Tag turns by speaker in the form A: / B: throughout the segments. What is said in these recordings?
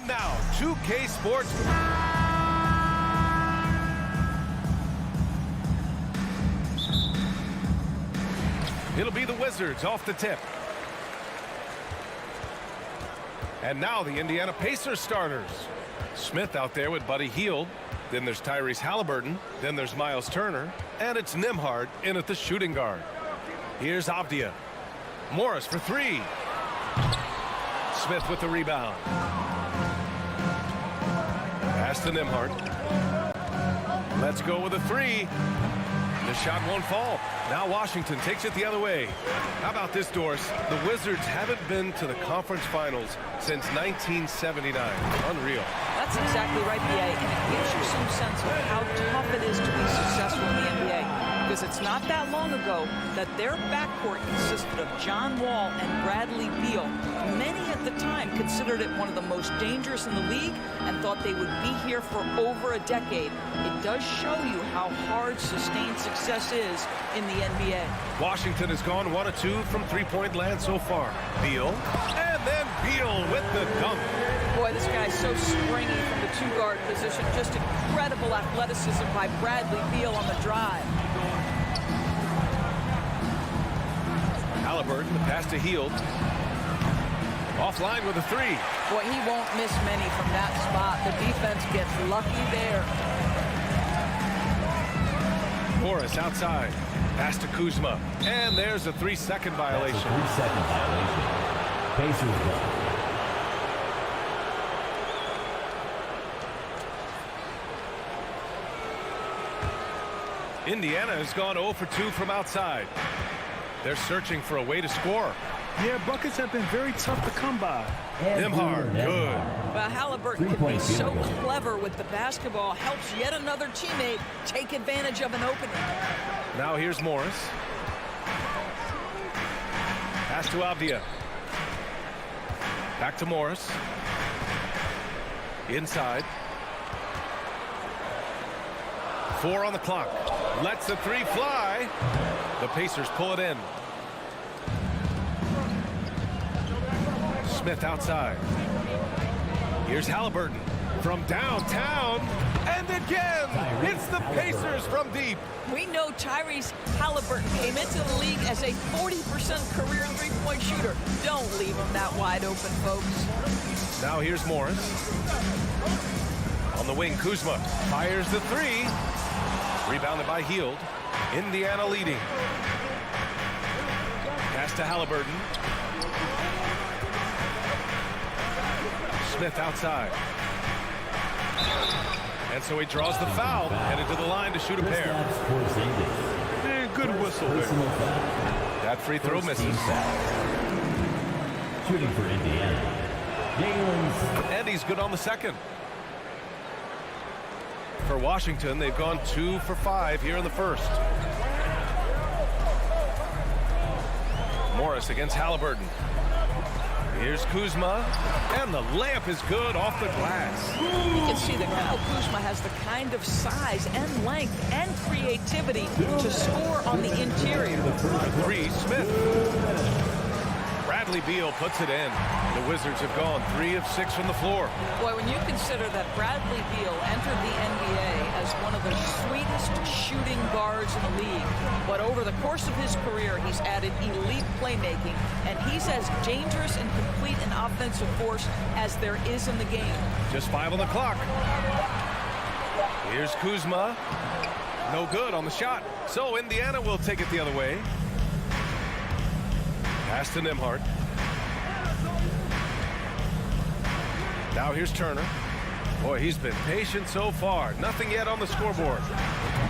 A: now, 2K Sports. It'll be the Wizards off the tip. And now the Indiana Pacers starters. Smith out there with Buddy Hield. Then there's Tyrese Halliburton. Then there's Miles Turner. And it's Nembhard in at the shooting guard. Here's Avdia. Morris for three. Smith with the rebound. Pass to Nembhard. Let's go with a three. The shot won't fall. Now Washington takes it the other way. How about this, Doris? The Wizards haven't been to the conference finals since 1979. Unreal.
B: That's exactly right, BA, and it gives you some sense of how tough it is to be successful in the NBA. Because it's not that long ago that their backcourt consisted of John Wall and Bradley Beal. Many at the time considered it one of the most dangerous in the league and thought they would be here for over a decade. It does show you how hard sustained success is in the NBA.
A: Washington has gone 1 of 2 from three-point land so far. Beal, and then Beal with the dunk.
B: Boy, this guy's so springy from the two-guard position. Just incredible athleticism by Bradley Beal on the drive.
A: Halliburton, the pass to Hield. Offline with a three.
B: Boy, he won't miss many from that spot. The defense gets lucky there.
A: Morris outside. Pass to Kuzma. And there's a 3-second violation.
C: That's a 3-second violation. Pacers ball.
A: Indiana has gone 0 for 2 from outside. They're searching for a way to score.
D: Yeah, buckets have been very tough to come by.
A: Nembhard, good.
B: Well, Halliburton can be so clever with the basketball. Helps yet another teammate take advantage of an opening.
A: Now here's Morris. Pass to Avdia. Back to Morris. Inside. 4 on the clock. Lets the three fly. The Pacers pull it in. Smith outside. Here's Halliburton from downtown. And again, it's the Pacers from deep.
B: We know Tyrese Halliburton came into the league as a 40% career three-point shooter. Don't leave him that wide open, folks.
A: Now here's Morris. On the wing, Kuzma fires the three. Rebounded by Hield. Indiana leading. Pass to Halliburton. Smith outside. And so he draws the foul. Headed to the line to shoot a pair.
D: Man, good whistle there.
A: That free throw misses.
C: Shooting for Indiana.
A: And he's good on the second. For Washington, they've gone 2 for 5 here in the first. Morris against Halliburton. Here's Kuzma, and the layup is good off the glass.
B: You can see that Kyle Kuzma has the kind of size and length and creativity to score on the interior.
A: Three, Smith. Bradley Beal puts it in. The Wizards have gone 3 of 6 from the floor.
B: Boy, when you consider that Bradley Beal entered the NBA as one of the sweetest shooting guards in the league, but over the course of his career, he's added elite playmaking, and he's as dangerous and complete an offensive force as there is in the game.
A: Just 5 on the clock. Here's Kuzma. No good on the shot. So Indiana will take it the other way. Pass to Nembhard. Now here's Turner. Boy, he's been patient so far. Nothing yet on the scoreboard.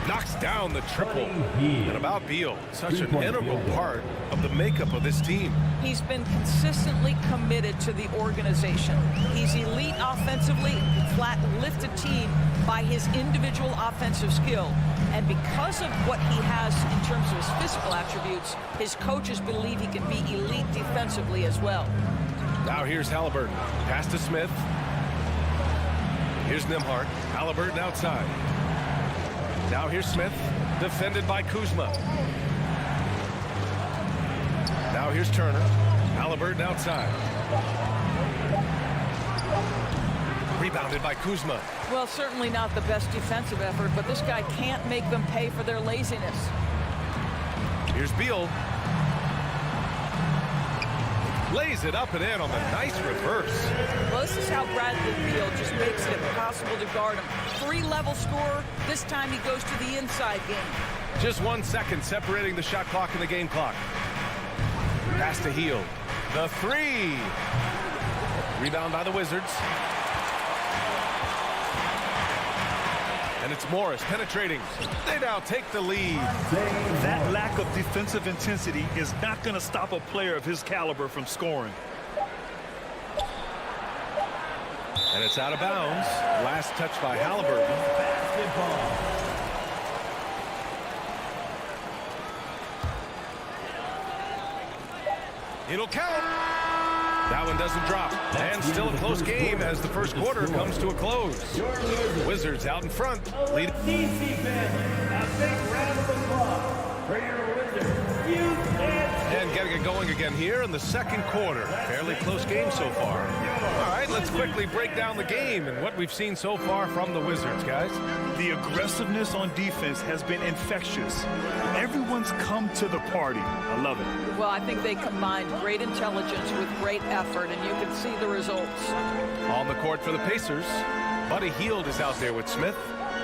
A: Knocks down the triple. And about Beal, such an integral part of the makeup of this team.
B: He's been consistently committed to the organization. He's elite offensively, flat lift a team by his individual offensive skill. And because of what he has in terms of his physical attributes, his coaches believe he can be elite defensively as well.
A: Now here's Halliburton. Pass to Smith. Here's Nembhard. Halliburton outside. Now here's Smith. Defended by Kuzma. Now here's Turner. Halliburton outside. Rebounded by Kuzma.
B: Well, certainly not the best defensive effort, but this guy can't make them pay for their laziness.
A: Here's Beal. Lays it up and in on the nice reverse.
B: Well, this is how Bradley Beal just makes it impossible to guard him. 3-level scorer. This time he goes to the inside game.
A: Just 1 second separating the shot clock and the game clock. Pass to Hield. The three. Rebound by the Wizards. And it's Morris penetrating. They now take the lead.
D: That lack of defensive intensity is not going to stop a player of his caliber from scoring.
A: And it's out of bounds. Last touch by Halliburton. It'll count. That one doesn't drop. And still a close game as the first quarter comes to a close. Wizards out in front. Lead. And getting it going again here in the second quarter. Fairly close game so far. All right, let's quickly break down the game and what we've seen so far from the Wizards, guys.
D: The aggressiveness on defense has been infectious. Everyone's come to the party. I love it.
B: Well, I think they combined great intelligence with great effort, and you can see the results.
A: On the court for the Pacers, Buddy Hield is out there with Smith.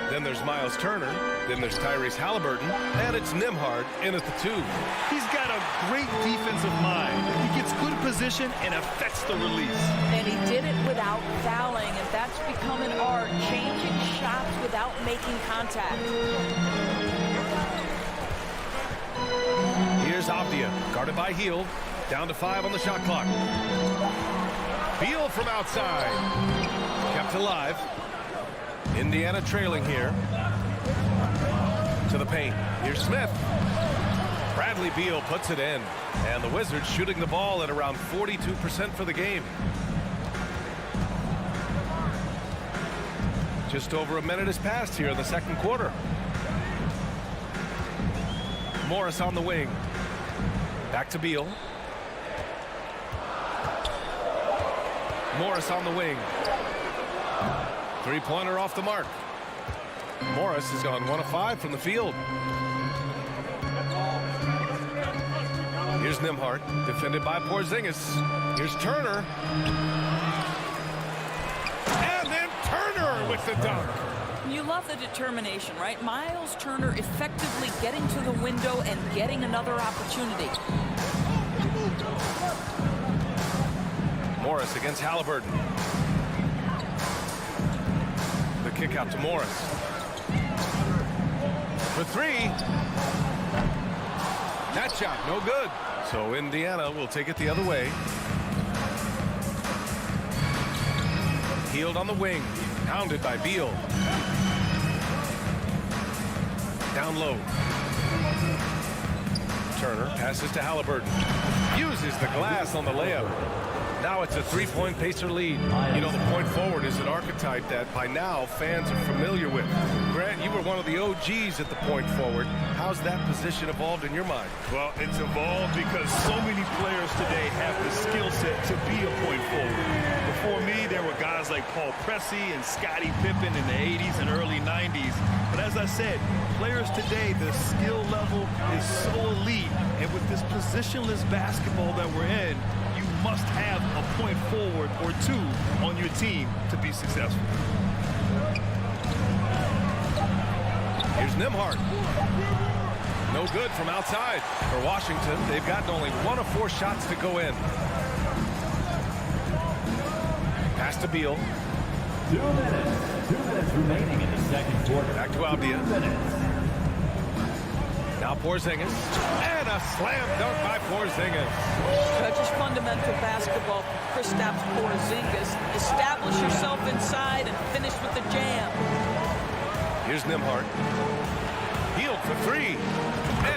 A: Then there's Miles Turner. Then there's Tyrese Halliburton. And it's Nembhard in at the 2.
D: He's got a great defensive mind. He gets good position and affects the release.
B: And he did it without fouling, and that's become an art, changing shots without making contact.
A: Here's Avdia, guarded by Hield. Down to 5 on the shot clock. Beal from outside. Kept alive. Indiana trailing here. To the paint. Here's Smith. Bradley Beal puts it in. And the Wizards shooting the ball at around 42% for the game. Just over a minute has passed here in the second quarter. Morris on the wing. Back to Beal. Morris on the wing. Three-pointer off the mark. Morris has gone 1 of 5 from the field. Here's Nembhard, defended by Porzingis. Here's Turner. And then Turner with the dunk.
B: You love the determination, right? Miles Turner effectively getting to the window and getting another opportunity.
A: Morris against Halliburton. The kick out to Morris. For 3. That shot, no good. So Indiana will take it the other way. Hield on the wing. Pounded by Beal. Down low. Turner passes to Halliburton. Uses the glass on the layup. Now it's a 3-point Pacer lead. You know, the point forward is an archetype that by now fans are familiar with. Grant, you were one of the OGs at the point forward. How's that position evolved in your mind?
D: Well, it's evolved because so many players today have the skill set to be a point forward. Before me, there were guys like Paul Pressey and Scottie Pippen in the 80s and early 90s. But as I said, players today, the skill level is so elite. And with this positionless basketball that we're in, you must have a point forward or 2 on your team to be successful.
A: Here's Nembhard. No good from outside for Washington. They've gotten only 1 of 4 shots to go in. Pass to Beal.
C: 2 minutes. 2 minutes remaining in the second quarter.
A: Back to Avdia.
C: 2 minutes.
A: Now Porzingis. And a slam dunk by Porzingis.
B: Just fundamental basketball for Kristaps Porzingis. Establish yourself inside and finish with the jam.
A: Here's Nembhard. Hield for 3.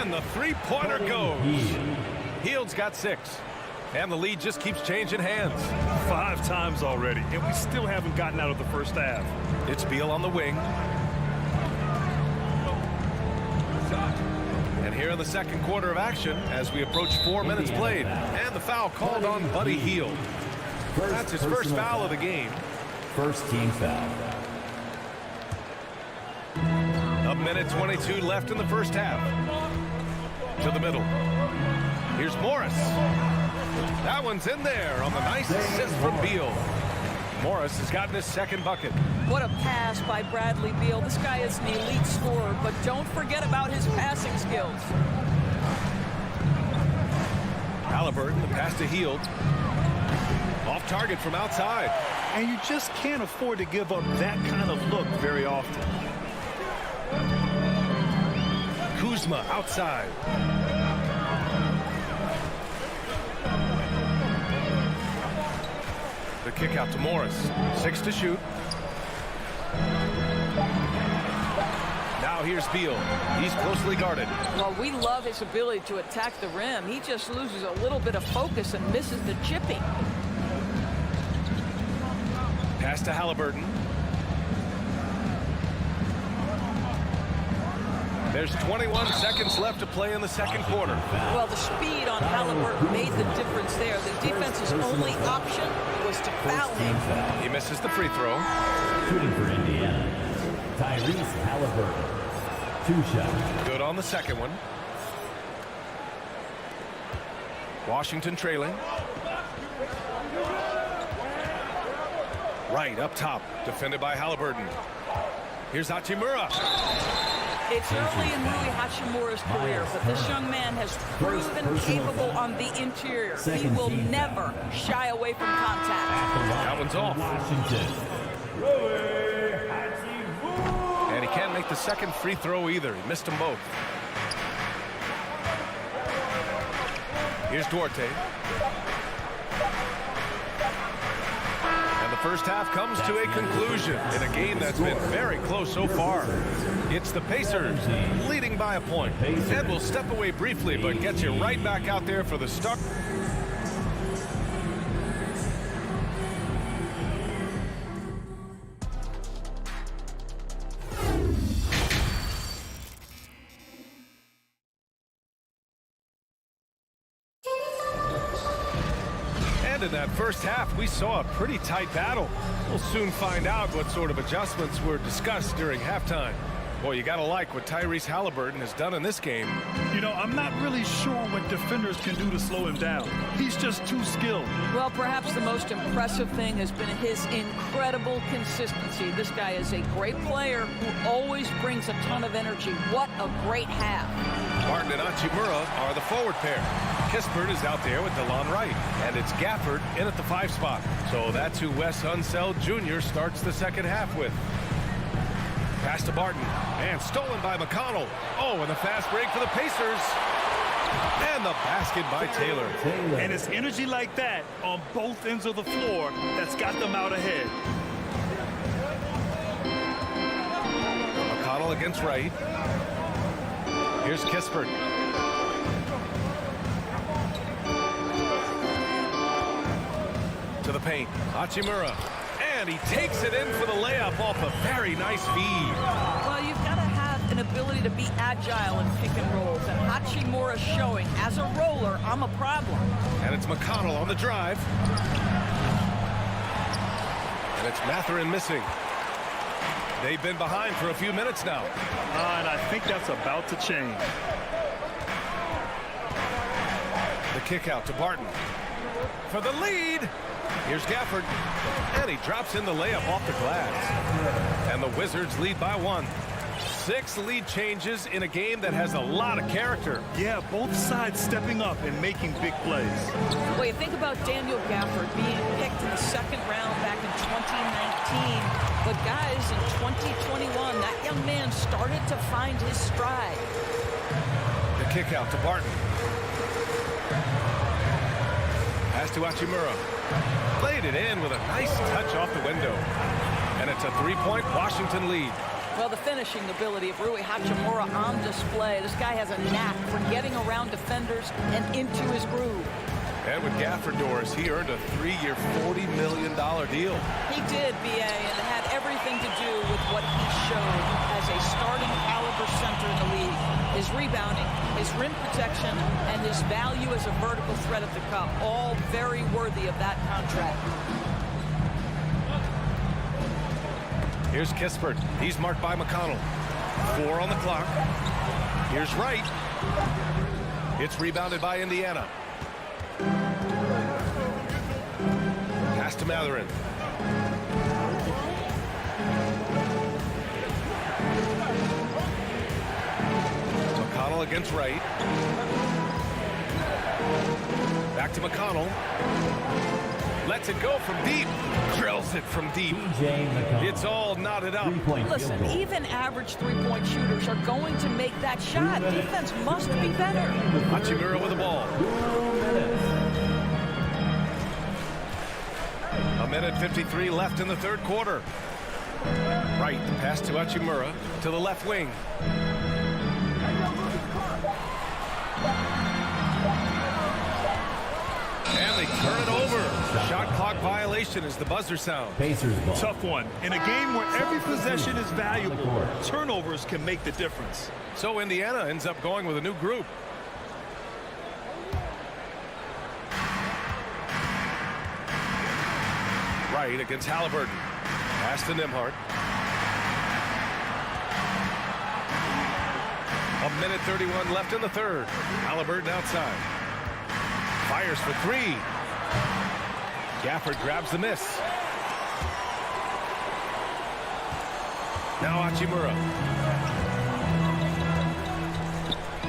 A: And the three-pointer goes. Hield's got 6. And the lead just keeps changing hands.
D: 5 times already, and we still haven't gotten out of the first half.
A: It's Beal on the wing. And here in the second quarter of action as we approach 4 minutes played. And the foul called on Buddy Hield. That's his first foul of the game.
C: First team foul.
A: A minute 22 left in the first half. To the middle. Here's Morris. That one's in there on the nice assist from Beal. Morris has gotten his second bucket.
B: What a pass by Bradley Beal. This guy is an elite scorer, but don't forget about his passing skills.
A: Halliburton, the pass to Hield. Off target from outside.
D: And you just can't afford to give up that kind of look very often.
A: Kuzma outside. The kick out to Morris. 6 to shoot. Now here's Beal. He's closely guarded.
B: Well, we love his ability to attack the rim. He just loses a little bit of focus and misses the chipping.
A: Pass to Halliburton. There's 21 seconds left to play in the second quarter.
B: Well, the speed on Halliburton made the difference there. The defense's only option was to foul him.
A: He misses the free throw.
C: Shooting for Indiana, Tyrese Halliburton. 2 shots.
A: Good on the second one. Washington trailing. Right up top, defended by Halliburton. Here's Hachimura.
B: It's early in Rui Hachimura's career, but this young man has proven capable on the interior. He will never shy away from contact.
A: That one's off.
C: Washington.
A: And he can't make the second free throw either. He missed them both. Here's Duarte. And the first half comes to a conclusion in a game that's been very close so far. It's the Pacers leading by a point. Ed will step away briefly, but gets you right back out there for the start. And in that first half, we saw a pretty tight battle. We'll soon find out what sort of adjustments were discussed during halftime. Boy, you gotta like what Tyrese Halliburton has done in this game.
D: You know, I'm not really sure what defenders can do to slow him down. He's just too skilled.
B: Well, perhaps the most impressive thing has been his incredible consistency. This guy is a great player who always brings a ton of energy. What a great half.
A: Martin and Hachimura are the forward pair. Kispert is out there with DeLon Wright, and it's Gafford in at the 5 spot. So that's who Wes Unseld Jr. starts the second half with. Pass to Barton, and stolen by McConnell. Oh, and the fast break for the Pacers. And the basket by Taylor.
D: And it's energy like that on both ends of the floor that's got them out ahead.
A: McConnell against Wright. Here's Kispert. To the paint. Hachimura. And he takes it in for the layup off a very nice feed.
B: Well, you've got to have an ability to be agile in pick and rolls, and Hachimura showing as a roller, I'm a problem.
A: And it's McConnell on the drive. And it's Mathurin missing. They've been behind for a few minutes now.
D: And I think that's about to change.
A: The kick out to Barton. For the lead. Here's Gafford. And he drops in the layup off the glass. And the Wizards lead by 1. 6 lead changes in a game that has a lot of character.
D: Yeah, both sides stepping up and making big plays.
B: Well, you think about Daniel Gafford being picked in the second round back in 2019. But guys, in 2021, that young man started to find his stride.
A: The kick out to Barton. Pass to Hachimura. Played it in with a nice touch off the window. And it's a 3-point Washington lead.
B: Well, the finishing ability of Rui Hachimura on display. This guy has a knack for getting around defenders and into his groove.
A: And with Gafford, Doris, he earned a 3-year, $40 million deal.
B: He did, B.A., and it had everything to do with what he showed as a starting caliber center in the league. His rebounding, his rim protection, and his value as a vertical threat at the cup, all very worthy of that contract.
A: Here's Kispert. He's marked by McConnell. 4 on the clock. Here's Wright. It's rebounded by Indiana. Pass to Matherin. McConnell against Wright. Back to McConnell. Lets it go from deep. Drills it from deep. It's all knotted up.
B: Listen, even average three-point shooters are going to make that shot. Defense must be better.
A: Hachimura with the ball. 1:53 left in the third quarter. Right, pass to Hachimura to the left wing. And they turn it over. Shot clock violation as the buzzer sound.
C: Pacers ball.
D: Tough one. In a game where every possession is valuable, turnovers can make the difference.
A: So Indiana ends up going with a new group. Right against Halliburton. Pass to Nembhard. 1:31 left in the third. Halliburton outside. Fires for 3. Gafford grabs the miss. Now Hachimura.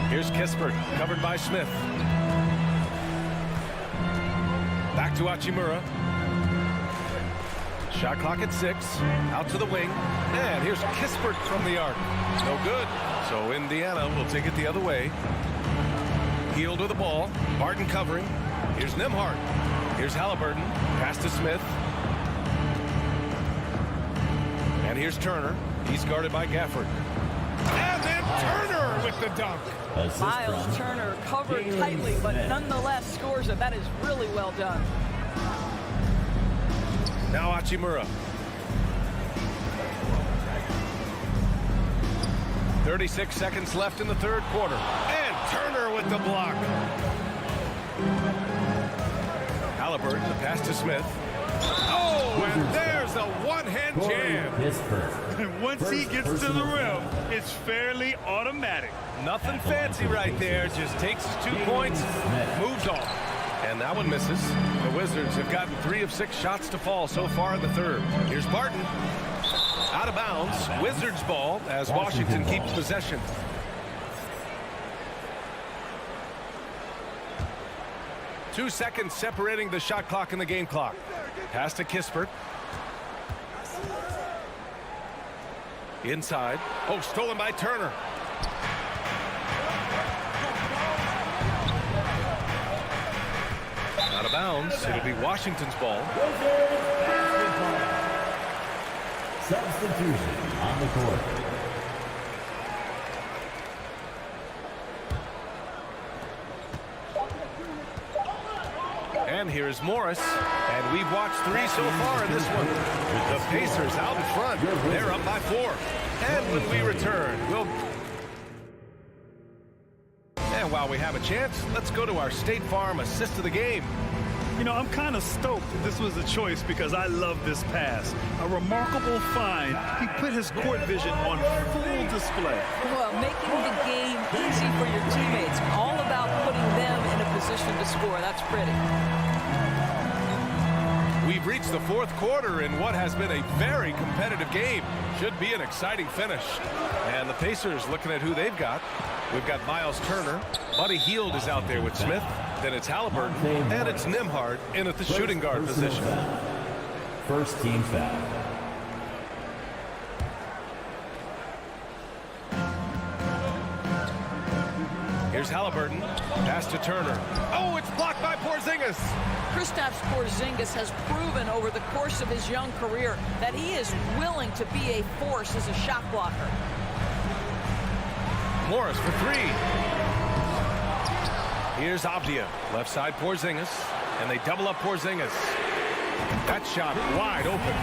A: Here's Kispert, covered by Smith. Back to Hachimura. Shot clock at 6. Out to the wing. And here's Kispert from the arc. No good. So Indiana will take it the other way. Hield with the ball. Barton covering. Here's Nembhard. Here's Halliburton. Pass to Smith. And here's Turner. He's guarded by Gafford. And then Turner with the dunk.
B: Miles Turner covered tightly, but nonetheless scores it. That is really well done.
A: Now Hachimura. 36 seconds left in the third quarter. And Turner with the block. Halliburton, the pass to Smith. Oh, and there's a one-hand jam.
D: And once he gets to the rim, it's fairly automatic.
A: Nothing fancy right there. Just takes his 2 points, moves on. And that one misses. The Wizards have gotten 3 of 6 shots to fall so far in the third. Here's Barton. Out of bounds. Wizards ball as Washington keeps possession. Two seconds separating the shot clock and the game clock. Pass to Kispert. Inside. Oh, stolen by Turner. Out of bounds. It'll be Washington's ball.
C: Substitution on the court.
A: And here's Morris. And we've watched 3 so far in this one. The Pacers out in front. They're up by 4. And when we return, we'll... And while we have a chance, let's go to our State Farm assist of the game.
D: You know, I'm kind of stoked that this was a choice because I love this pass. A remarkable find. He put his court vision on full display.
B: Well, making the game easy for your teammates. All about putting them in a position to score. That's pretty.
A: We've reached the fourth quarter in what has been a very competitive game. Should be an exciting finish. And the Pacers looking at who they've got. We've got Miles Turner. Buddy Hield is out there with Smith. Then it's Halliburton. And it's Nembhard in at the shooting guard position.
C: First team foul.
A: Here's Halliburton. Pass to Turner. Oh, it's blocked by Porzingis.
B: Kristaps Porzingis has proven over the course of his young career that he is willing to be a force as a shot blocker.
A: Morris for 3. Here's Avdia. Left side Porzingis. And they double up Porzingis. That shot wide open.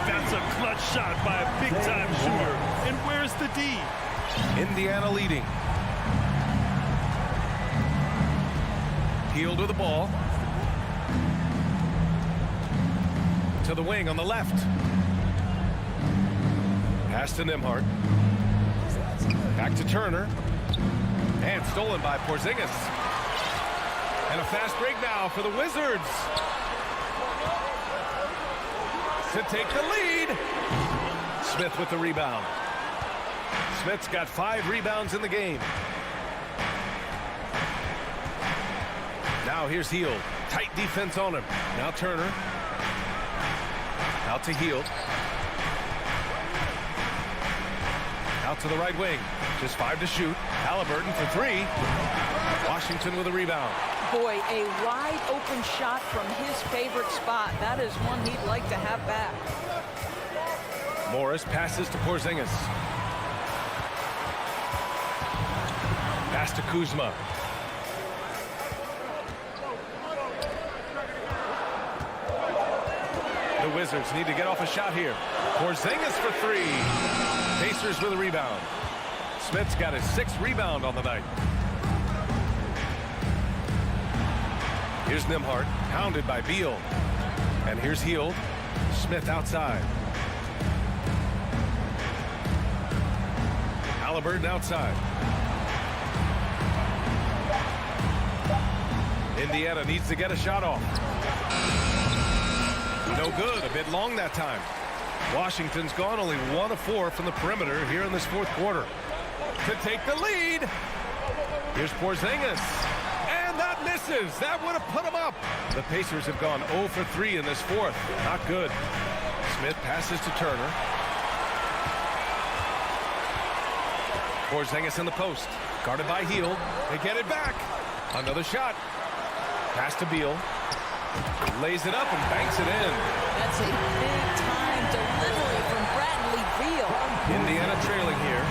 D: That's a clutch shot by a big-time shooter. And where's the D?
A: Indiana leading. Hield with the ball. To the wing on the left. Pass to Nembhard. Back to Turner. And stolen by Porzingis. And a fast break now for the Wizards. To take the lead. Smith with the rebound. Smith's got 5 rebounds in the game. Now here's Hield. Tight defense on him. Now Turner. Out to Hield. Out to the right wing. Just 5 to shoot. Halliburton for 3. Washington with a rebound.
B: Boy, a wide open shot from his favorite spot. That is one he'd like to have back.
A: Morris passes to Porzingis. Pass to Kuzma. The Wizards need to get off a shot here. Porzingis for 3. Pacers with a rebound. Smith's got his 6th rebound on the night. Here's Nembhard, pounded by Beal. And here's Hield. Smith outside. Halliburton outside. Indiana needs to get a shot off. No good. A bit long that time. Washington's gone only 1 of 4 from the perimeter here in this 4th quarter. To take the lead. Here's Porzingis. And that misses. That would have put him up. The Pacers have gone 0 for 3 in this 4th. Not good. Smith passes to Turner. Porzingis in the post. Guarded by Hield. They get it back. Another shot. Pass to Beal. Lays it up and banks it in.
B: That's a big-time delivery from Bradley Beal.
A: Indiana trailing here.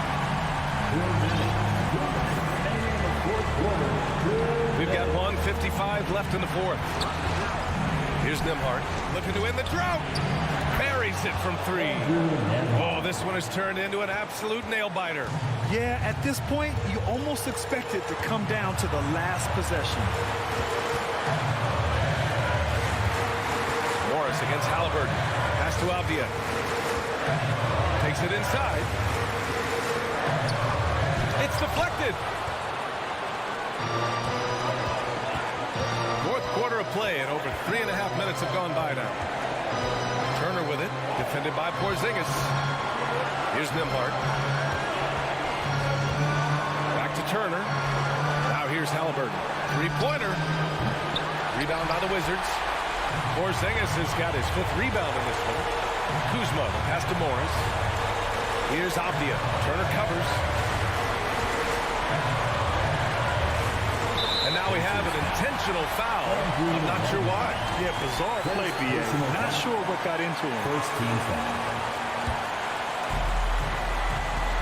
A: We've got 1:55 left in the 4th. Here's Nembhard looking to end the drought. Buries it from 3. Oh, this one has turned into an absolute nail-biter.
D: Yeah, at this point, you almost expect it to come down to the last possession.
A: Morris against Halliburton. Pass to Avdia. Takes it inside. It's deflected. 4th quarter of play, and over 3.5 minutes have gone by now. Turner with it, defended by Porzingis. Here's Nembhard. Back to Turner. Now here's Halliburton. 3-pointer. Rebound by the Wizards. Porzingis has got his 5th rebound in this one. Kuzma, pass to Morris. Here's Avdia. Turner covers. And now we have an intentional foul. I'm not sure why.
D: Yeah, bizarre play, B.A. Not sure what got into him.
C: First team foul.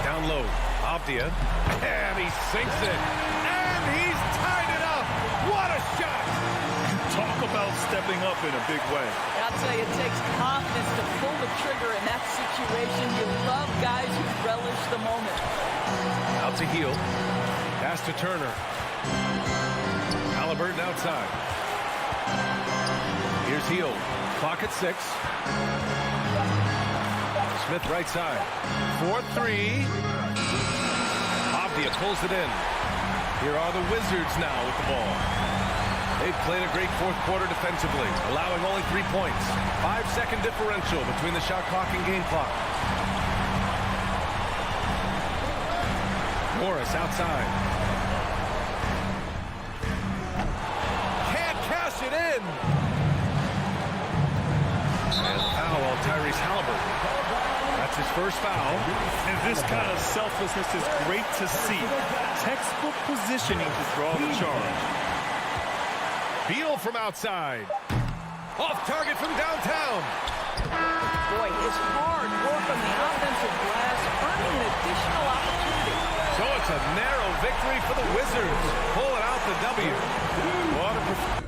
A: Down low. Avdia. And he sinks it. And he's tied it up. What a shot.
D: Talk about stepping up in a big way.
B: I'll tell you, it takes confidence to pull the trigger in that situation. You love guys who relish the moment.
A: Out to Hield. Pass to Turner. Halliburton outside. Here's Hield. Clock at 6. Smith right side. 4-3. Avdia pulls it in. Here are the Wizards now with the ball. They've played a great 4th quarter defensively, allowing only 3 points. 5-second differential between the shot clock and game clock. Morris outside. Can't cash it in. And foul on Tyrese Halliburton. That's his first foul.
D: And this kind of selflessness is great to see. Textbook positioning to draw the charge.
A: Beal from outside. Off target from downtown.
B: Boy, his hard work on the offensive glass earning an additional opportunity.
A: So it's a narrow victory for the Wizards. Pulling out the W. What a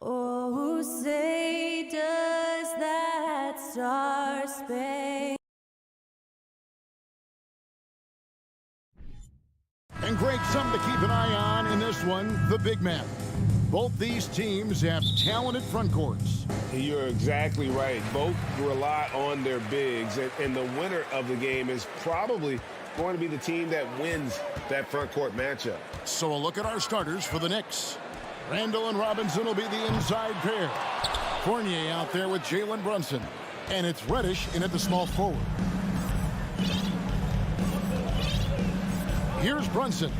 E: Oh, say does that star-spangled
F: And Greg, something to keep an eye on in this one, the big man. Both these teams have talented front courts.
G: You're exactly right. Both rely on their bigs, and the winner of the game is probably going to be the team that wins that front court matchup.
F: So a look at our starters for the Knicks. Randall and Robinson will be the inside pair. Fournier out there with Jalen Brunson. And it's Reddish in at the small forward. Here's Brunson.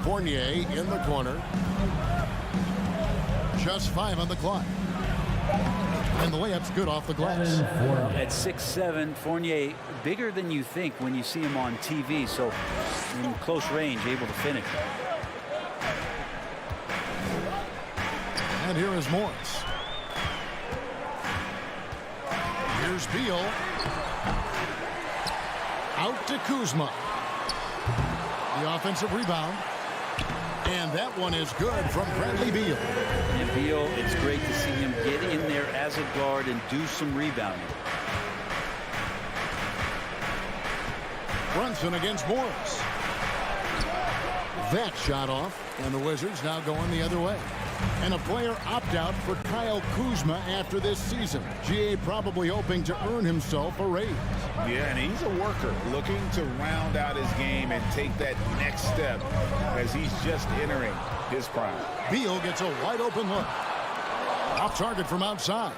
F: Fournier in the corner. Just 5 on the clock. And the layup's good off the glass.
H: At 6'7", Fournier, bigger than you think when you see him on TV, so in close range, able to finish.
F: And here is Morris. Here's Beal. Out to Kuzma. The offensive rebound. And that one is good from Bradley Beal.
H: And Beal, it's great to see him get in there as a guard and do some rebounding.
F: Brunson against Morris. That shot off, and the Wizards now going the other way. And a player opt-out for Kyle Kuzma after this season. GA probably hoping to earn himself a raise.
I: Yeah, and he's a worker looking to round out his game and take that next step as he's just entering his prime.
F: Beal gets a wide-open look. Off target from outside.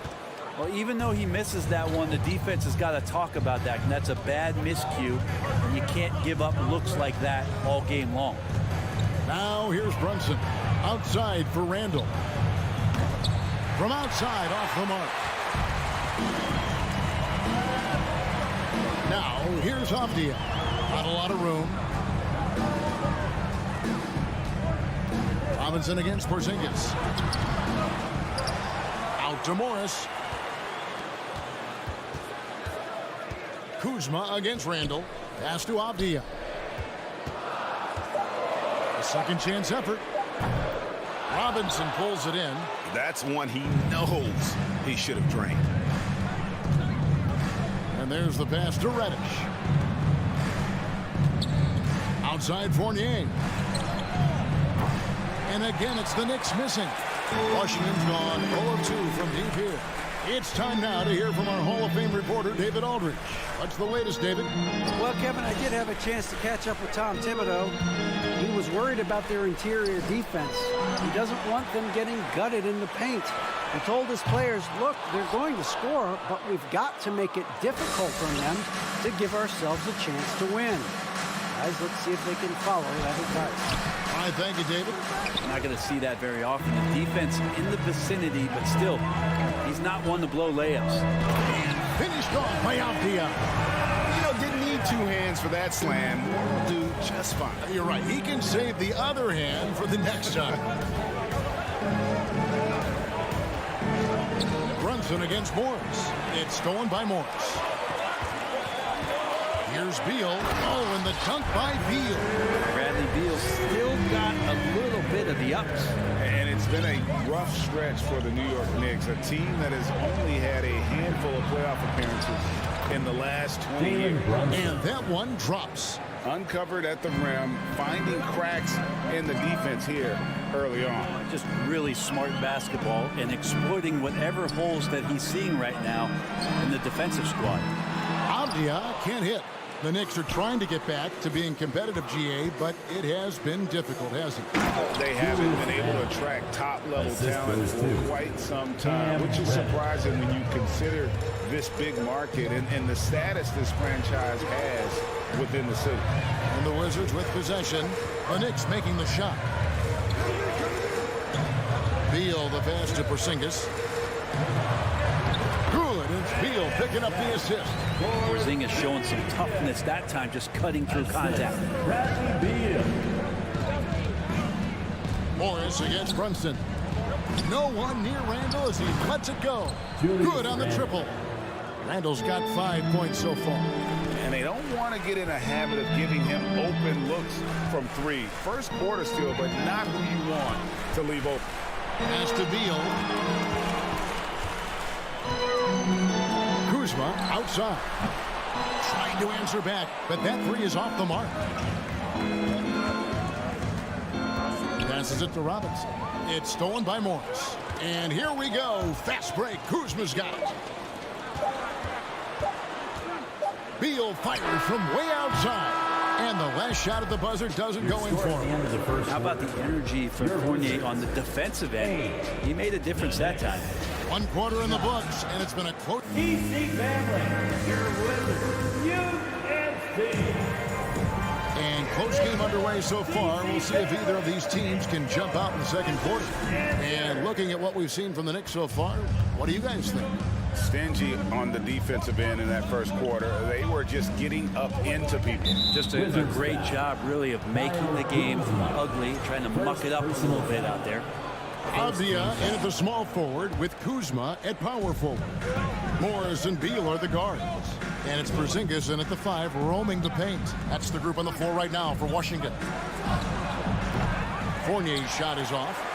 H: Well, even though he misses that one, the defense has got to talk about that, and that's a bad miscue. And you can't give up looks like that all game long.
F: Now here's Brunson. Outside for Randall. From outside, off the mark. Now here's Avdia. Not a lot of room. Robinson against Porzingis. Out to Morris. Kuzma against Randall. Pass to Avdia. A second chance effort. Robinson pulls it in.
I: That's one he knows he should have drained.
F: And there's the pass to Reddish. Outside Fournier. And again, it's the Knicks missing. Washington's gone 0-2 from deep here. It's time now to hear from our Hall of Fame reporter, David Aldridge. What's the latest, David?
J: Well, Kevin, I did have a chance to catch up with Tom Thibodeau. He was worried about their interior defense. He doesn't want them getting gutted in the paint. He told his players, look, they're going to score, but we've got to make it difficult on them to give ourselves a chance to win. Guys, let's see if they can follow that advice.
F: All right, thank you, David.
H: I'm not going to see that very often. The defense in the vicinity, but still, he's not one to blow layups.
F: And finished off by Avdia.
I: You know, didn't need two hands for that slam. Will do just fine.
F: You're right. He can save the other hand for the next time. Brunson against Morris. It's stolen by Morris. Here's Beal. Oh, and the dunk by Beal.
H: Bradley Beal still got a little bit of the ups.
I: And it's been a rough stretch for the New York Knicks, a team that has only had a handful of playoff appearances in the last 20 years.
F: And that one drops.
I: Uncovered at the rim, finding cracks in the defense here early on.
H: Just really smart basketball and exploiting whatever holes that he's seeing right now in the defensive squad.
F: Avdia can't hit. The Knicks are trying to get back to being competitive, GA, but it has been difficult, hasn't it?
I: They haven't been able to attract top-level talent for quite some time, which is surprising when you consider this big market and the status this franchise has within the city.
F: And the Wizards with possession. The Knicks making the shot. Beal the pass to Porzingis. Good, it's Beal picking up the assist.
H: Porzingis showing some toughness that time, just cutting through contact.
F: Morris against Brunson. No one near Randall as he lets it go. Good on the triple. Randall's got 5 points so far.
I: And they don't want to get in a habit of giving him open looks from three. First quarter steal, but not who you want to leave open.
F: Pass to Beal. Kuzma outside. Trying to answer back, but that three is off the mark. Passes it to Robinson. It's stolen by Morris. And here we go. Fast break. Kuzma's got it. Beal fires from way outside. And the last shot at the buzzer doesn't go in for him.
H: How about the energy from Fournier on the defensive end? He made a difference that time.
F: 1 quarter in the books, and it's been a close.
C: EPC family, your winners, UNC.
F: And close game underway so far. We'll see if either of these teams can jump out in the second quarter. And looking at what we've seen from the Knicks so far, what do you guys think?
I: Stingy on the defensive end in that first quarter. They were just getting up into people.
H: Just a great job, really, of making the game ugly, trying to muck it up a little bit out there.
F: Avdia in at the small forward with Kuzma at power forward. Morris and Beal are the guards. And it's Porzingis in at the 5, roaming the paint. That's the group on the floor right now for Washington. Fournier's shot is off.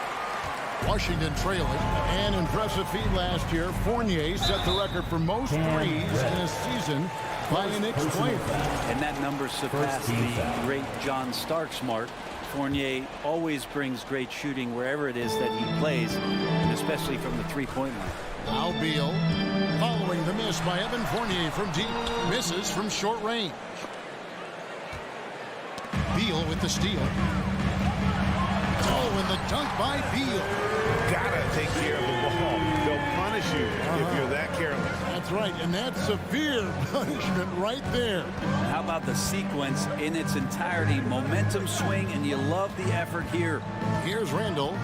F: Washington trailing. An impressive feat last year. Fournier set the record for most threes in a season by a Knicks player.
H: And that number surpassed the great John Starks mark. Fournier always brings great shooting wherever it is that he plays, and especially from the three-point line.
F: Now Beal following the miss by Evan Fournier from deep. Misses from short range. Beal with the steal. Oh, and the dunk by Beal.
I: Gotta take care of the ball. They'll punish punish you if you're that careless.
F: That's right, and that's severe punishment right there.
H: How about the sequence in its entirety? Momentum swing, and you love the effort here.
F: Here's Randall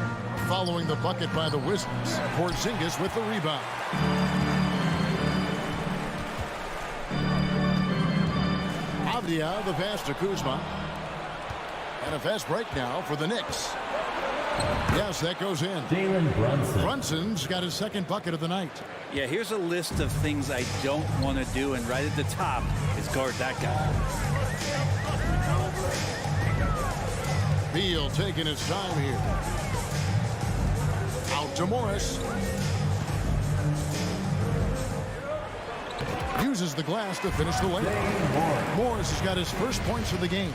F: following the bucket by the Wizards. Porzingis with the rebound. Avdia, the pass to Kuzma. And a fast break now for the Knicks. Yes, that goes in.
C: Jalen Brunson.
F: Brunson's got his second bucket of the night.
H: Yeah, here's a list of things I don't want to do, and right at the top is guard that guy.
F: Beal taking his time here. Out to Morris. Uses the glass to finish the layup. Morris has got his first points of the game.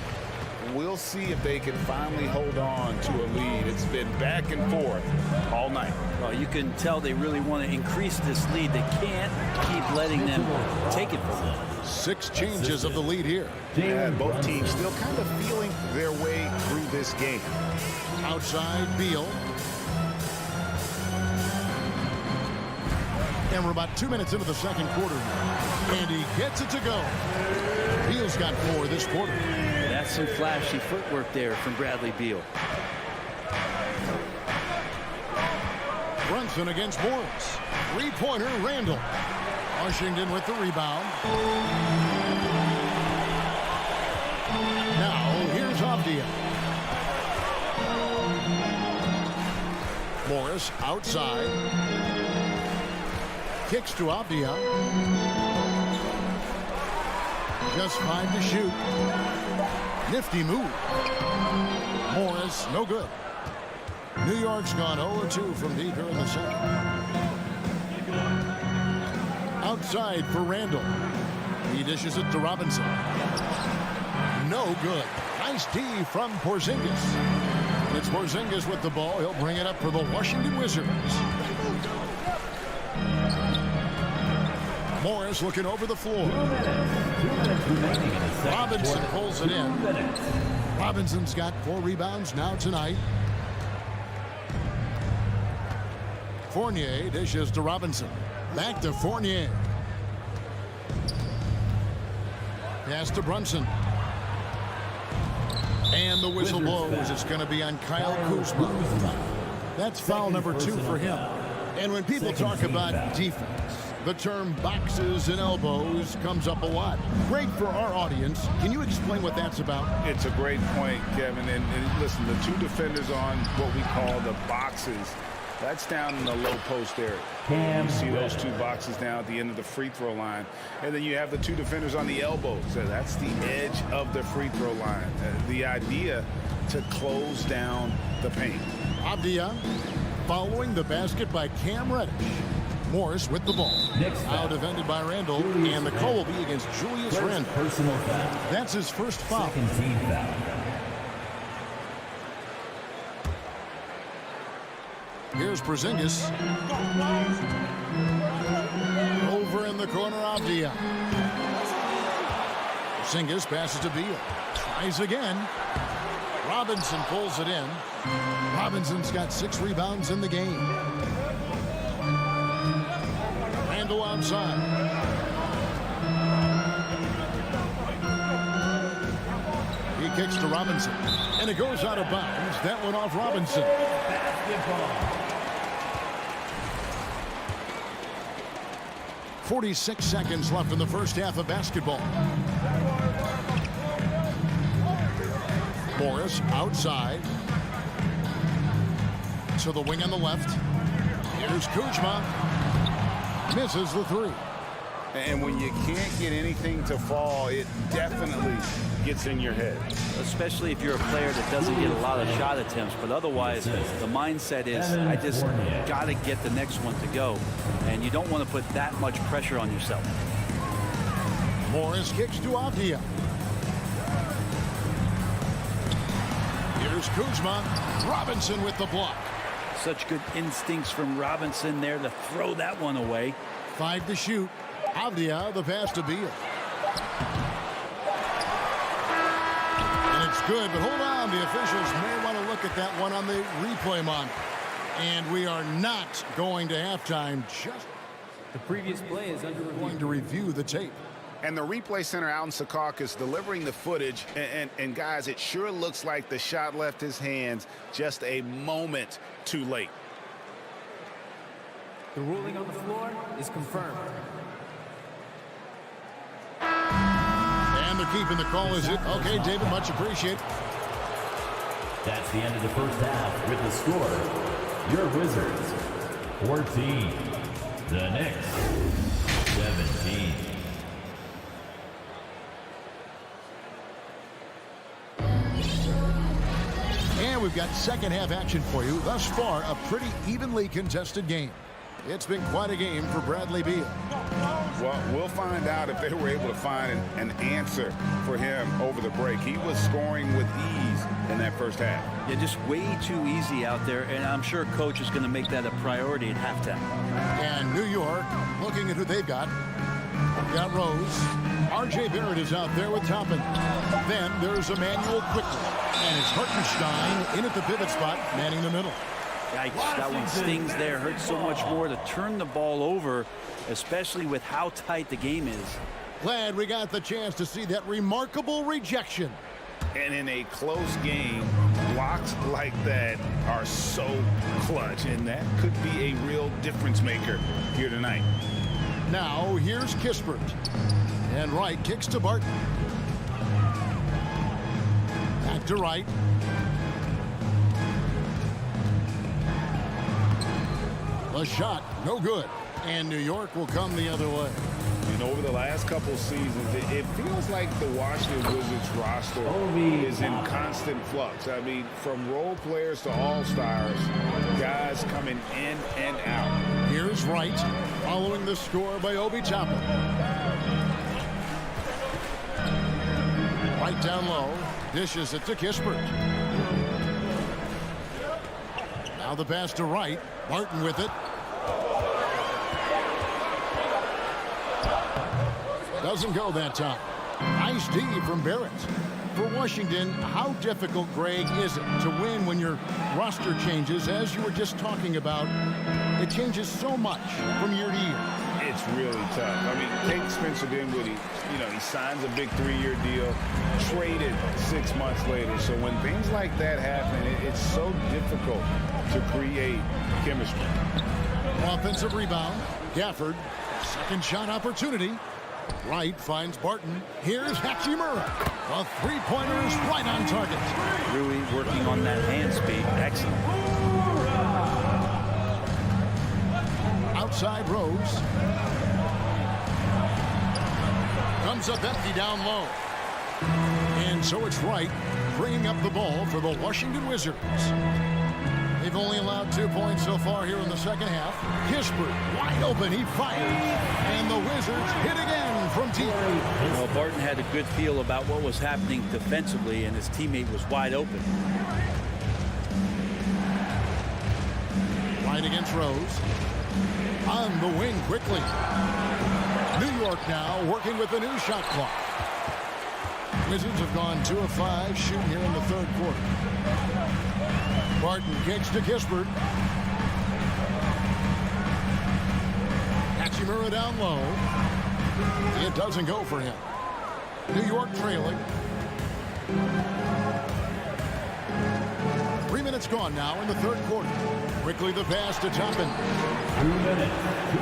I: We'll see if they can finally hold on to a lead. It's been back and forth all night.
H: Well, you can tell they really want to increase this lead. They can't keep letting them take it from them.
F: 6 changes of the lead here.
I: And both teams still kind of feeling their way through this game.
F: Outside, Beal. And we're about 2 minutes into the second quarter. And he gets it to go. Beal's got 4 this quarter.
H: That's some flashy footwork there from Bradley Beal.
F: Brunson against Morris. 3-pointer, Randall. Washington with the rebound. Now, here's Avdia. Morris outside. Kicks to Avdia. Just 5 to shoot. Nifty move. Morris, no good. New York's gone 0-2 from deep here in the second. Outside for Randall. He dishes it to Robinson. No good. Nice D from Porzingis. And it's Porzingis with the ball. He'll bring it up for the Washington Wizards. Morris looking over the floor.
C: 2 minutes remaining in the second
F: Robinson
C: quarter.
F: pulls it
C: 2
F: in.
C: minutes.
F: Robinson's got 4 rebounds now tonight. Fournier dishes to Robinson. Back to Fournier. Pass to Brunson. And the whistle blows. It's going to be on Kyle Kuzma. That's foul number 2 for him. And when people talk about defense, the term boxes and elbows comes up a lot. Great for our audience. Can you explain what that's about?
I: It's a great point, Kevin. And listen, the 2 defenders on what we call the boxes, that's down in the low post area. You see those 2 boxes down at the end of the free throw line. And then you have the 2 defenders on the elbows. So that's the edge of the free throw line. The idea to close down the paint.
F: Avdia following the basket by Cam Reddish. Morris with the ball. Out defended by Randall. And the call will be against Julius Randall.
C: Personal foul.
F: That's his first foul.
C: Second team foul.
F: Here's Porzingis. Over in the corner, Avdia. Porzingis passes to Beal. Tries again. Robinson pulls it in. Robinson's got 6 rebounds in the game. Randall outside. He kicks to Robinson. And it goes out of bounds. That one off Robinson.
C: Basketball.
F: 46 seconds left in the first half of basketball. Morris outside. To the wing on the left. Here's Kuzma. Misses the 3.
I: And when you can't get anything to fall, it definitely gets in your head.
H: Especially if you're a player that doesn't get a lot of shot attempts. But otherwise, the mindset is, I just got to get the next one to go. And you don't want to put that much pressure on yourself.
F: Morris kicks to Avdia. Here's Kuzma. Robinson with the block.
H: Such good instincts from Robinson there to throw that one away.
F: 5 to shoot. Avdia, the pass to Beal. And it's good, but hold on. The officials may want to look at that one on the replay monitor. And we are not going to halftime just
C: The previous play is under review.
F: Going to review the tape.
I: And the replay center out in Secaucus delivering the footage. And guys, it sure looks like the shot left his hands just a moment too late.
C: The ruling on the floor is confirmed.
F: And they're keeping the call, is it? Okay, David, much appreciated.
C: That's the end of the first half with the score. Your Wizards, 14. The Knicks, 17.
F: And we've got second half action for you. Thus far, a pretty evenly contested game. It's been quite a game for Bradley Beal.
I: Well, we'll find out if they were able to find an answer for him over the break. He was scoring with ease in that first half.
H: Yeah, just way too easy out there, and I'm sure Coach is going to make that a priority at halftime.
F: And New York, looking at who they've got. Got Rose. R.J. Barrett is out there with Toppin. Then there's Emmanuel Quickly. And it's Hartenstein in at the pivot spot, manning the middle.
H: Yikes, that one stings there. Hurts so much more to turn the ball over, especially with how tight the game is.
F: Glad we got the chance to see that remarkable rejection.
I: And in a close game, blocks like that are so clutch, and that could be a real difference maker here tonight.
F: Now, here's Kispert. And Wright kicks to Barton. Back to Wright. The shot, no good. And New York will come the other way.
I: And over the last couple seasons, it feels like the Washington Wizards roster is in constant flux. I mean, from role players to all-stars, guys coming in and out.
F: Here's Wright, following the score by Obi Toppin. Right down low, dishes it to Kispert. Now the pass to Wright, Barton with it. Doesn't go that time. Nice D from Barrett. For Washington, how difficult, Greg, is it to win when your roster changes, as you were just talking about? It changes so much from year to year.
I: It's really tough. I mean, take Spencer Dinwiddie. You know, he signs a big 3-year deal, traded 6 months later. So when things like that happen, it's so difficult to create chemistry.
F: Offensive rebound. Gafford. Second shot opportunity. Wright finds Barton. Here's Hachimura. A three-pointer is right on target.
H: Rui working on that hand speed. Excellent.
F: Outside Rose. Comes up empty down low. And so it's Wright bringing up the ball for the Washington Wizards. They've only allowed 2 points so far here in the second half. Kispert wide open. He fires. And the Wizards hit again from deep.
H: Well, Barton had a good feel about what was happening defensively, and his teammate was wide open.
F: Right against Rose. On the wing quickly. New York now working with the new shot clock. Wizards have gone 2 of 5 shooting here in the third quarter. Barton kicks to Kispert. Hachimura down low. It doesn't go for him. New York trailing. 3 minutes gone now in the third quarter. Quickly the pass to Toppin.
C: 2 minutes.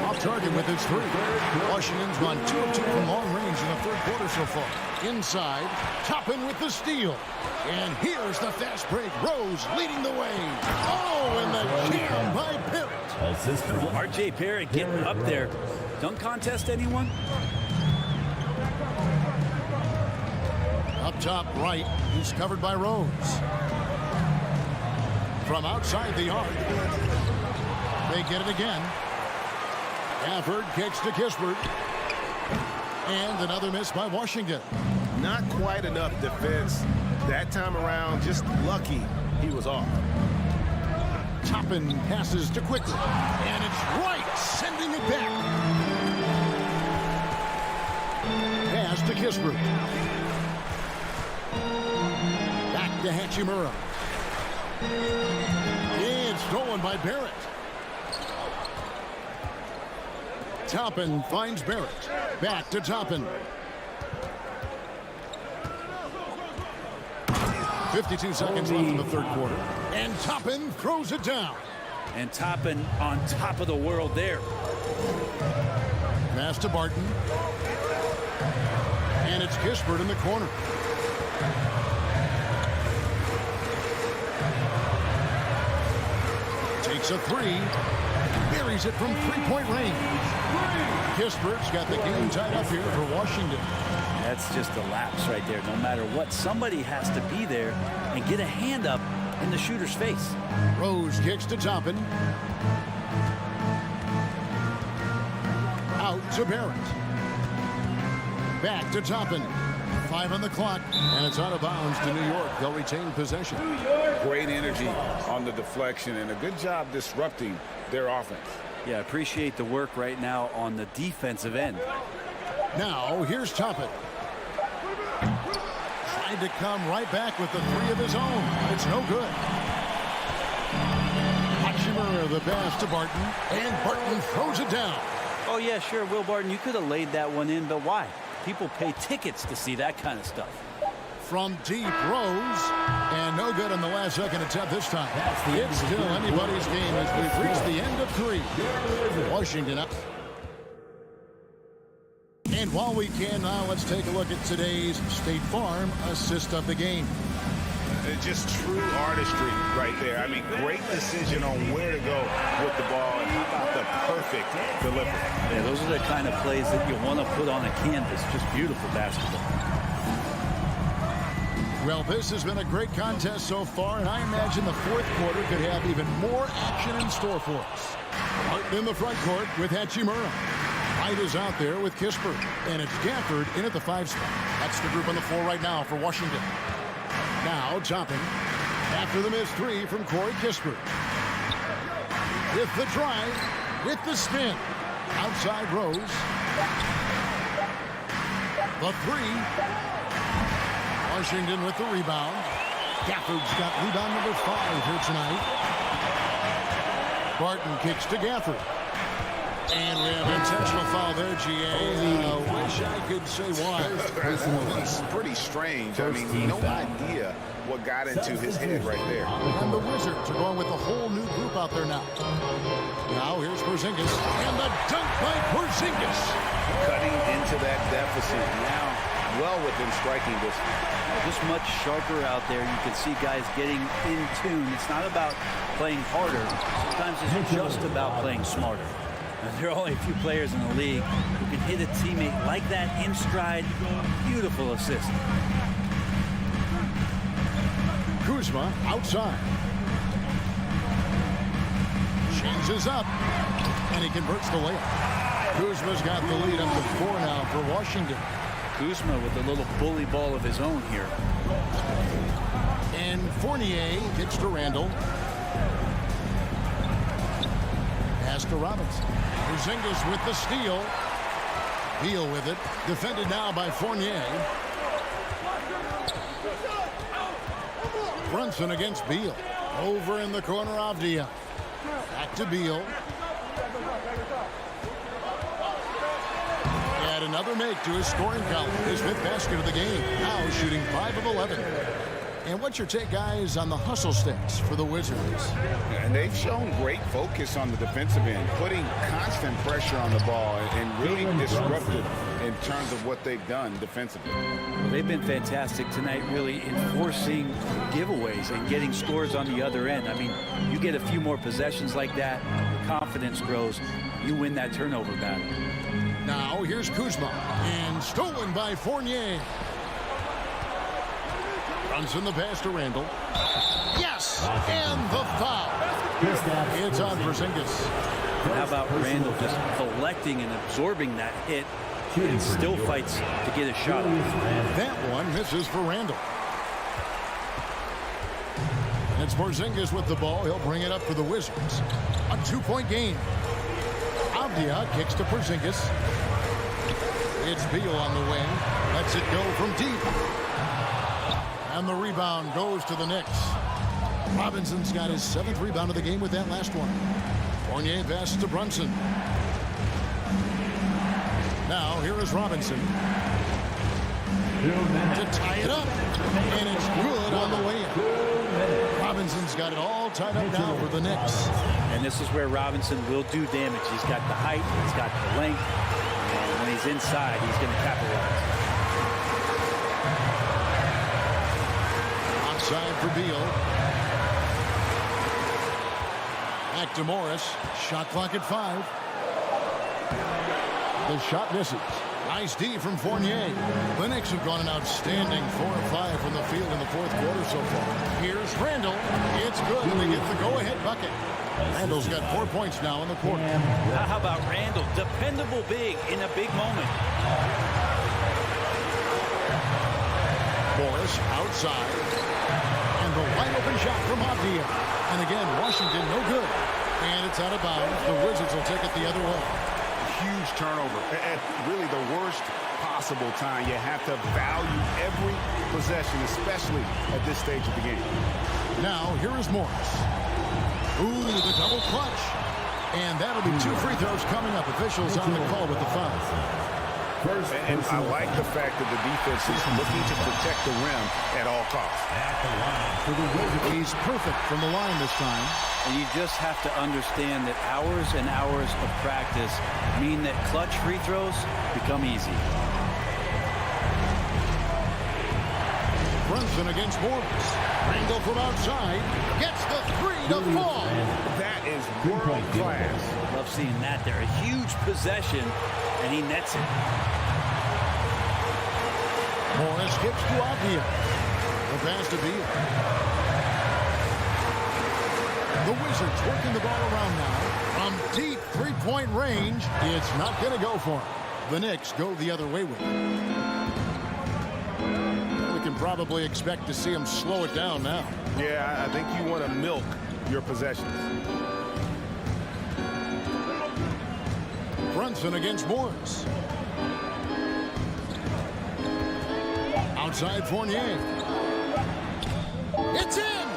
F: Off target with his three. Washington's gone 2 of 2 from long range in the third quarter so far. Inside, Toppin with the steal. And here's the fast break. Rose leading the way. Oh, and the jam by Barrett.
H: R.J. Barrett getting up there. Dunk contest, anyone?
F: Up top right, he's covered by Rose. From outside the arc. They get it again. Gafford kicks to Kispert. And another miss by Washington.
A: Not quite enough defense that time around. Just lucky he was off.
F: Toppin passes to Quickly. And it's Wright sending it back. Pass to Kispert. Back to Hachimura. It's stolen by Barrett. Toppin finds Barrett. Back to Toppin. 52 seconds left in the third quarter. And Toppin throws it down.
H: And Toppin on top of the world there.
F: Pass to Barton. And it's Kispert in the corner. Takes a three. Buries it from three-point range. Kispert's got the game tied up here for Washington.
H: That's just a lapse right there. No matter what, somebody has to be there and get a hand up in the shooter's face.
F: Rose kicks to Toppin. Out to Barrett. Back to Toppin. 5 on the clock, and it's out of bounds to New York. They'll retain possession.
I: Great energy on the deflection and a good job disrupting their offense.
H: Yeah, appreciate the work right now on the defensive end.
F: Now, here's Toppin. Tried to come right back with the three of his own. It's no good. Hachimura the pass to Barton, and Barton throws it down.
H: Oh, yeah, sure, Will Barton, you could have laid that one in, but why? People pay tickets to see that kind of stuff.
F: From deep, Rose, and no good on the last second attempt this time. It's still anybody's game as we've reached the end of 3. Washington up. And while we can now, let's take a look at today's State Farm assist of the game.
I: It's just true artistry right there. I mean, great decision on where to go with the ball, and how about the perfect delivery.
H: Yeah, those are the kind of plays that you want to put on a canvas. Just beautiful basketball.
F: Well, this has been a great contest so far, and I imagine the fourth quarter could have even more action in store for us. Martin in the front court with Hachimura. White is out there with Kispert, and it's Gafford in at the 5 spot. That's the group on the floor right now for Washington. Now Toppin after the missed 3 from Corey Kispert. With the drive, with the spin. Outside Rose. The 3. Washington with the rebound. Gafford's got rebound number 5 here tonight. Barton kicks to Gafford. And we have intentional foul there, GA. Wish I could say why.
I: It's pretty strange. I mean, no idea what got into his head right there.
F: And the Wizards are going with a whole new group out there now. Now here's Porzingis. And the dunk by Porzingis.
I: Cutting into that deficit now. Well within striking distance.
H: Just much sharper out there. You can see guys getting in tune. It's not about playing harder. Sometimes it's just about playing smarter. And there are only a few players in the league who can hit a teammate like that in stride. Beautiful assist.
F: Kuzma outside. Changes up. And he converts the layup. Kuzma's got the lead up to 4 now for Washington.
H: Kuzma with a little bully ball of his own here.
F: And Fournier gets to Randall. Pass to Robinson. Porzingis with the steal. Beal with it. Defended now by Fournier. Brunson against Beal. Over in the corner, Avdia. Back to Beal. Add another make to his scoring column. His 5th basket of the game. Now shooting 5 of 11. And what's your take, guys, on the hustle stats for the Wizards?
I: And they've shown great focus on the defensive end, putting constant pressure on the ball and really disruptive in terms of what they've done defensively.
H: Well, they've been fantastic tonight, really enforcing giveaways and getting scores on the other end. I mean, you get a few more possessions like that, your confidence grows, you win that turnover battle.
F: Now here's Kuzma, and stolen by Fournier. Brunson the pass to Randall. Yes! And the foul. It's on Porzingis.
H: How about Randall just collecting and absorbing that hit and still fights to get a shot.
F: That one misses for Randall. And it's Porzingis with the ball. He'll bring it up for the Wizards. A 2-point game. Avdia kicks to Porzingis. It's Beal on the wing. Lets it go from deep. And the rebound goes to the Knicks. Robinson's got his 7th rebound of the game with that last one. Fournier passes to Brunson. Now, here is Robinson.
C: 2 minutes.
F: To tie it up. And it's good on the way in. Robinson's got it all tied up now for the Knicks.
H: And this is where Robinson will do damage. He's got the height, he's got the length, and when he's inside, he's going to capitalize.
F: Outside for Beal. Back to Morris. Shot clock at 5. The shot misses. Nice D from Fournier. The Knicks have gone an outstanding 4 of 5 from the field in the fourth quarter so far. Here's Randall. It's good, and they get the go-ahead bucket. Randall's got 4 points now in the quarter.
H: How about Randall? Dependable big in a big moment.
F: Morris outside. And the wide-open shot from Avdia. And again, Washington no good. And it's out of bounds. The Wizards will take it the other way.
I: Huge turnover at really the worst possible time. You have to value every possession, especially at this stage of the game.
F: Now, here is Morris. Ooh, the double clutch. And that'll be 2 free throws coming up. Officials on the call with the foul.
I: And I like the fact that the defense is looking to protect the rim at all costs.
F: He's perfect from the line this time.
H: And you just have to understand that hours and hours of practice mean that clutch free throws become easy.
F: Brunson against Morris. Randall from outside. Gets the 3 to fall.
I: That is world class.
H: Love seeing that there. A huge possession, and he nets it.
F: Morris gets to Avdia. The pass to Beal. The Wizards working the ball around now. From deep three-point range, it's not going to go for him. The Knicks go the other way with it. We can probably expect to see him slow it down now.
I: Yeah, I think you want to milk your possessions.
F: Brunson against Morris. Outside Fournier. It's in!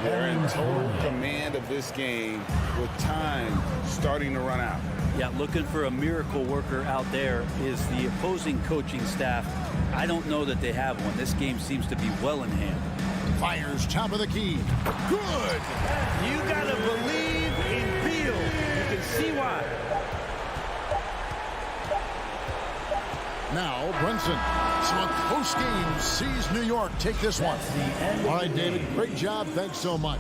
I: They're in total command of this game with time starting to run out.
H: Yeah, looking for a miracle worker out there is the opposing coaching staff. I don't know that they have one. This game seems to be well in hand.
F: Fires top of the key. Good!
H: You gotta believe in Beal. You can see why.
F: Now Brunson. So a close game sees New York take this one. All right, David, great job. Thanks so much.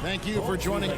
F: Thank you for joining.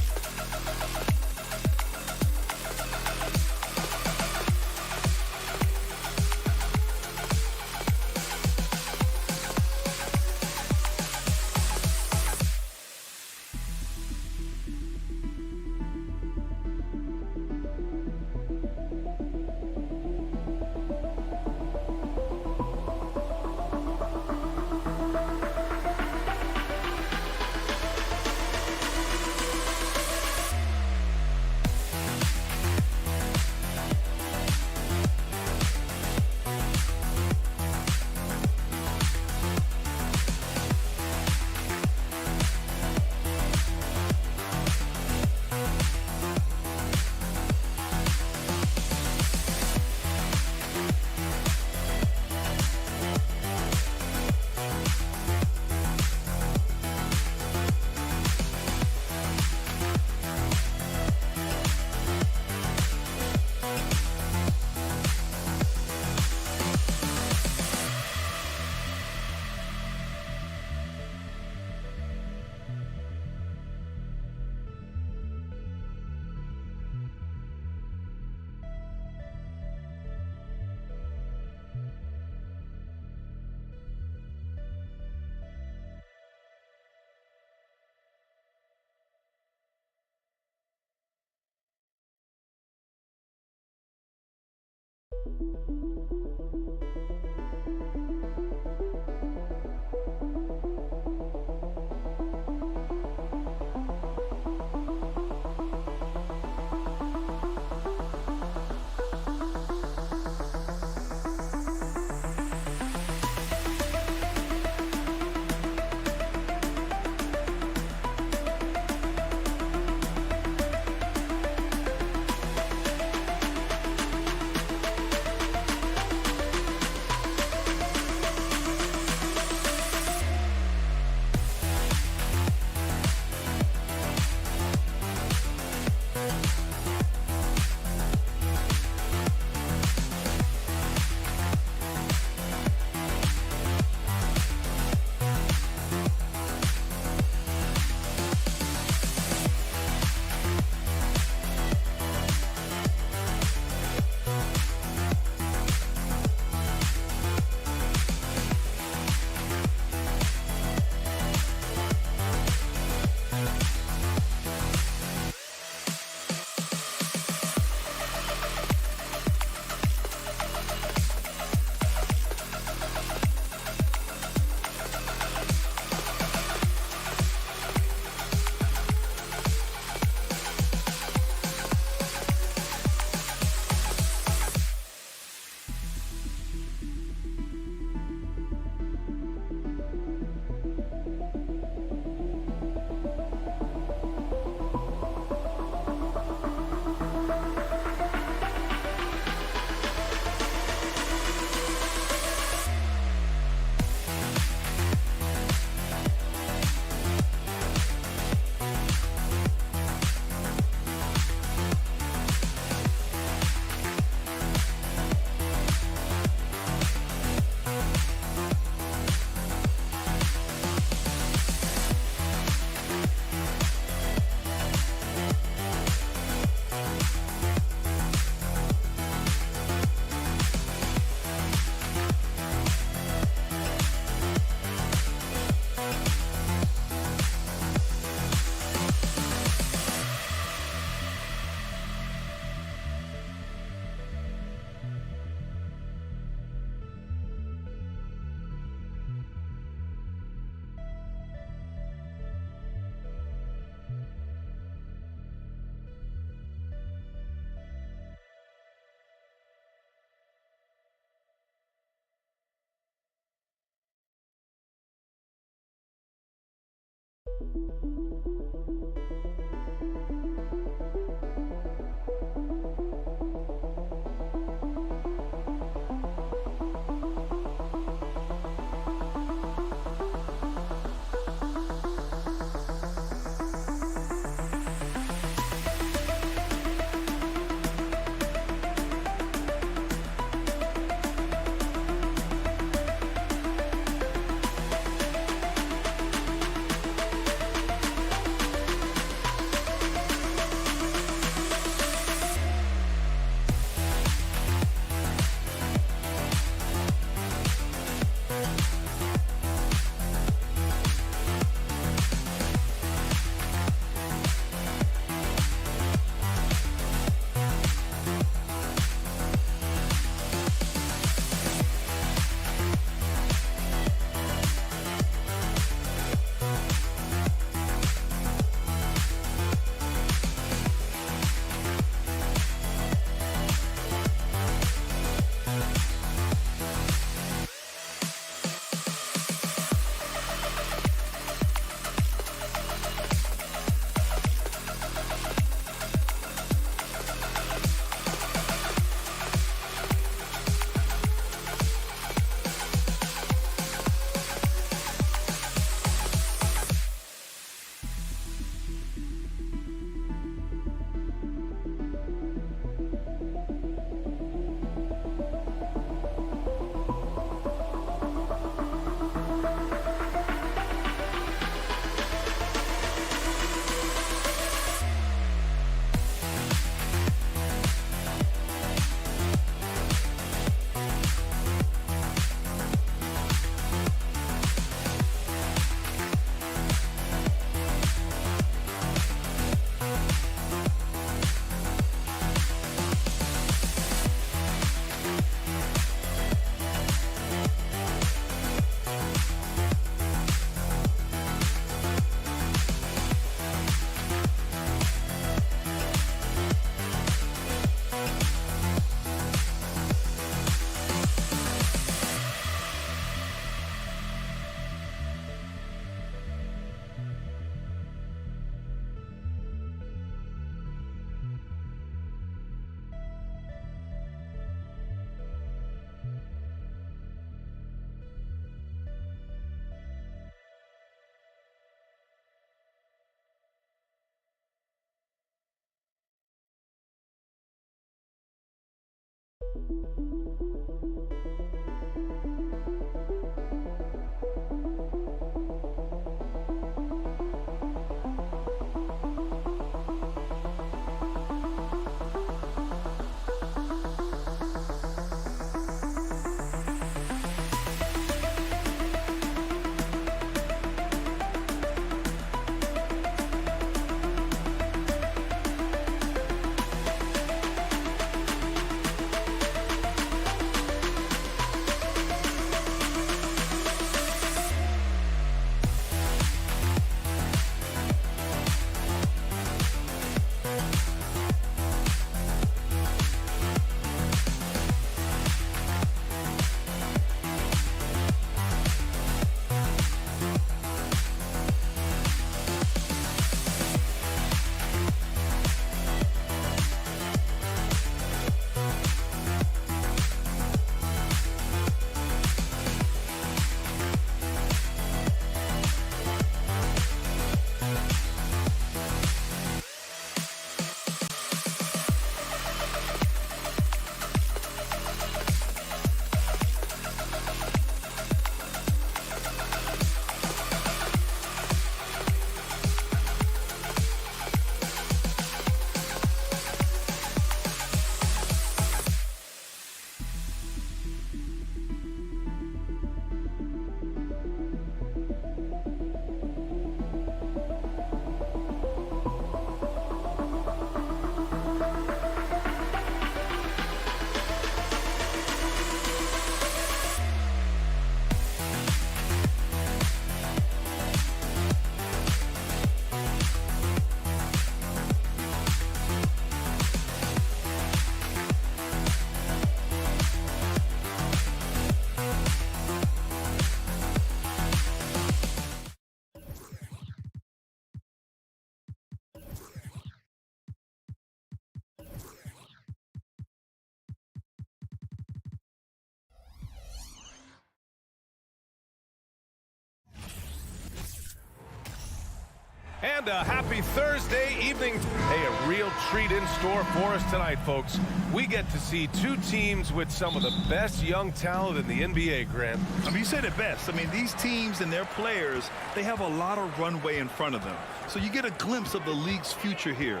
A: And a happy Thursday evening. Hey, a real treat in store for us tonight, folks. We get to see two teams with some of the best young talent in the NBA, Grant.
D: I mean, you said it best. I mean, these teams and their players, they have a lot of runway in front of them. So you get a glimpse of the league's future here.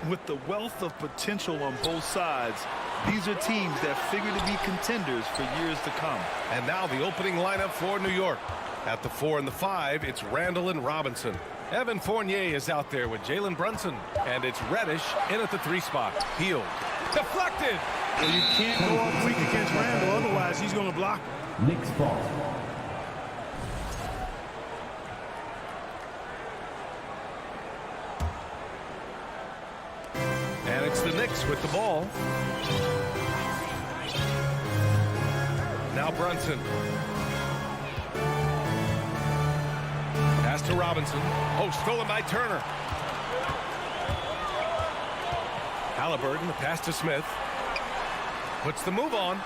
D: With the wealth of potential on both sides, these are teams that figure to be contenders for years to come.
A: And now the opening lineup for New York. At the 4 and the 5, it's Randall and Robinson. Evan Fournier is out there with Jalen Brunson. And it's Reddish in at the 3 spot. Healed. Deflected.
K: Well, you can't go up weak against Randall, otherwise he's going to block.
C: Knicks ball.
A: And it's the Knicks with the ball. Now Brunson. Pass to Robinson. Oh, stolen by Turner. Halliburton, the pass to Smith. Puts the move on.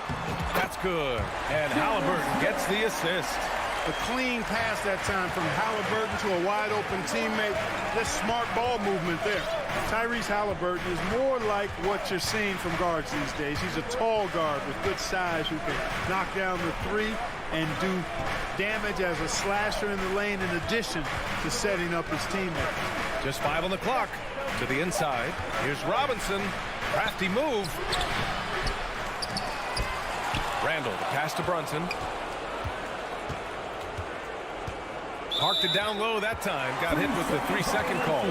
A: That's good. And Halliburton gets the assist.
K: A clean pass that time from Halliburton to a wide-open teammate. Just smart ball movement there. Tyrese Halliburton is more like what you're seeing from guards these days. He's a tall guard with good size who can knock down the 3 and do damage as a slasher in the lane in addition to setting up his teammates.
A: Just 5 on the clock. To the inside. Here's Robinson. Crafty move. Randall, the pass to Brunson. Parked it down low that time. Got hit with the 3-second call.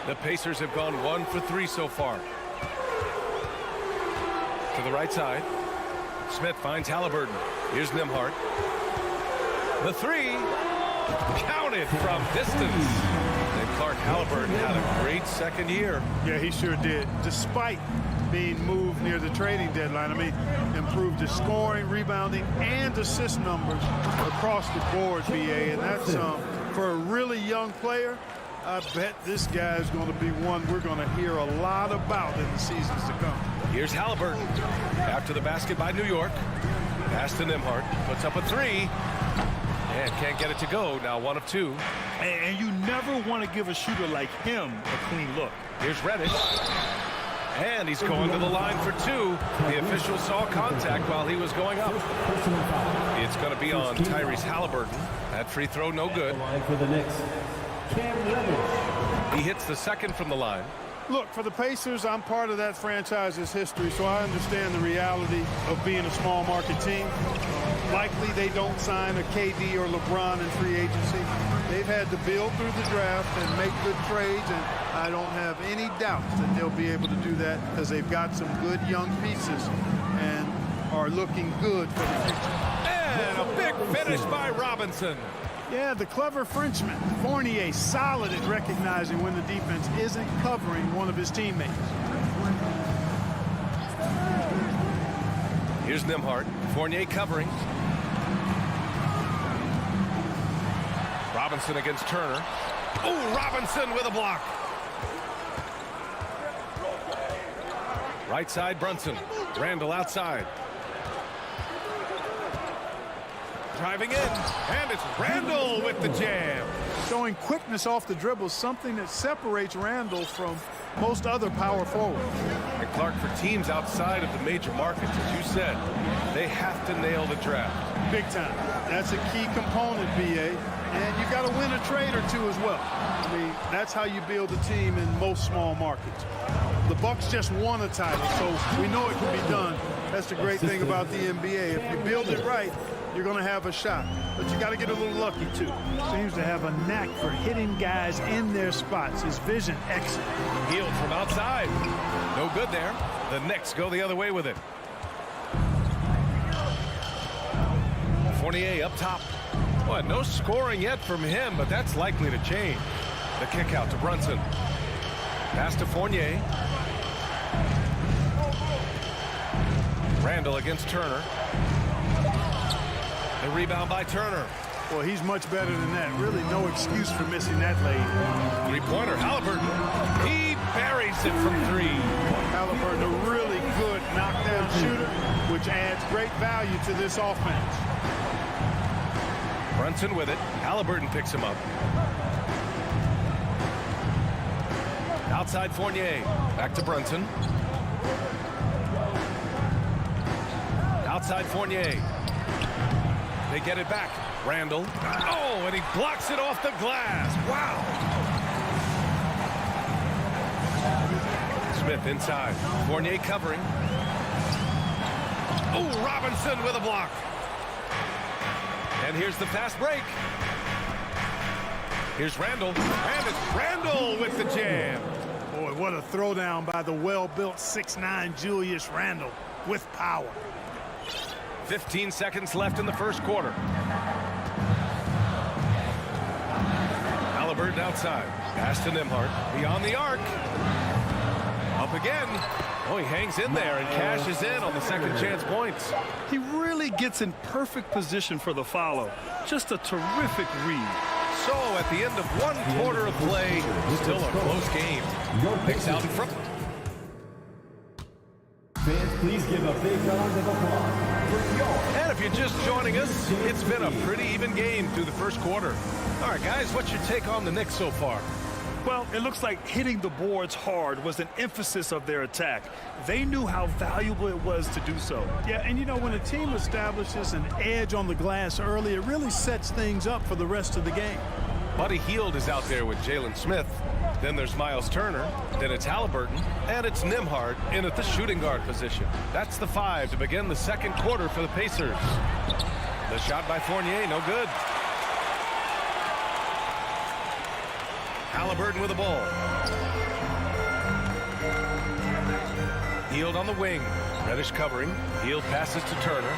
A: The Pacers have gone 1 for 3 so far. To the right side. Smith finds Halliburton. Here's Nembhard. The 3. Counted from distance. And Clark Halliburton had a great second year.
K: Yeah, he sure did. Despite being moved near the trading deadline. I mean, improved his scoring, rebounding, and assist numbers across the board, BA. And that's for a really young player. I bet this guy is going to be one we're going to hear a lot about in the seasons to come.
A: Here's Halliburton. After the basket by New York. Pass to Nembhard. Puts up a 3. And can't get it to go. Now 1 of 2.
D: And you never never want to give a shooter like him a clean look.
A: Here's Reddish. And he's going to the line for two. The official saw contact while he was going up. It's going to be on Tyrese Halliburton. That free throw no good.
C: For the Knicks,
A: He hits the second from the line.
K: Look, for the Pacers, I'm part of that franchise's history, so I understand the reality of being a small market team. Likely they don't sign a KD or LeBron in free agency. They've had to build through the draft and make good trades, and I don't have any doubts that they'll be able to do that because they've got some good young pieces and are looking good for the future.
A: And a big finish by Robinson.
K: Yeah, the clever Frenchman, Fournier, solid at recognizing when the defense isn't covering one of his teammates.
A: Here's Nembhard. Fournier covering. Robinson against Turner. Oh, Robinson with a block. Right side, Brunson. Randall outside. Driving in, and it's Randall with the jam.
K: Showing quickness off the dribble, something that separates Randall from most other power forwards.
A: And Clark, for teams outside of the major markets, as you said, they have to nail the draft.
K: Big time. That's a key component, BA. And you got to win a trade or two as well. I mean, that's how you build a team in most small markets. The Bucks just won a title, so we know it can be done. That's the great thing about the NBA. If you build it right, you're going to have a shot. But you got to get a little lucky, too. Seems to have a knack for hitting guys in their spots. His vision, excellent.
A: Healed from outside. No good there. The Knicks go the other way with it. Fournier up top. Well, no scoring yet from him, but that's likely to change. The kick out to Brunson. Pass to Fournier. Randall against Turner. The rebound by Turner.
K: Well, he's much better than that. Really no excuse for missing that lane.
A: Three-pointer, Halliburton. He buries it from three.
K: Halliburton, a really good knockdown shooter, which adds great value to this offense.
A: Brunson with it. Halliburton picks him up. Outside Fournier. Back to Brunson. Outside Fournier. They get it back. Randall. Oh, and he blocks it off the glass. Wow. Smith inside. Fournier covering. Oh, Robinson with a block. And here's the fast break. Here's Randall. And it's Randall with the jam.
K: Boy, what a throwdown by the well-built 6'9" Julius Randle with power.
A: 15 seconds left in the first quarter. Halliburton outside. Pass to Nembhard. Beyond the arc. Up again. Oh, he hangs in there and cashes in on the second chance points.
D: He really gets in perfect position for the follow. Just a terrific read.
A: So at the end of one quarter of play, still a close game. Knicks out in front.
C: fans, please give a big round of applause for York.
A: And if you're just joining us, it's been a pretty even game through the first quarter. All right, guys, what's your take on the Knicks so far?
D: Well, it looks like hitting the boards hard was an emphasis of their attack. They knew how valuable it was to do so.
K: Yeah, and you know, when a team establishes an edge on the glass early, it really sets things up for the rest of the game.
A: Buddy Hield is out there with Jalen Smith. Then there's Miles Turner. Then it's Halliburton. And it's Nembhard in at the shooting guard position. That's the 5 to begin the second quarter for the Pacers. The shot by Fournier, no good. Halliburton with the ball. Hield on the wing. Reddish covering. Hield passes to Turner.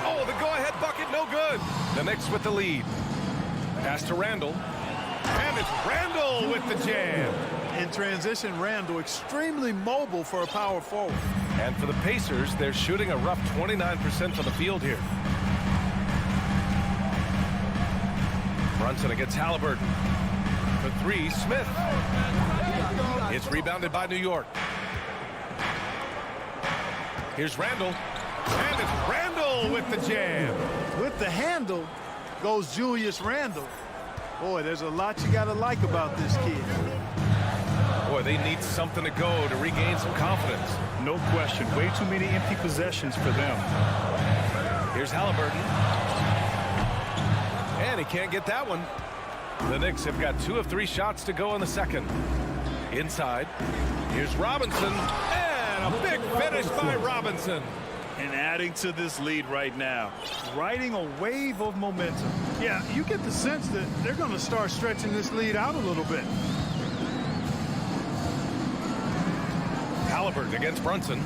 A: Oh, the go-ahead bucket, no good. The Knicks with the lead. Pass to Randall. And it's Randall with the jam.
K: In transition, Randall extremely mobile for a power forward.
A: And for the Pacers, they're shooting a rough 29% from the field here. Brunson against Halliburton. For 3, Smith. It's rebounded by New York. Here's Randall. And it's Randall with the jam.
K: With the handle goes Julius Randle. Boy, there's a lot you got to like about this kid.
A: Boy, they need something to go to regain some confidence.
D: No question. Way too many empty possessions for them.
A: Here's Halliburton. And he can't get that one. The Knicks have got 2 of 3 shots to go in the second. Inside. Here's Robinson. And a big finish by Robinson.
D: And adding to this lead right now, riding a wave of momentum.
K: Yeah, you get the sense that they're going to start stretching this lead out a little bit.
A: Halliburton against Brunson.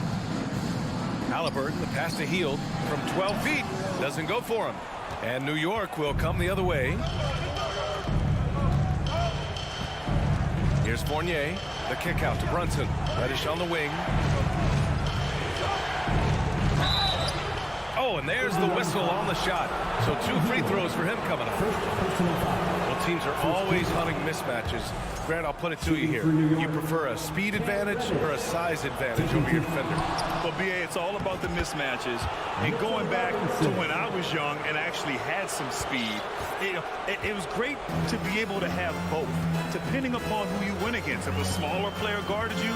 A: Halliburton, the pass to Hield from 12 feet. Doesn't go for him. And New York will come the other way. Here's Fournier. The kick out to Brunson. Reddish on the wing. Oh, and there's the whistle on the shot. So 2 free throws for him coming up. Well, teams are always hunting mismatches. Grant, I'll put it to you here. You prefer a speed advantage or a size advantage over your defender?
D: Well, BA, it's all about the mismatches. And going back to when I was young and actually had some speed, it was great to be able to have both, depending upon who you went against. If a smaller player guarded you,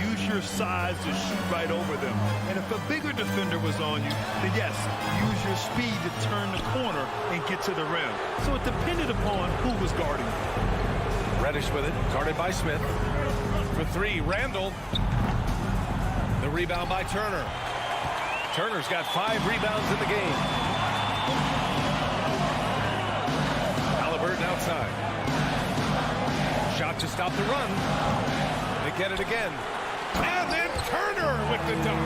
D: use your size to shoot right over them. And if a bigger defender was on you, then yes, use your speed to turn the corner and get to the rim. So it depended upon who was guarding you.
A: Reddish with it, guarded by Smith. For 3, Randall. The rebound by Turner. Turner's got 5 rebounds in the game. Halliburton outside. Shot to stop the run. They get it again. And then Turner with the dunk.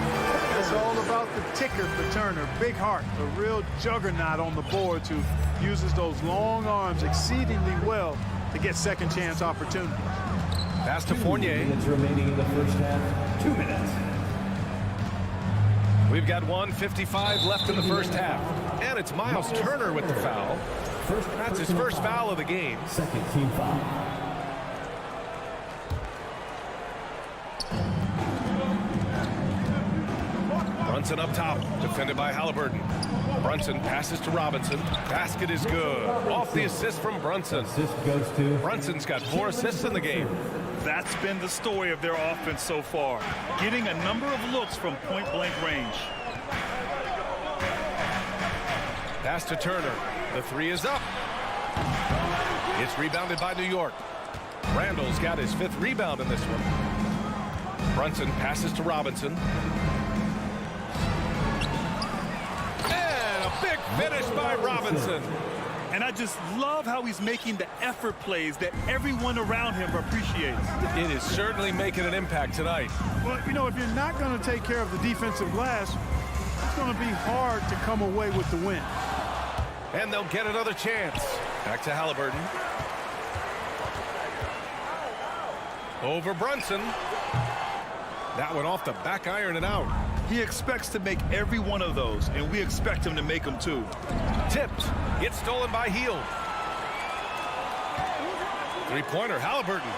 K: It's all about the ticker for Turner. Big heart, a real juggernaut on the boards who uses those long arms exceedingly well to get second chance opportunities.
A: Pass to Fournier.
C: 2 minutes remaining in the first half. 2 minutes.
A: We've got 1:55 left in the first half. And it's Miles Turner with the foul. That's his first foul of the game.
C: Second team foul.
A: Brunson up top, defended by Halliburton. Brunson passes to Robinson. Basket is good. Off the assist from Brunson.
C: Assist goes to
A: Brunson's got 4 assists in the game.
D: That's been the story of their offense so far, getting a number of looks from point-blank range.
A: Pass to Turner. The 3 is up. It's rebounded by New York. Randall's got his 5th rebound in this one. Brunson passes to Robinson. And a big finish by Robinson.
D: And I just love how he's making the effort plays that everyone around him appreciates.
A: It is certainly making an impact tonight.
K: Well, you know, if you're not going to take care of the defensive glass, it's going to be hard to come away with the win.
A: And they'll get another chance. Back to Halliburton. Over Brunson. That one off the back iron and out.
D: He expects to make every one of those, and we expect him to make them too.
A: Tipped. Gets stolen by Hield. 3-pointer, Halliburton.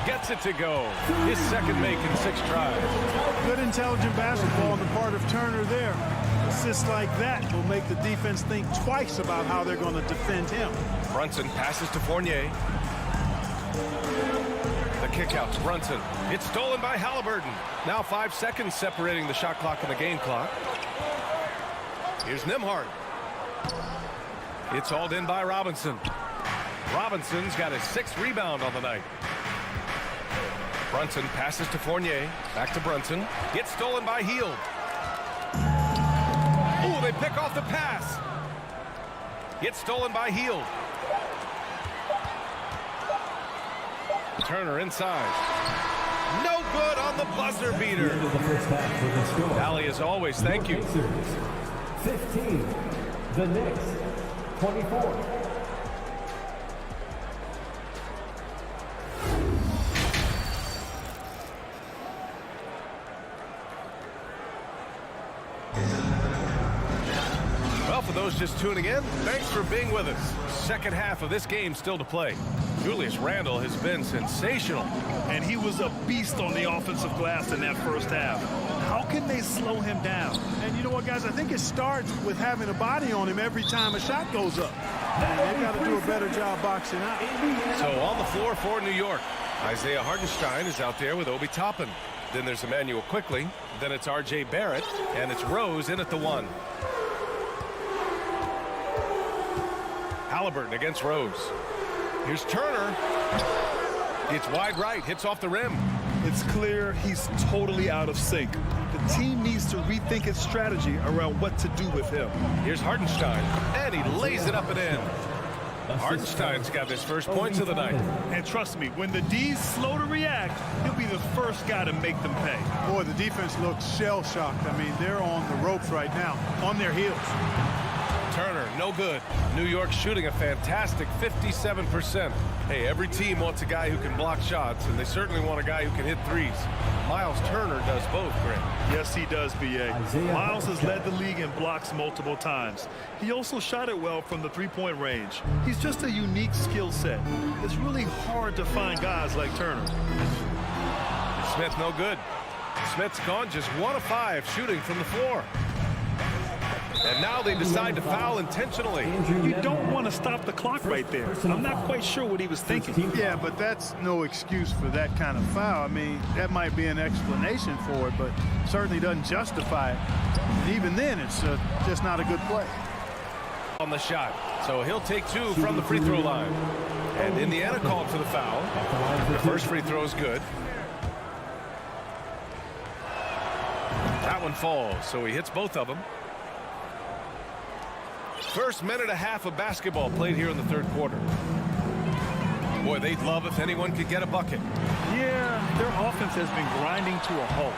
A: Gets it to go. His second make in 6 tries.
K: Good intelligent basketball on the part of Turner there. Assists like that will make the defense think twice about how they're going to defend him.
A: Brunson passes to Fournier. The kick out to Brunson. It's stolen by Halliburton. Now 5 seconds separating the shot clock and the game clock. Here's Nembhard. It's hauled in by Robinson. Robinson's got his 6th rebound on the night. Brunson passes to Fournier. Back to Brunson. Gets stolen by Hield. Ooh, they pick off the pass. Gets stolen by Hield. Turner inside. No good on the buzzer beater. Allie, as always, thank you.
C: 15. The Knicks. 24.
A: Well, for those just tuning in, thanks for being with us. Second half of this game still to play. Julius Randle has been sensational.
D: And he was a beast on the offensive glass in that first half. How can they slow him down?
K: And you know what, guys? I think it starts with having a body on him every time a shot goes up. And they've got to do a better job boxing out.
A: So on the floor for New York, Isaiah Hartenstein is out there with Obi Toppin. Then there's Emmanuel Quickly. Then it's R.J. Barrett. And it's Rose in at the 1. Halliburton against Rose. Here's Turner. It's wide right. Hits off the rim.
D: It's clear he's totally out of sync. The team needs to rethink its strategy around what to do with him.
A: Here's Hartenstein. And he lays it up and in. Hartenstein's got his first points of the night.
D: And trust me, when the D's slow to react, he'll be the first guy to make them pay.
K: Boy, the defense looks shell-shocked. I mean, they're on the ropes right now, on their heels.
A: Turner, no good. New York shooting a fantastic 57%. Hey, every team wants a guy who can block shots, and they certainly want a guy who can hit threes. Miles Turner does both, Grant.
D: Yes, he does, B.A. Miles has led the league in blocks multiple times. He also shot it well from the three-point range. He's just a unique skill set. It's really hard to find guys like Turner.
A: Smith, no good. Smith's gone just 1 of 5 shooting from the floor. And now they decide to foul intentionally.
D: You don't want to stop the clock right there. I'm not quite sure what he was thinking.
K: Yeah, but that's no excuse for that kind of foul. I mean, that might be an explanation for it, but certainly doesn't justify it. And even then, it's just not a good play.
A: On the shot. So he'll take 2 from the free throw line. And Indiana called for the foul. The first free throw is good. That one falls, so he hits both of them. First minute and a half of basketball played here in the third quarter. Boy, they'd love if anyone could get a bucket.
D: Yeah, their offense has been grinding to a halt.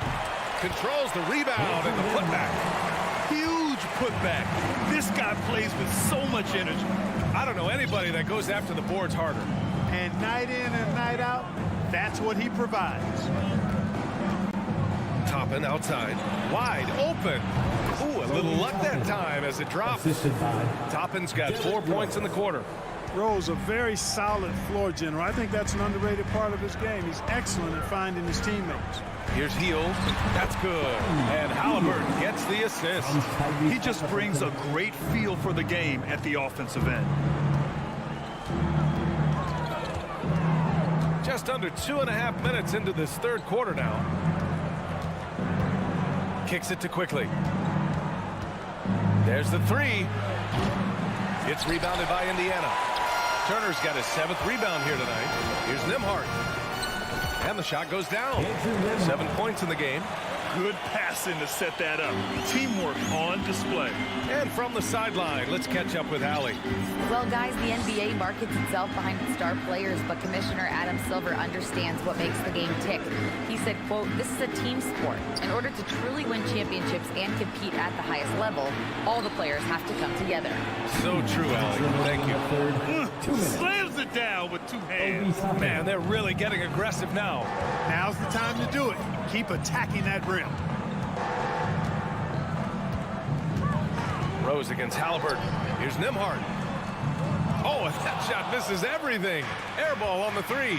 A: Controls the rebound and the putback.
D: Huge putback. This guy plays with so much energy.
A: I don't know anybody that goes after the boards harder.
K: And night in and night out, that's what he provides.
A: Toppin outside. Wide open. Ooh, a little luck that time as it drops. Toppin's got 4 points in the quarter.
K: Rose, a very solid floor general. I think that's an underrated part of his game. He's excellent at finding his teammates.
A: Here's Hield. That's good. And Halliburton gets the assist.
D: He just brings a great feel for the game at the offensive end.
A: Just under 2.5 minutes into this third quarter now. Kicks it to Quickly. There's the 3. It's rebounded by Indiana. Turner's got his 7th rebound here tonight. Here's Nembhard. And the shot goes down. 7 points in the game.
D: Good passing to set that up. Teamwork on display.
A: And from the sideline, let's catch up with Allie.
L: Well, guys, the NBA markets itself behind its star players, but Commissioner Adam Silver understands what makes the game tick. He said, quote, "This is a team sport. In order to truly win championships and compete at the highest level, all the players have to come together."
A: So true, Allie. Thank you.
D: Slams it down with 2 hands.
A: Man, they're really getting aggressive now.
K: Now's the time to do it. Keep attacking that rim.
A: Rose against Halliburton. Here's Nembhard. Oh, that shot misses everything. Air ball on the 3.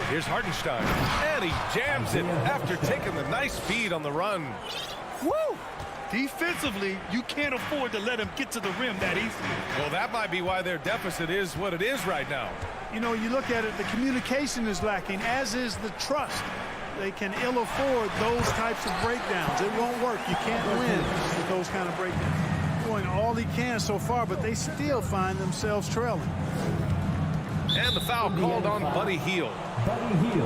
A: Here's Hartenstein. And he jams it after taking the nice feed on the run.
D: Woo! Defensively, you can't afford to let him get to the rim that easily.
A: Well, that might be why their deficit is what it is right now.
K: You know, you look at it, the communication is lacking, as is the trust. They can ill afford those types of breakdowns. It won't work. You can't win with those kind of breakdowns. Doing all he can so far, but they still find themselves trailing.
A: And the foul called on Buddy Hield.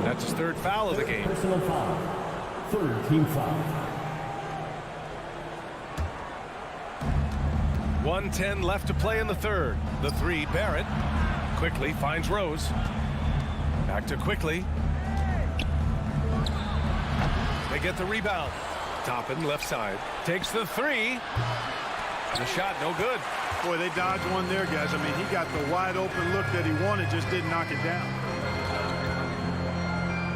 A: That's his 3rd foul of the game.
C: Personal foul. 3rd team foul.
A: 1:10 left to play in the 3rd. The 3, Barrett. Quickly finds Rose. Back to Quickly. They get the rebound. Toppin left side. Takes the 3. The shot no good.
K: Boy, they dodged one there, guys. I mean, he got the wide open look that he wanted, just didn't knock it down.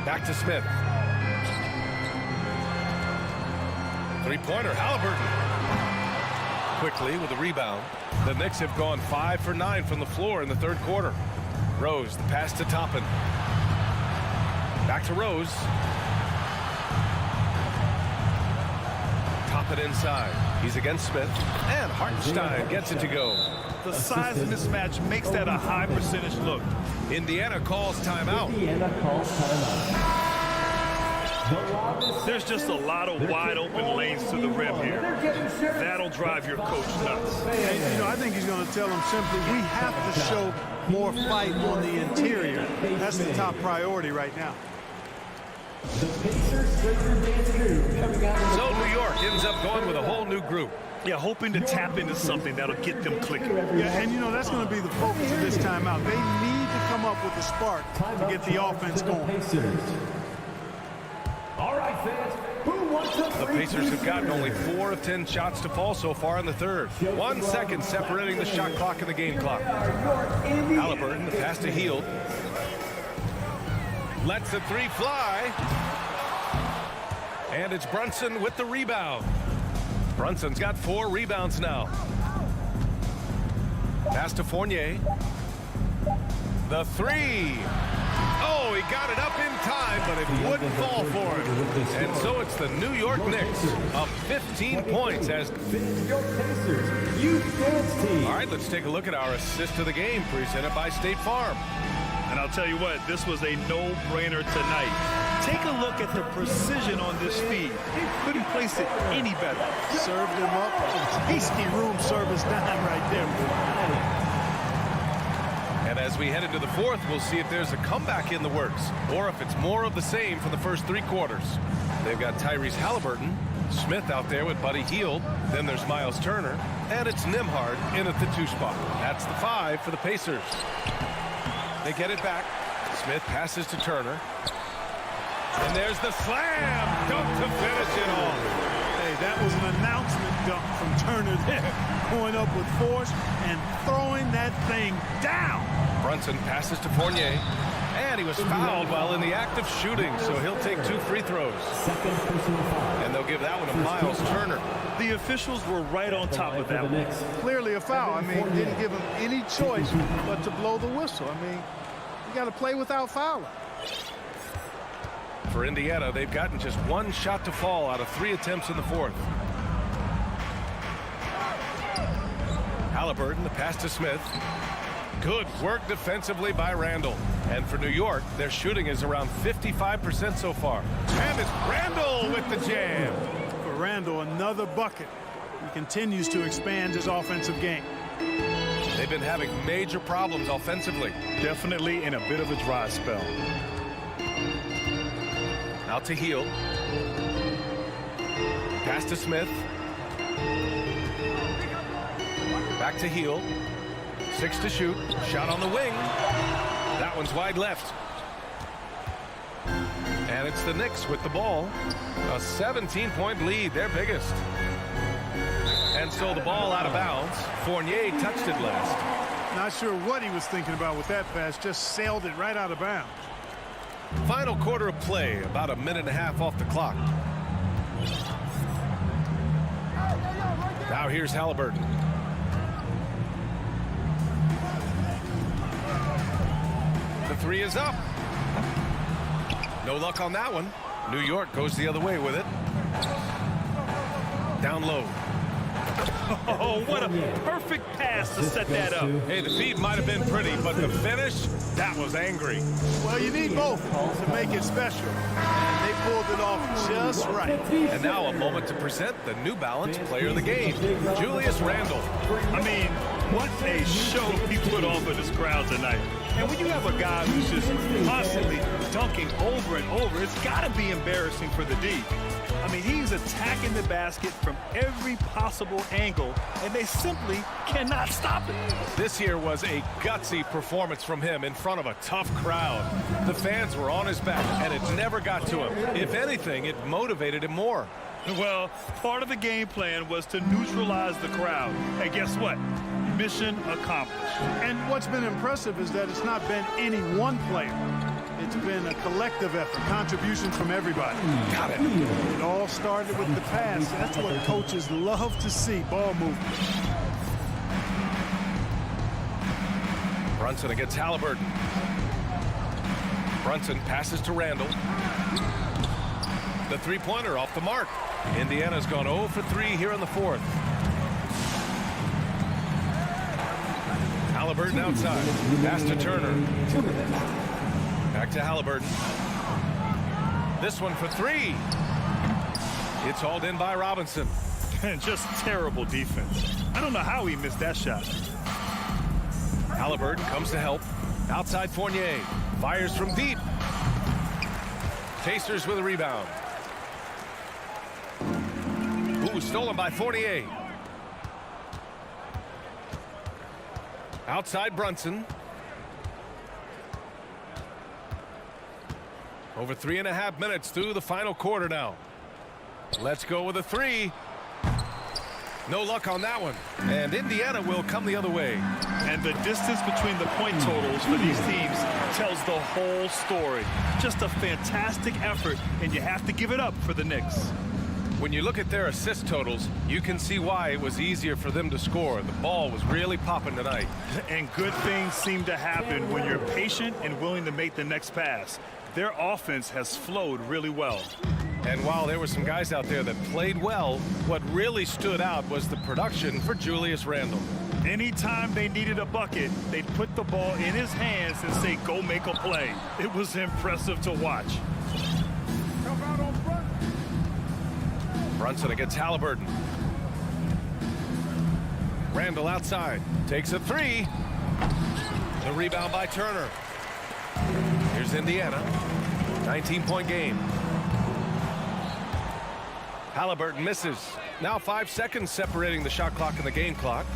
A: Back to Smith. 3-pointer, Halliburton. quickly with a rebound. The Knicks have gone 5 for 9 from the floor in the third quarter. Rose, the pass to Toppin. Back to Rose. Toppin inside. He's against Smith. And Hartenstein gets it to go.
D: The size mismatch makes that a high percentage look.
A: Indiana calls timeout.
D: There's just a lot of wide open lanes to the rim here. That'll drive your coach nuts.
K: And, you know, I think he's going to tell them simply, we have to show more fight on the interior. That's the top priority right now.
A: So New York ends up going with a whole new group.
D: Yeah, hoping to tap into something that'll get them clicking.
K: Yeah, and you know, that's going to be the focus of this timeout. They need to come up with a spark to get the offense going.
C: All right, fans. Who wants to
A: The Pacers have gotten only 4 of 10 shots to fall so far in the third. 1 second separating the shot clock and the game clock. Halliburton, the pass to Hield. Lets the three fly. And it's Brunson with the rebound. Brunson's got 4 rebounds now. Pass to Fournier. The three. Oh, he got it up in time, but it wouldn't fall for him. And so it's the New York Knicks up 15 points as... All right, let's take a look at our assist of the game presented by State Farm.
D: And I'll tell you what, this was a no-brainer tonight. Take a look at the precision on this feed. He couldn't place it any better.
K: Served him up. Tasty room service dime right there.
A: And as we head into the fourth, we'll see if there's a comeback in the works or if it's more of the same for the first 3 quarters. They've got Tyrese Halliburton, Smith out there with Buddy Hield. Then there's Miles Turner, and it's Nembhard in at the 2 spot. That's the 5 for the Pacers. They get it back. Smith passes to Turner. And there's the slam dunk to finish it off.
K: Hey, that was an announcement dunk from Turner there. Going up with force and throwing that thing down.
A: Brunson passes to Fournier. And he was fouled while in the act of shooting, so he'll take 2 free throws. And they'll give that one to Miles Turner.
D: The officials were right on top of that one.
K: Clearly a foul. I mean, didn't give him any choice but to blow the whistle. I mean, you got to play without fouling.
A: For Indiana, they've gotten just 1 shot to fall out of 3 attempts in the fourth. Halliburton, the pass to Smith. Good work defensively by Randall. And for New York, their shooting is around 55% so far. And it's Randall with the jam.
K: For Randall, another bucket. He continues to expand his offensive game.
A: They've been having major problems offensively.
D: Definitely in a bit of a dry spell.
A: Out to Hield. Pass to Smith. Back to Hield. 6 to shoot. Shot on the wing. That one's wide left. And it's the Knicks with the ball. A 17-point lead, their biggest. And so the ball out of bounds. Fournier touched it last.
K: Not sure what he was thinking about with that pass. Just sailed it right out of bounds.
A: Final quarter of play, about a minute and a half off the clock. Now here's Halliburton. The 3 is up. No luck on that one. New York goes the other way with it. Down low.
D: Oh, what a perfect pass to set that up.
A: Hey, the feed might have been pretty, but the finish, that was angry.
K: Well, you need both to make it special. And they pulled it off just right.
A: And now a moment to present the New Balance Player of the Game, Julius Randle.
D: I mean, what a show he put on for this crowd tonight. And when you have a guy who's just constantly dunking over and over, it's got to be embarrassing for the D. I mean, he's attacking the basket from every possible angle, and they simply cannot stop it.
A: This here was a gutsy performance from him in front of a tough crowd. The fans were on his back, and it never got to him. If anything, it motivated him more.
D: Well, part of the game plan was to neutralize the crowd. And guess what? Mission accomplished.
K: And what's been impressive is that it's not been any one player. It's been a collective effort, contributions from everybody.
A: Got it.
K: It all started with the pass. That's what coaches love to see, ball movement.
A: Brunson against Halliburton. Brunson passes to Randall. The three-pointer off the mark. Indiana's gone 0 for 3 here in the fourth. Halliburton outside. Pass to Turner. Back to Halliburton. This one for 3. It's hauled in by Robinson.
D: And just terrible defense. I don't know how he missed that shot.
A: Halliburton comes to help. Outside Fournier. Fires from deep. Pacers with a rebound. Ooh, stolen by Fournier. Outside Brunson. Over 3.5 minutes through the final quarter now. Let's go with a 3. No luck on that one. And Indiana will come the other way.
D: And the distance between the point totals for these teams tells the whole story. Just a fantastic effort, and you have to give it up for the Knicks.
A: When you look at their assist totals, you can see why it was easier for them to score. The ball was really popping tonight.
D: And good things seem to happen when you're patient and willing to make the next pass. Their offense has flowed really well.
A: And while there were some guys out there that played well, what really stood out was the production for Julius Randle.
D: Anytime they needed a bucket, they'd put the ball in his hands and say, go make a play. It was impressive to watch.
A: Brunson against Halliburton. Randall outside. Takes a 3. The rebound by Turner. Here's Indiana. 19-point game. Halliburton misses. Now 5 seconds separating the shot clock and the game clock.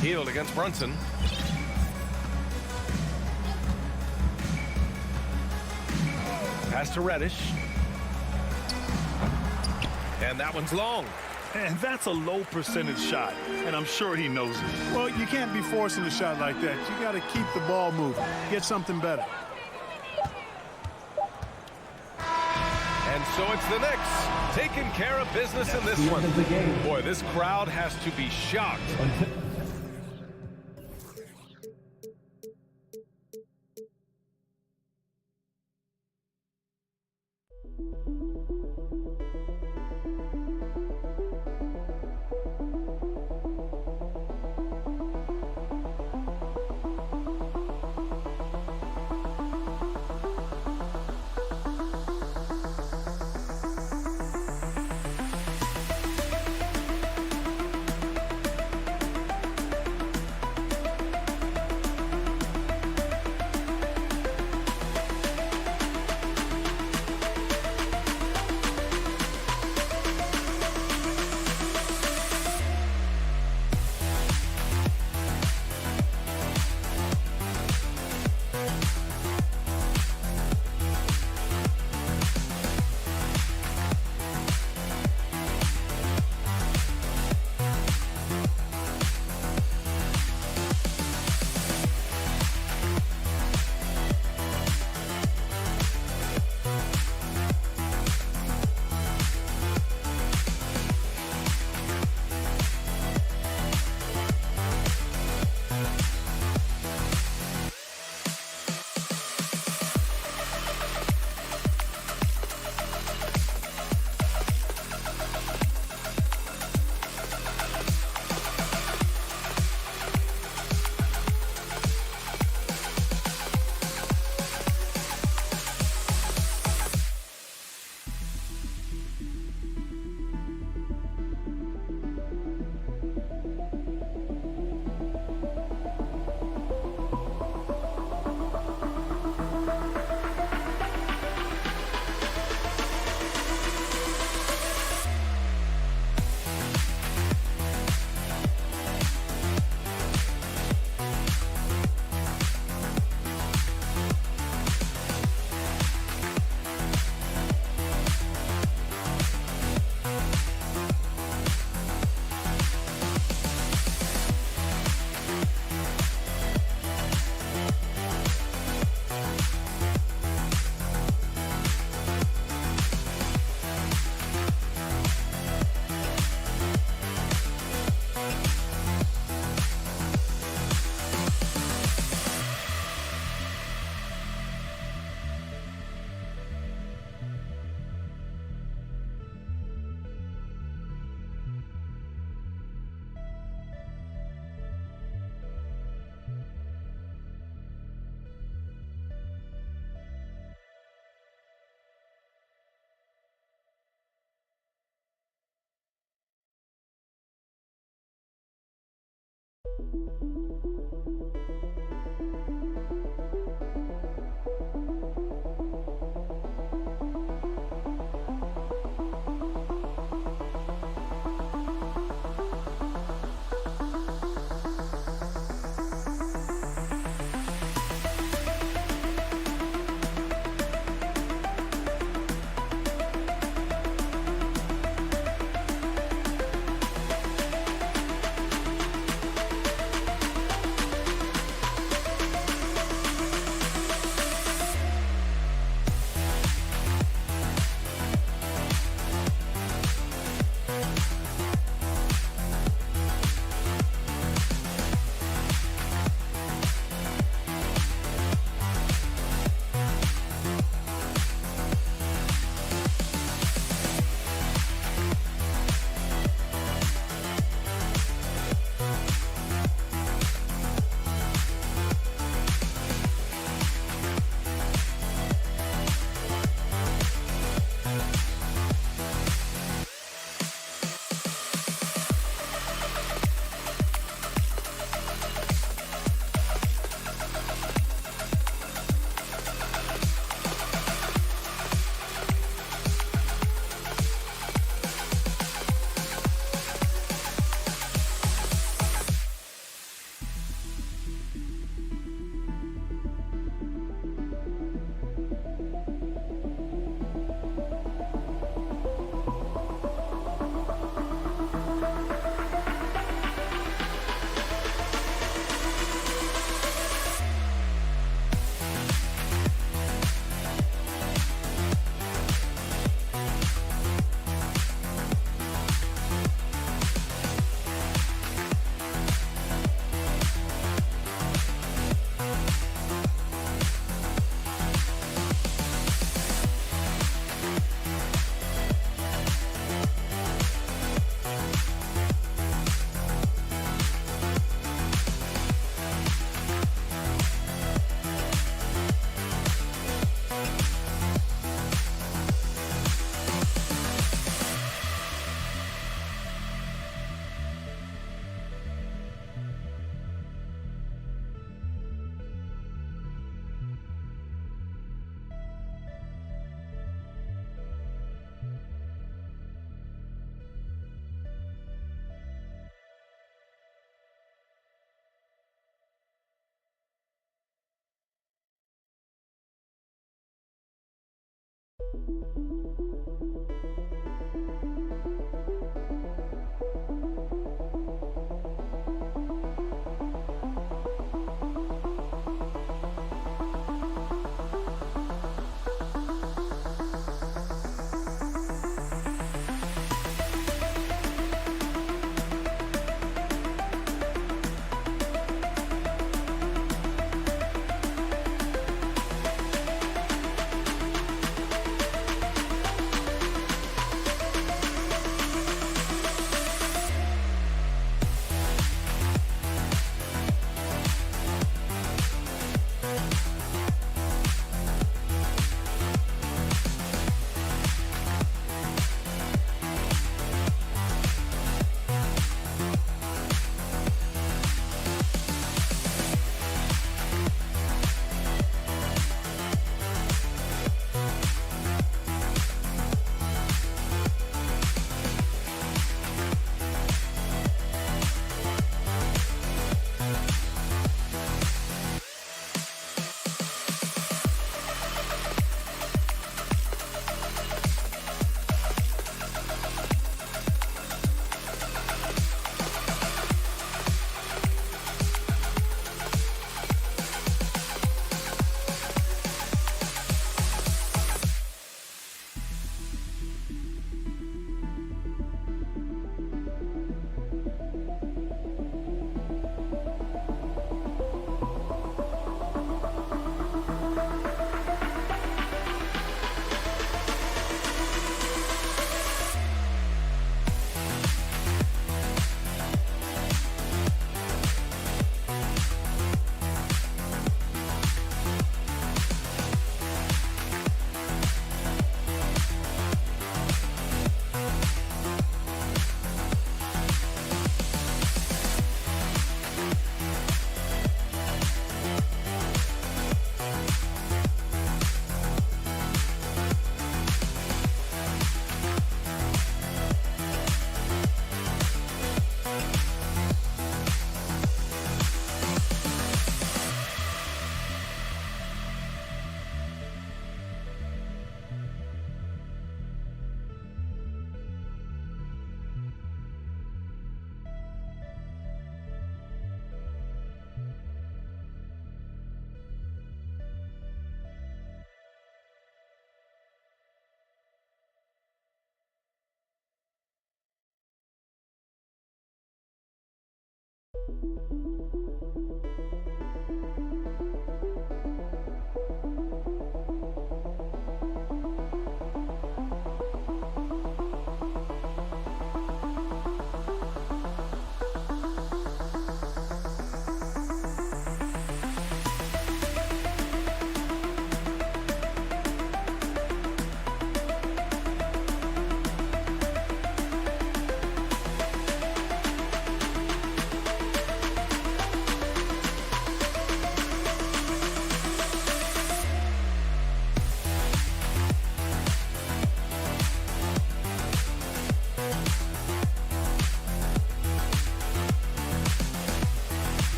A: Healed against Brunson. Pass to Reddish. And that one's long.
D: And that's a low percentage shot, and I'm sure he knows it.
K: Well, you can't be forcing a shot like that. You got to keep the ball moving. Get something better.
A: And so it's the Knicks taking care of business in this one. Boy, this crowd has to be shocked.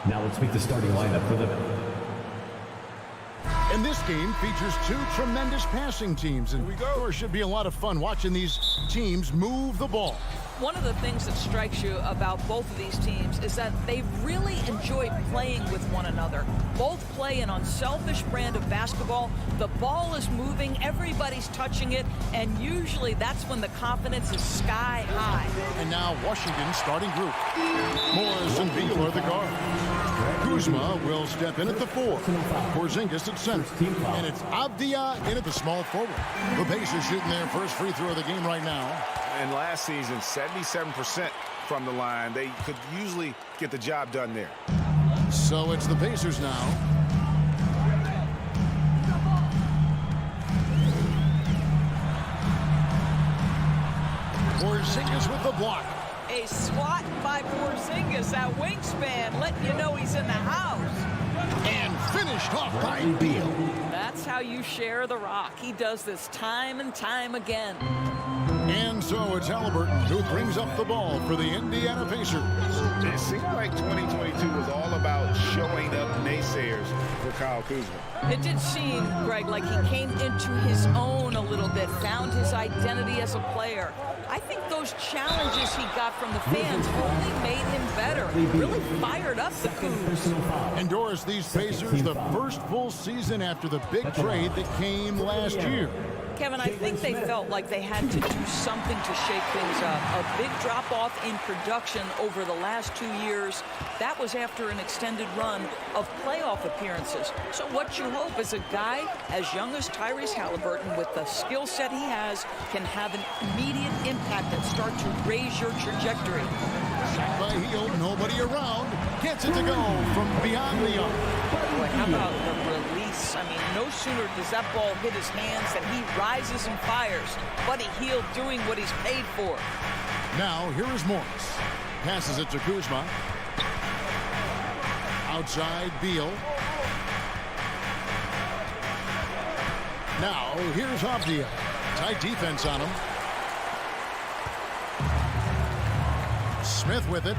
C: Now let's meet the starting lineup for the...
F: And this game features two tremendous passing teams, and there should be a lot of fun watching these teams move the ball.
B: One of the things that strikes you about both of these teams is that they really enjoy playing with one another. Both play an unselfish brand of basketball. The ball is moving, everybody's touching it, and usually that's when the confidence is sky high.
F: And now Washington's starting group. Morris and Beal are the guards. Kuzma will step in at the 4. Porzingis at center. And it's Avdia in at the small forward. The Pacers shooting their first free throw of the game right now.
I: And last season, 77% from the line. They could usually get the job done there.
F: So it's the Pacers now. Porzingis with the block.
B: A swat by Porzingis, that wingspan, letting you know he's in the house.
F: And finished off by Beal.
B: That's how you share the rock. He does this time and time again.
F: And so it's Halliburton who brings up the ball for the Indiana Pacers.
I: It seemed like 2022 was all about showing up naysayers for Kyle Kuzma.
B: It did seem, Greg, like he came into his own a little bit, found his identity as a player. I think those challenges he got from the fans only made him better. Really fired up the Cougs.
F: And Doris, these Pacers, the first full season after the big trade that came last year.
B: Kevin, I think they felt like they had to do something to shake things up. A big drop-off in production over the last 2 years. That was after an extended run of playoff appearances. So what you hope is a guy as young as Tyrese Halliburton, with the skill set he has, can have an immediate impact and start to raise your trajectory.
F: Shot by Hield, nobody around. Gets it to go from beyond the arc.
B: Boy, how about the release? I mean, no sooner does that ball hit his hands than he rises and fires. Buddy Hield doing what he's paid for.
F: Now, here is Morris. Passes it to Kuzma. Outside, Beal. Now, here's Avdia. Tight defense on him. Smith with it.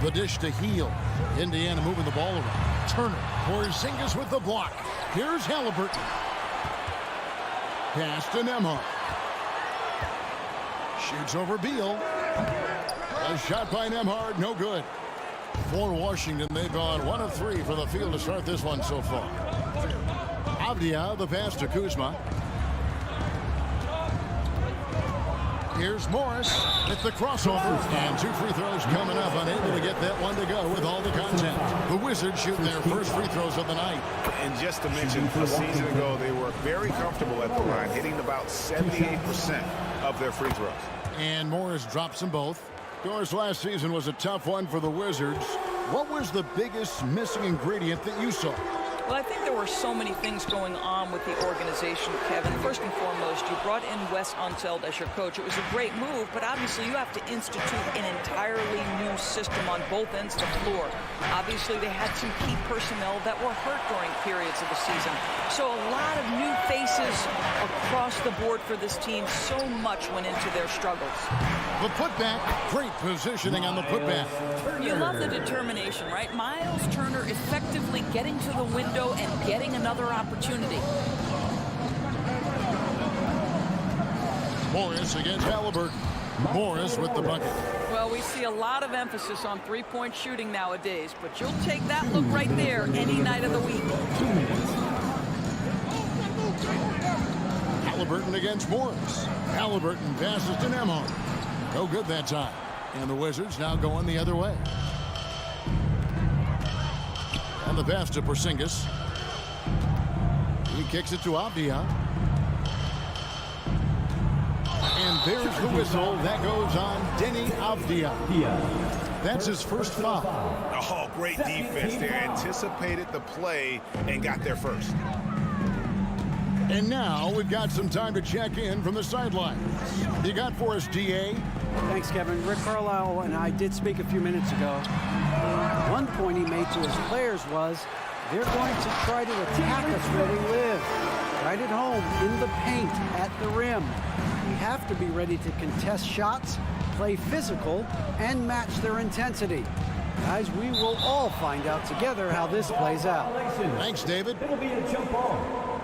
F: The dish to Hield. Indiana moving the ball around. Turner. Porzingis with the block. Here's Halliburton. Pass to Nembhard. Shoots over Beal. A shot by Nembhard, no good. For Washington, they've gone 1 of 3 for the field to start this one so far. Avdia, the pass to Kuzma. Here's Morris with the crossover. And 2 free throws coming up. Unable to get that one to go with all the contact. The Wizards shooting their first free throws of the night.
I: And just to mention, a season ago, they were very comfortable at the line, hitting about 78% of their free throws.
F: And Morris drops them both. Doris, last season was a tough one for the Wizards. What was the biggest missing ingredient that you saw?
B: Well, I think there were so many things going on with the organization, Kevin. First and foremost, you brought in Wes Unseld as your coach. It was a great move, but obviously you have to institute an entirely new system on both ends of the floor. Obviously, they had some key personnel that were hurt during periods of the season. So a lot of new faces across the board for this team. So much went into their struggles.
F: The putback, great positioning on the putback.
B: You love the determination, right? Miles Turner effectively getting to the window and getting another opportunity.
F: Morris against Halliburton. Morris with the bucket.
B: Well, we see a lot of emphasis on three-point shooting nowadays, but you'll take that look right there any night of the week.
F: Halliburton against Morris. Halliburton passes to Nembhard. No good that time. And the Wizards now going the other way. And the pass to Porzingis. He kicks it to Avdia. And there's the whistle. That goes on Denny Avdia. That's his first foul.
I: Oh, great defense there. Anticipated the play and got there first.
F: And now we've got some time to check in from the sidelines. You got for us, DA?
J: Thanks, Kevin. Rick Carlisle and I did speak a few minutes ago. One point he made to his players was, they're going to try to attack us where we live. Right at home, in the paint, at the rim. We have to be ready to contest shots, play physical, and match their intensity. Guys, we will all find out together how this plays out.
F: Thanks, David.
C: It'll be a jump ball.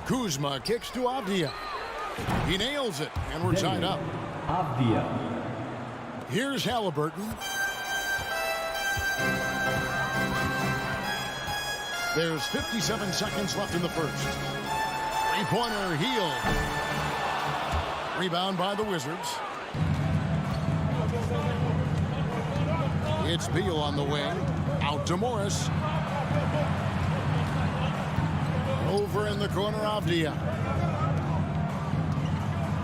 F: Kuzma kicks to Avdia. He nails it, and we're tied up.
C: Avdia.
F: Here's Halliburton. There's 57 seconds left in the first. Three-pointer, Heel. Rebound by the Wizards. It's Beal on the wing. Out to Morris. Over in the corner, Avdia.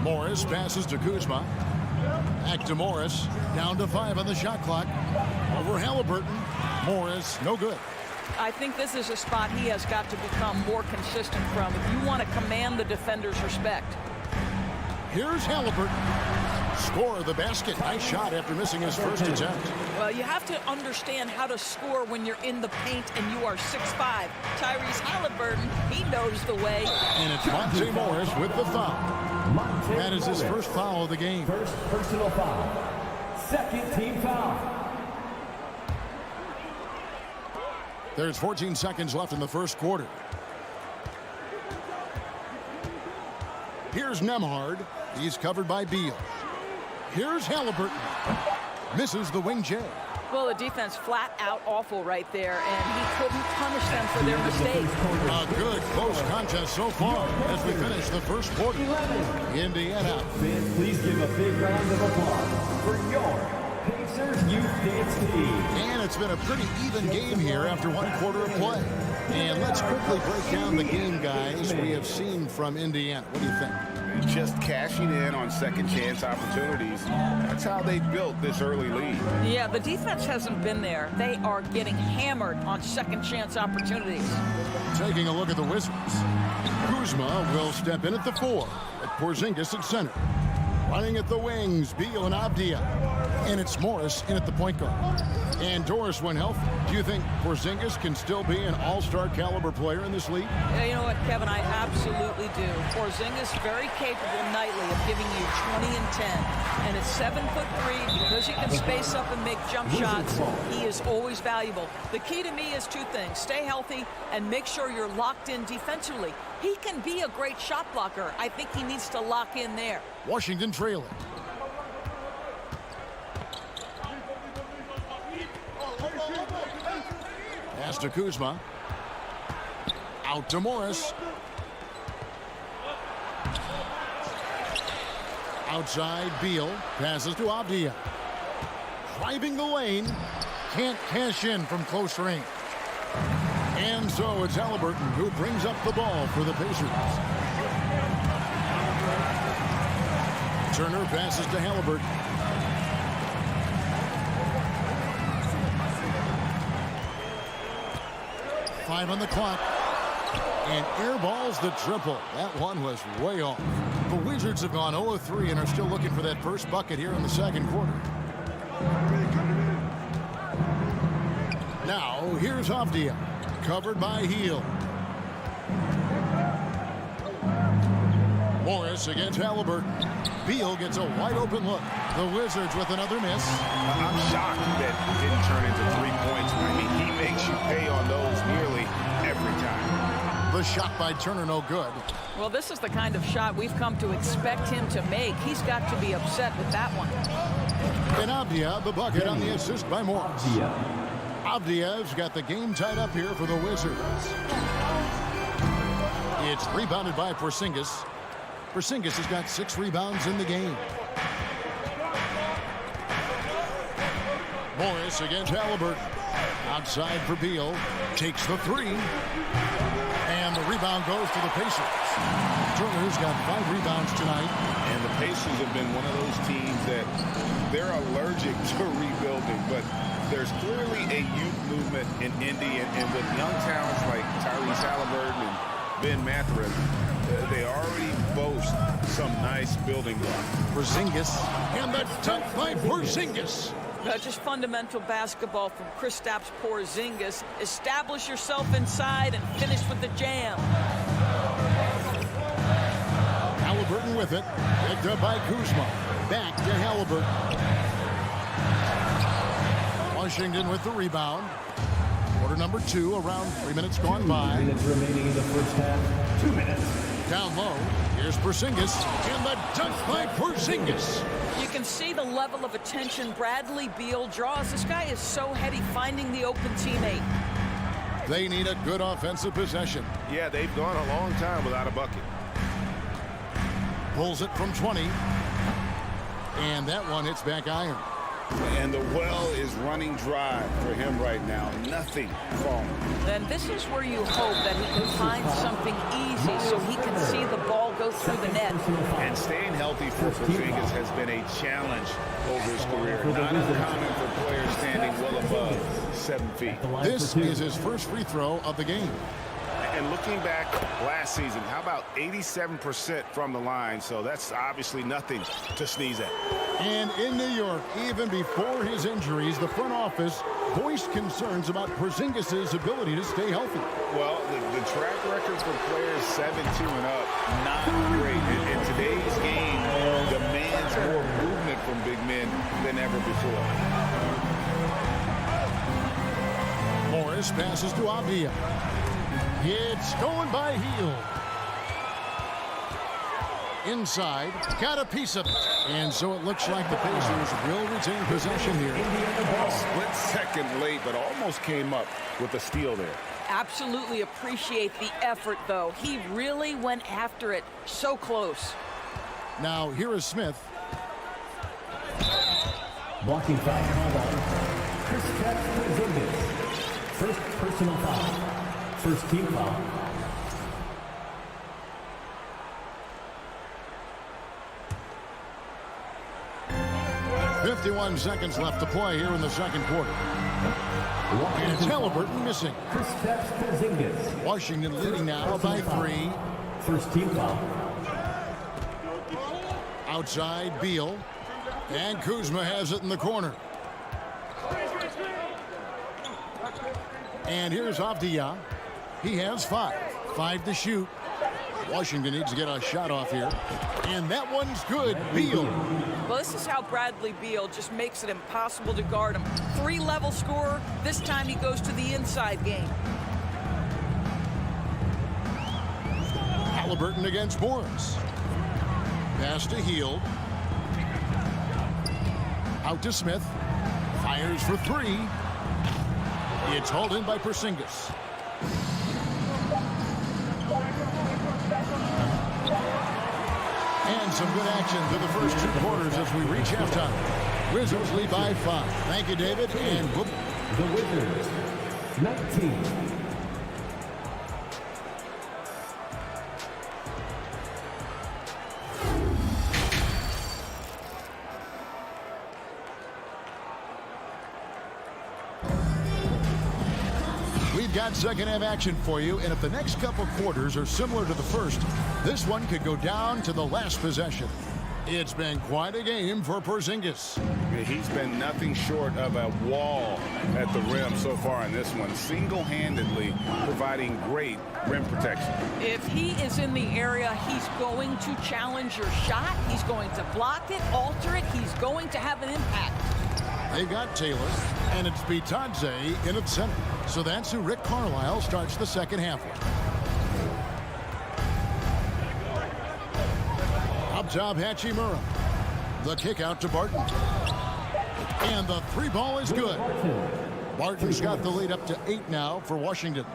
F: Morris passes to Kuzma. Back to Morris. Down to 5 on the shot clock. Over Halliburton. Morris, no good.
B: I think this is a spot he has got to become more consistent from if you want to command the defender's respect.
F: Here's Halliburton. Score the basket. Nice shot after missing his first attempt.
B: Well, you have to understand how to score when you're in the paint and you are 6'5". Tyrese Halliburton, he knows the way.
F: And it's Monte Morris with the foul. That is his first foul of the game.
C: First personal foul. Second team foul.
F: There's 14 seconds left in the first quarter. Here's Nembhard. He's covered by Beal. Here's Halliburton. Misses the wing J.
B: Well, the defense flat out awful right there, and he couldn't punish them for their mistake.
F: A good close contest so far as we finish the first quarter. Indiana.
C: Fans, please give a big round of applause for your Pacers Youth Dance Team.
F: And it's been a pretty even game here after one quarter of play. And let's quickly break down the game, guys, we have seen from Indiana. What do you think?
I: Just cashing in on second chance opportunities. That's how they built this early lead.
B: Yeah, the defense hasn't been there. They are getting hammered on second chance opportunities.
F: Taking a look at the Wizards. Kuzma will step in at the 4. At Porzingis at center. Running at the wings, Beal and Avdia. And it's Morris in at the point guard. And Doris, when healthy, do you think Porzingis can still be an all-star caliber player in this league?
B: Yeah, you know what, Kevin, I absolutely do. Porzingis very capable nightly of giving you 20 and 10. And at 7'3", because he can space up and make jump shots, he is always valuable. The key to me is 2 things. Stay healthy and make sure you're locked in defensively. He can be a great shot blocker. I think he needs to lock in there.
F: Washington trailing. Pass to Kuzma. Out to Morris. Outside, Beal passes to Avdia. Driving the lane. Can't cash in from close range. And so it's Halliburton who brings up the ball for the Pacers. Turner passes to Halliburton. Five on the clock. And airballs the triple. That one was way off. The Wizards have gone 0-3 and are still looking for that first bucket here in the second quarter. Now, here's Avdia. Covered by Heel. Morris against Halliburton. Beal gets a wide open look. The Wizards with another miss.
I: I'm shocked that it didn't turn into 3 points. I mean, he makes you pay on those nearly every time.
F: The shot by Turner, no good.
B: Well, this is the kind of shot we've come to expect him to make. He's got to be upset with that one.
F: And Avdia, the bucket on the assist by Morris. Avdia's got the game tied up here for the Wizards. It's rebounded by Porzingis. Porzingis has got 6 rebounds in the game. Morris against Halliburton. Outside for Beal. Takes the 3. And the rebound goes to the Pacers. Turner's got 5 rebounds tonight.
I: And the Pacers have been one of those teams that they're allergic to rebuilding, but there's clearly a youth movement in Indy, and with young talents like Tyrese Halliburton and Ben Mathurin, they already boast some nice building blocks.
F: Porzingis, and the dunk by Porzingis.
B: Just fundamental basketball from Kristaps Porzingis. Establish yourself inside and finish with the jam.
F: Along with it, picked up by Kuzma. Back to Halliburton. Washington with the rebound. Quarter number 2, around 3 minutes gone by.
C: 2 minutes remaining in the first half. 2 minutes.
F: Down low, here's Porzingis, and the dunk by Porzingis.
B: You can see the level of attention Bradley Beal draws. This guy is so heady finding the open teammate.
F: They need a good offensive possession.
G: Yeah, they've gone a long time without a bucket.
F: Pulls it from 20. And that one hits back iron.
I: And the well is running dry for him right now. Nothing falling.
B: Then this is where you hope that he can find something easy so he can see the ball go through the net.
I: And staying healthy for Porzingis has been a challenge over his career. Not uncommon for players standing well above 7 feet.
F: This is his first free throw of the game.
I: And looking back last season, how about 87% from the line? So that's obviously nothing to sneeze at.
F: And in New York, even before his injuries, the front office voiced concerns about Porzingis' ability to stay healthy.
I: Well, the track record for players 7-2 and up, not great. In today's game, demands more movement from big men than ever before.
F: Morris passes to Avdia. It's stolen by Hield. Inside, got a piece of it. And so it looks like the Pacers will retain possession here.
I: A split second late, but almost came up with a steal there.
B: Absolutely appreciate the effort, though. He really went after it. So close.
F: Now, here is Smith.
C: Blocking foul called on Kristaps Porzingis. First personal foul. First team foul.
F: .51 seconds left to play here in the second quarter. And it's Halliburton missing.
C: Kristaps Porzingis.
F: Washington leading now by 3.
C: First team foul.
F: Outside, Beal. And Kuzma has it in the corner. And here's Avdia. He has 5. 5 to shoot. Washington needs to get a shot off here. And that one's good. Beal.
B: Well, this is how Bradley Beal just makes it impossible to guard him. 3-level scorer. This time he goes to the inside game.
F: Halliburton against Morris. Pass to Hield. Out to Smith. Fires for 3. It's hauled in by Porzingis. And some good action through the first 2 quarters as we reach halftime. Wizards lead by 5. Thank you, David. And whoop.
C: The Wizards, 19.
F: We've got second half action for you, and if the next couple quarters are similar to the first, this one could go down to the last possession. It's been quite a game for Porzingis.
I: He's been nothing short of a wall at the rim so far in this one, single-handedly providing great rim protection.
B: If he is in the area, he's going to challenge your shot. He's going to block it, alter it. He's going to have an impact.
F: They've got Taylor, and it's Bitadze in at center. So that's who Rick Carlisle starts the second half with. Up top, Hachimura. The kick out to Barton. And the 3-ball is good. Barton's got the lead up to 8 now for Washington.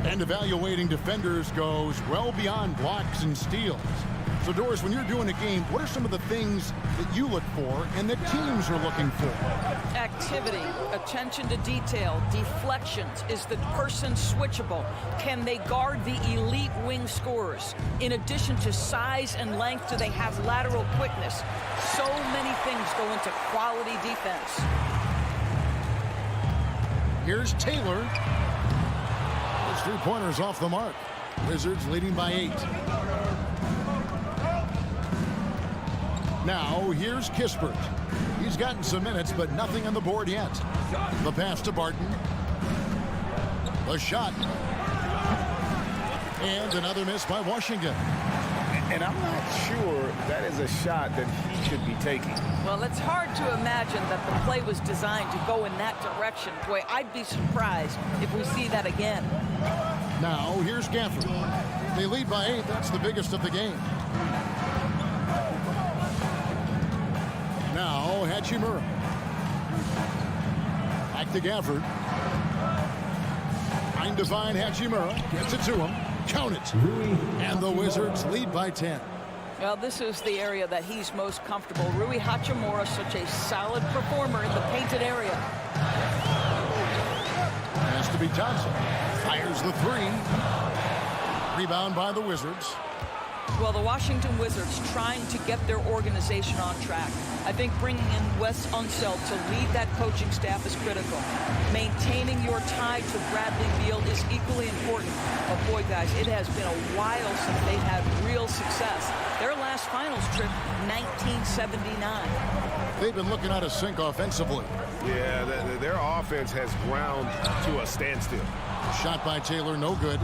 F: And evaluating defenders goes well beyond blocks and steals. So, Doris, when you're doing a game, what are some of the things that you look for and that teams are looking for?
B: Activity, attention to detail, deflections. Is the person switchable? Can they guard the elite wing scorers? In addition to size and length, do they have lateral quickness? So many things go into quality defense.
F: Here's Taylor. Those 3-pointers off the mark. Wizards leading by 8. Now, here's Kispert. He's gotten some minutes, but nothing on the board yet. The pass to Barton. The shot. And another miss by Washington.
I: And I'm not sure that is a shot that he should be taking.
B: Well, it's hard to imagine that the play was designed to go in that direction. Boy, I'd be surprised if we see that again.
F: Now, here's Gafford. They lead by 8. That's the biggest of the game. Now, Hachimura. Back to Gafford. Divine Hachimura gets it to him. Count it. And the Wizards lead by 10.
B: Well, this is the area that he's most comfortable. Rui Hachimura, such a solid performer in the painted area.
F: Has to be Thompson. Fires the 3. Rebound by the Wizards.
B: Well, the Washington Wizards trying to get their organization on track. I think bringing in Wes Unseld to lead that coaching staff is critical. Maintaining your tie to Bradley Beal is equally important. But boy, guys, it has been a while since they've had real success. Their last finals trip, 1979.
F: They've been looking out of sync offensively.
G: Yeah, their offense has ground to a standstill.
F: Shot by Taylor, no good.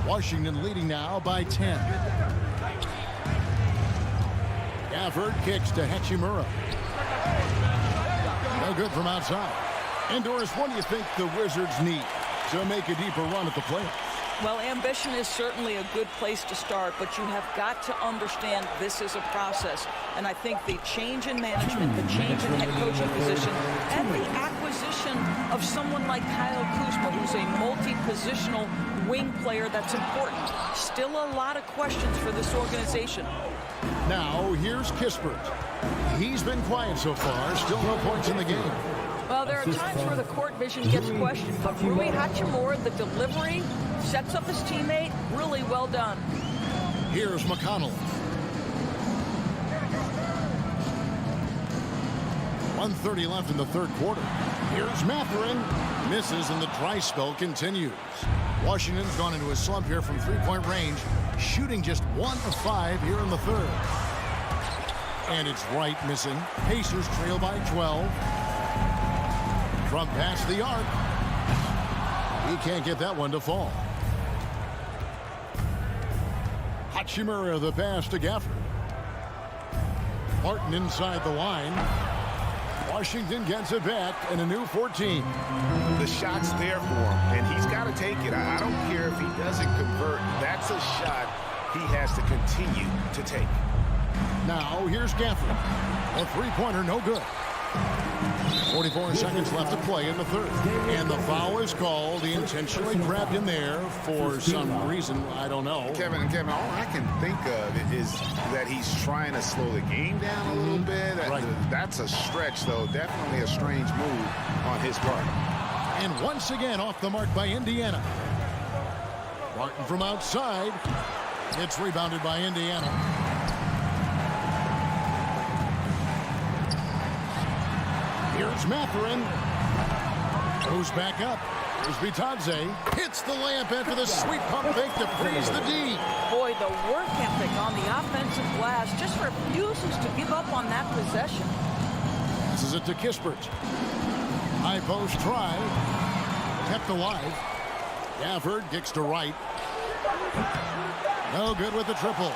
F: Washington leading now by 10. Gafford kicks to Hachimura. No good from outside. And Doris, what do you think the Wizards need to make a deeper run at the playoffs?
B: Well, ambition is certainly a good place to start, but you have got to understand this is a process. And I think the change in management, the change in head coaching position, and the acquisition of someone like Kyle Kuzma, who's a multi-positional wing player that's important. Still a lot of questions for this organization.
F: Now, here's Kispert. He's been quiet so far. Still no points in the game.
B: Well, there are times where the court vision gets questioned, but Rui Hachimura, the delivery, sets up his teammate. Really well done.
F: Here's McConnell. 1:30 left in the third quarter. Here's Mathurin. Misses, and the dry spell continues. Washington's gone into a slump here from three-point range, shooting just 1 of 5 here in the third. And it's Wright missing. Pacers trail by 12. From past the arc. He can't get that one to fall. Hachimura the pass to Gafford. Martin inside the line. Washington gets it back and a new 14.
G: The shot's there for him, and he's got to take it. I don't care if he doesn't convert. That's a shot he has to continue to take.
F: Now, here's Gafford. A three-pointer, no good. 44 seconds left to play in the third. And the foul is called. He intentionally grabbed him there for some reason. I don't know.
I: Kevin, all I can think of is that he's trying to slow the game down a little bit.
F: Right.
I: That's a stretch, though. Definitely a strange move on his part.
F: And once again off the mark by Indiana. Martin from outside. It's rebounded by Indiana. Here's Mathurin. Goes back up. Here's Vitadze. Hits the layup after the sweet pump fake to freeze the D.
B: Boy, the work ethic on the offensive glass just refuses to give up on that possession.
F: This is it to Kispert. High post try. Kept alive. Gafford kicks to Wright. No good with the triple.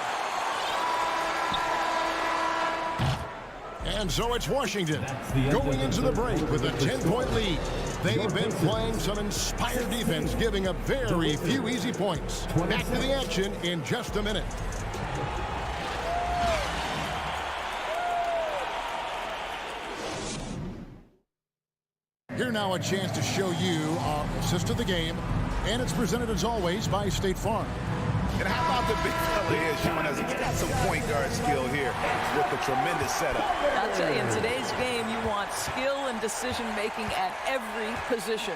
F: And so it's Washington going into the break with a 10-point lead. They've been playing some inspired defense, giving up very few easy points. Back to the action in just a minute. Here now a chance to show you our assist of the game, and it's presented as always by State Farm.
I: And how about the big fella here showing us he's got some point guard skill here with the tremendous setup.
B: I'll tell you, in today's game, you want skill and decision-making at every position.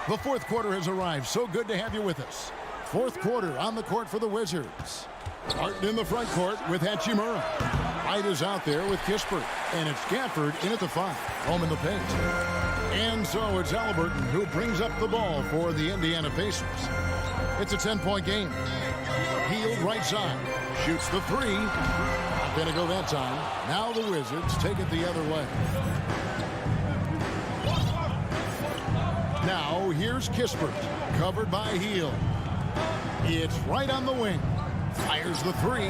F: The fourth quarter has arrived. So good to have you with us. Fourth quarter on the court for the Wizards. Martin in the front court with Hachimura. Wright is out there with Kispert. And it's Gafford in at the 5. Home in the paint. And so it's Halliburton who brings up the ball for the Indiana Pacers. It's a 10-point game. Healed right side. Shoots the 3. Not going to go that time. Now the Wizards take it the other way. Now here's Kispert. Covered by Heel. It's right on the wing. Fires the three.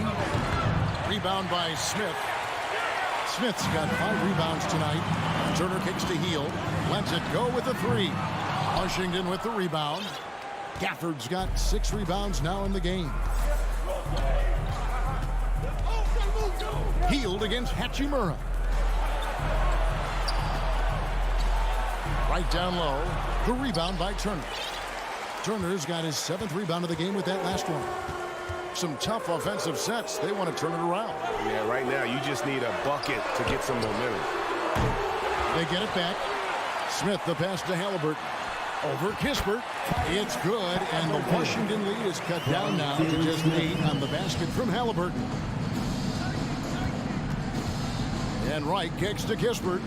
F: Rebound by Smith. Smith's got 5 rebounds tonight. Turner kicks to Hield. Lets it go with the three. Washington with the rebound. Gafford's got 6 rebounds now in the game. Hield against Hachimura. Right down low. The rebound by Turner. Turner's got his 7th rebound of the game with that last one. Some tough offensive sets. They want to turn it around.
G: Yeah, right now you just need a bucket to get some momentum.
F: They get it back. Smith, the pass to Halliburton. Over Kispert. It's good, and the Washington lead is cut down now to just 8 on the basket from Halliburton. And Wright kicks to Kispert.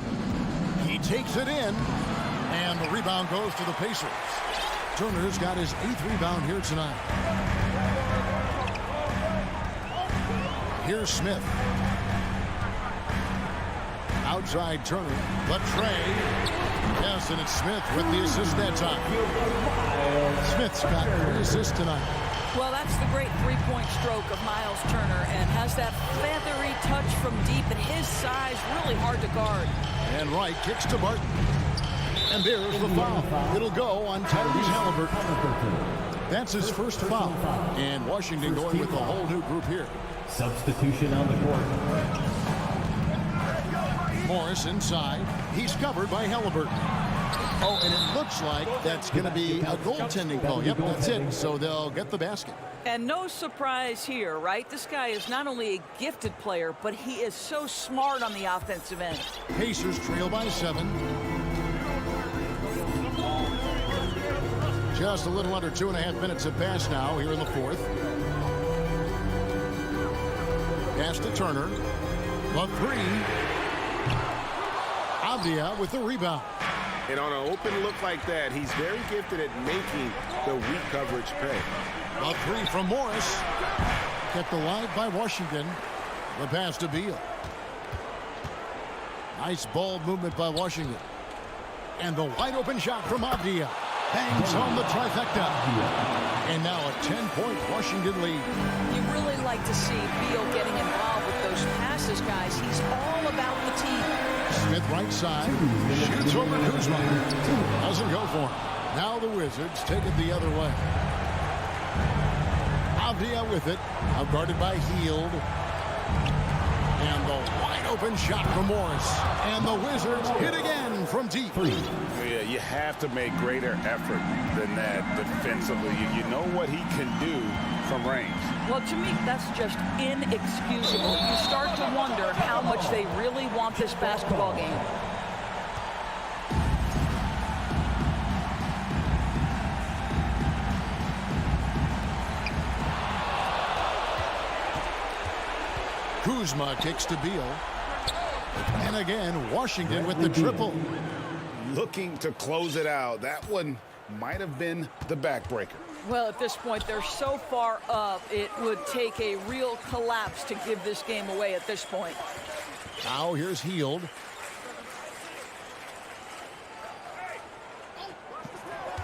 F: He takes it in, and the rebound goes to the Pacers. Turner's got his 8th rebound here tonight. Here's Smith. Outside Turner. Latrey. Yes, and it's Smith with the assist that time. Smith's got 3 assists tonight.
B: Well, that's the great three-point stroke of Miles Turner, and has that feathery touch from deep, and his size really hard to guard.
F: And Wright kicks to Barton. And there's the foul. It'll go on Tyrese Halliburton. That's his first foul. And Washington going with a whole new group here.
C: Substitution on the court.
F: Morris inside. He's covered by Halliburton. Oh, and it looks like that's going to be a goaltending call. Yep, that's it. So they'll get the basket.
B: And no surprise here, right? This guy is not only a gifted player, but he is so smart on the offensive end.
F: Pacers trail by 7. Just a little under 2.5 minutes have passed now here in the 4th. Pass to Turner. The 3. Avdia with the rebound.
G: And on an open look like that, he's very gifted at making the weak coverage pay.
F: A 3 from Morris. Kept alive by Washington. The pass to Beal. Nice ball movement by Washington. And the wide open shot from Avdia. Bangs home the trifecta. And now a 10-point Washington lead.
B: You really like to see Beal getting involved with those passes, guys. He's all about the team.
F: Smith right side. Shoots over Kuzma. Doesn't go for him. Now the Wizards take it the other way. Avdia with it. Outguarded by Hield. And the wide open shot from Morris. And the Wizards hit again from deep.
I: Yeah, you have to make greater effort than that defensively. You know what he can do from range.
B: Well, to me, that's just inexcusable. You start to wonder how much they really want this basketball game.
F: Kuzma kicks to Beal. And again, Washington with the triple.
I: Looking to close it out. That one might have been the backbreaker.
B: Well, at this point, they're so far up, it would take a real collapse to give this game away at this point.
F: Now here's Hield.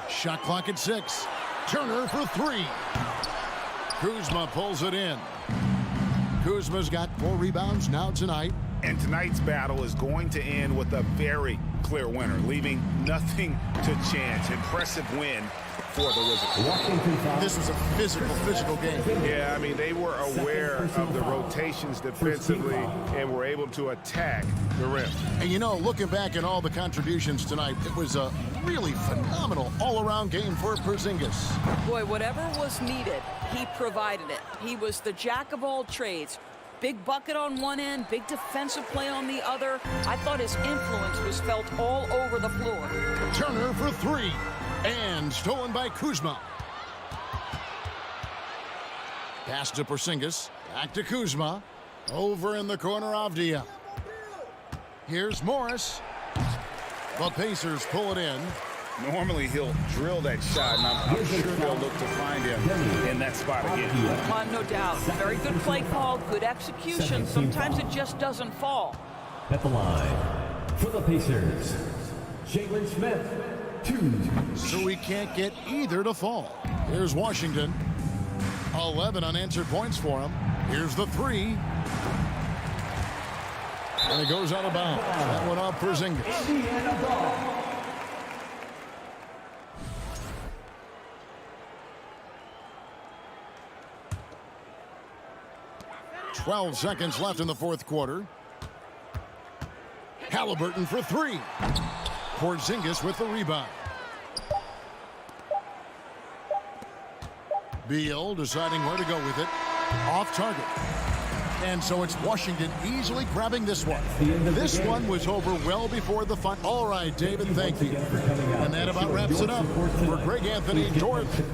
F: Shot clock at 6. Turner for 3. Kuzma pulls it in. Kuzma's got 4 rebounds now tonight.
I: And tonight's battle is going to end with a very clear winner, leaving nothing to chance. Impressive win for the Wizards.
F: This was a physical game.
G: Yeah, I mean, they were aware of the rotations defensively and were able to attack the rim.
F: And you know, looking back at all the contributions tonight, it was a really phenomenal all-around game for Porzingis.
B: Boy, whatever was needed, he provided it. He was the jack of all trades. Big bucket on one end, big defensive play on the other. I thought his influence was felt all over the floor.
F: Turner for 3. And stolen by Kuzma. Pass to Porzingis. Back to Kuzma. Over in the corner, Avdia. Here's Morris. The Pacers pull it in.
I: Normally he'll drill that shot, and I'm sure they'll look to find him in that spot again.
B: No doubt. Very good play call, good execution. Sometimes it just doesn't fall.
C: At the line for the Pacers, Jalen Smith. 2.
F: So we can't get either to fall. Here's Washington. 11 unanswered points for him. Here's the three. And it goes out of bounds. That one off for Zingis. 12 seconds left in the fourth quarter. Halliburton for three. Porzingis with the rebound. Beal deciding where to go with it. Off target. And so it's Washington easily grabbing this one. This one was over well before the final. All right, David, thank you. And that about wraps it up for Greg Anthony Dorothy.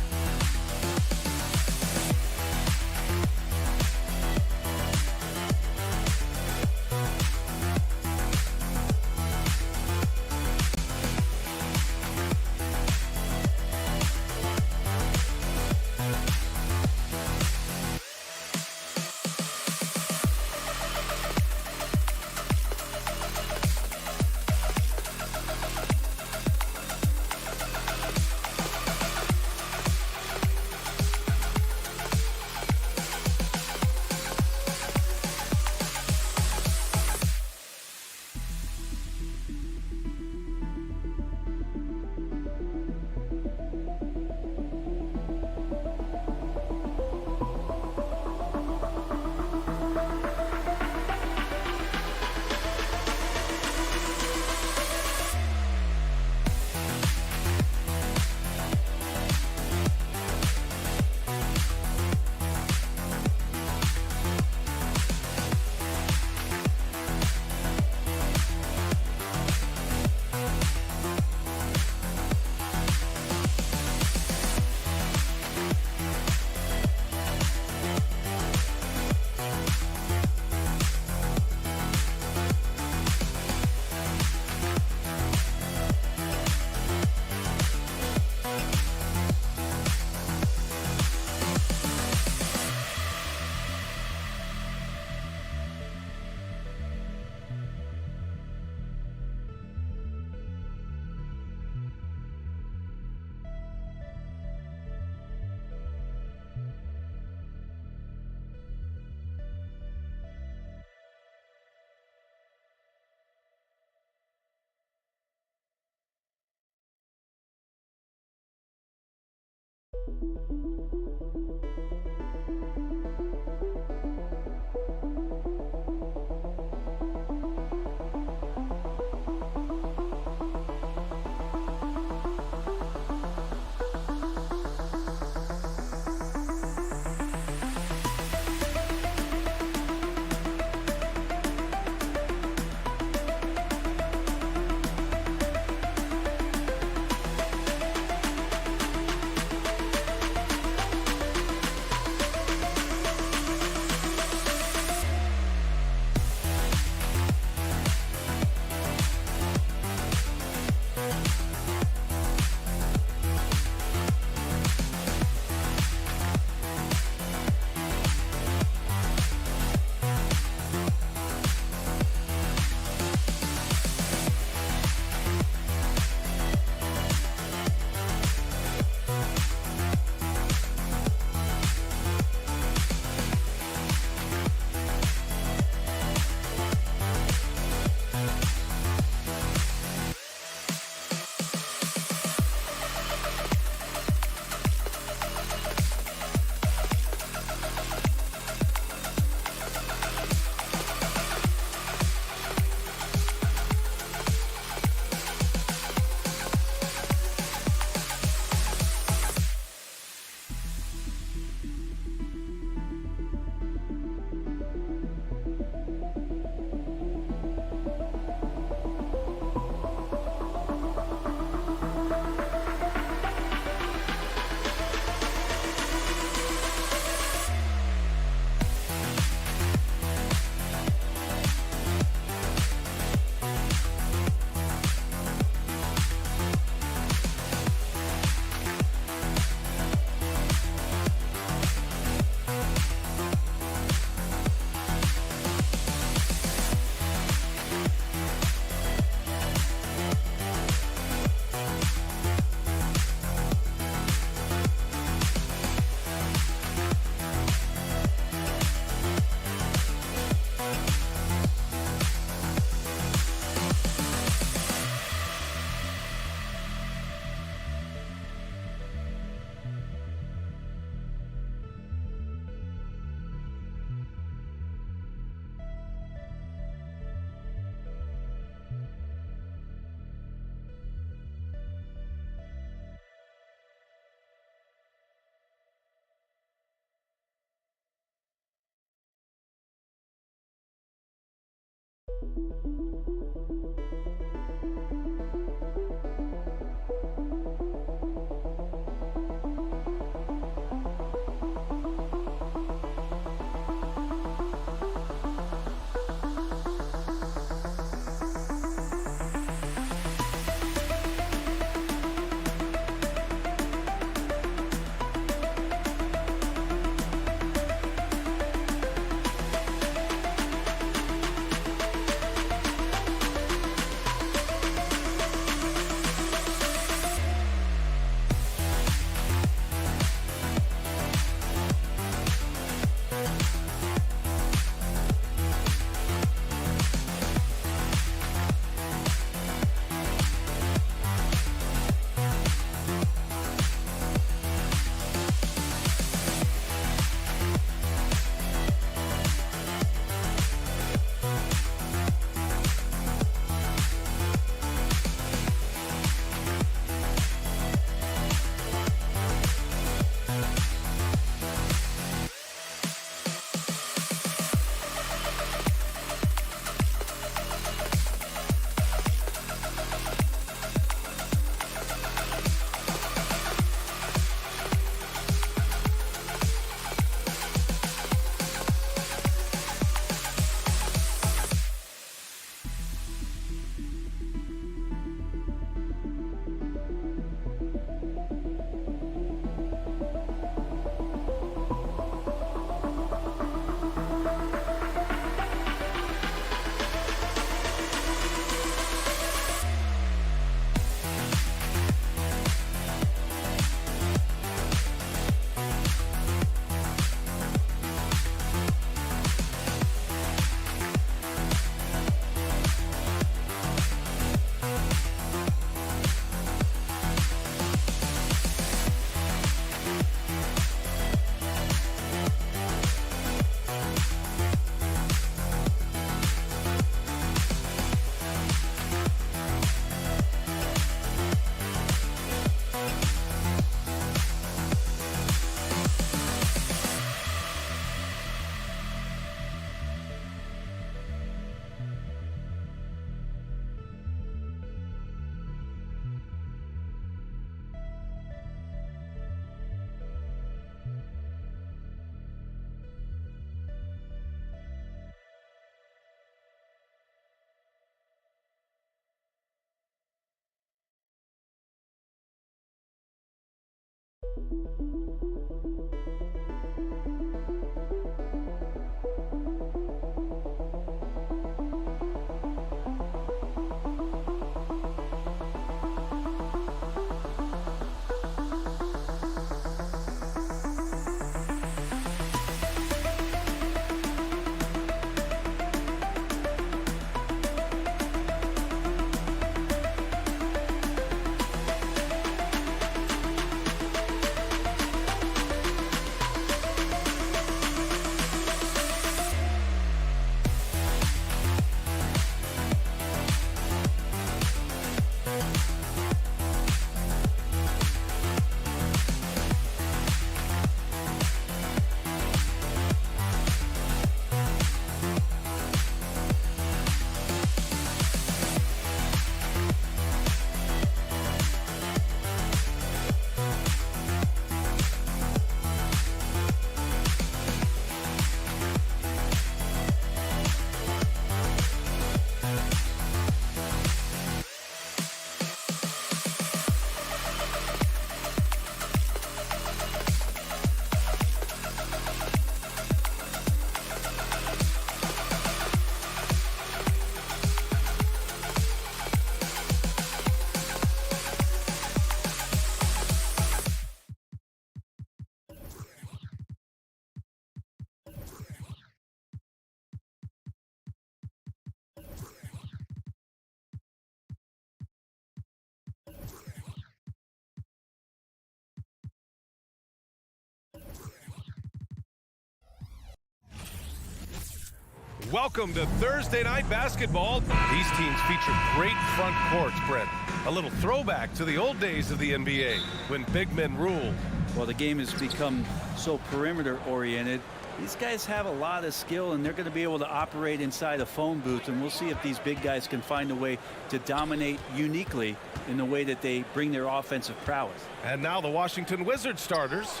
A: Welcome to Thursday Night Basketball. These teams feature great front courts, Brent. A little throwback to the old days of the NBA when big men ruled.
H: Well, the game has become so perimeter oriented These guys have a lot of skill, and they're going to be able to operate inside a phone booth, and we'll see if these big guys can find a way to dominate uniquely in the way that they bring their offensive prowess.
A: And now the Washington Wizards starters,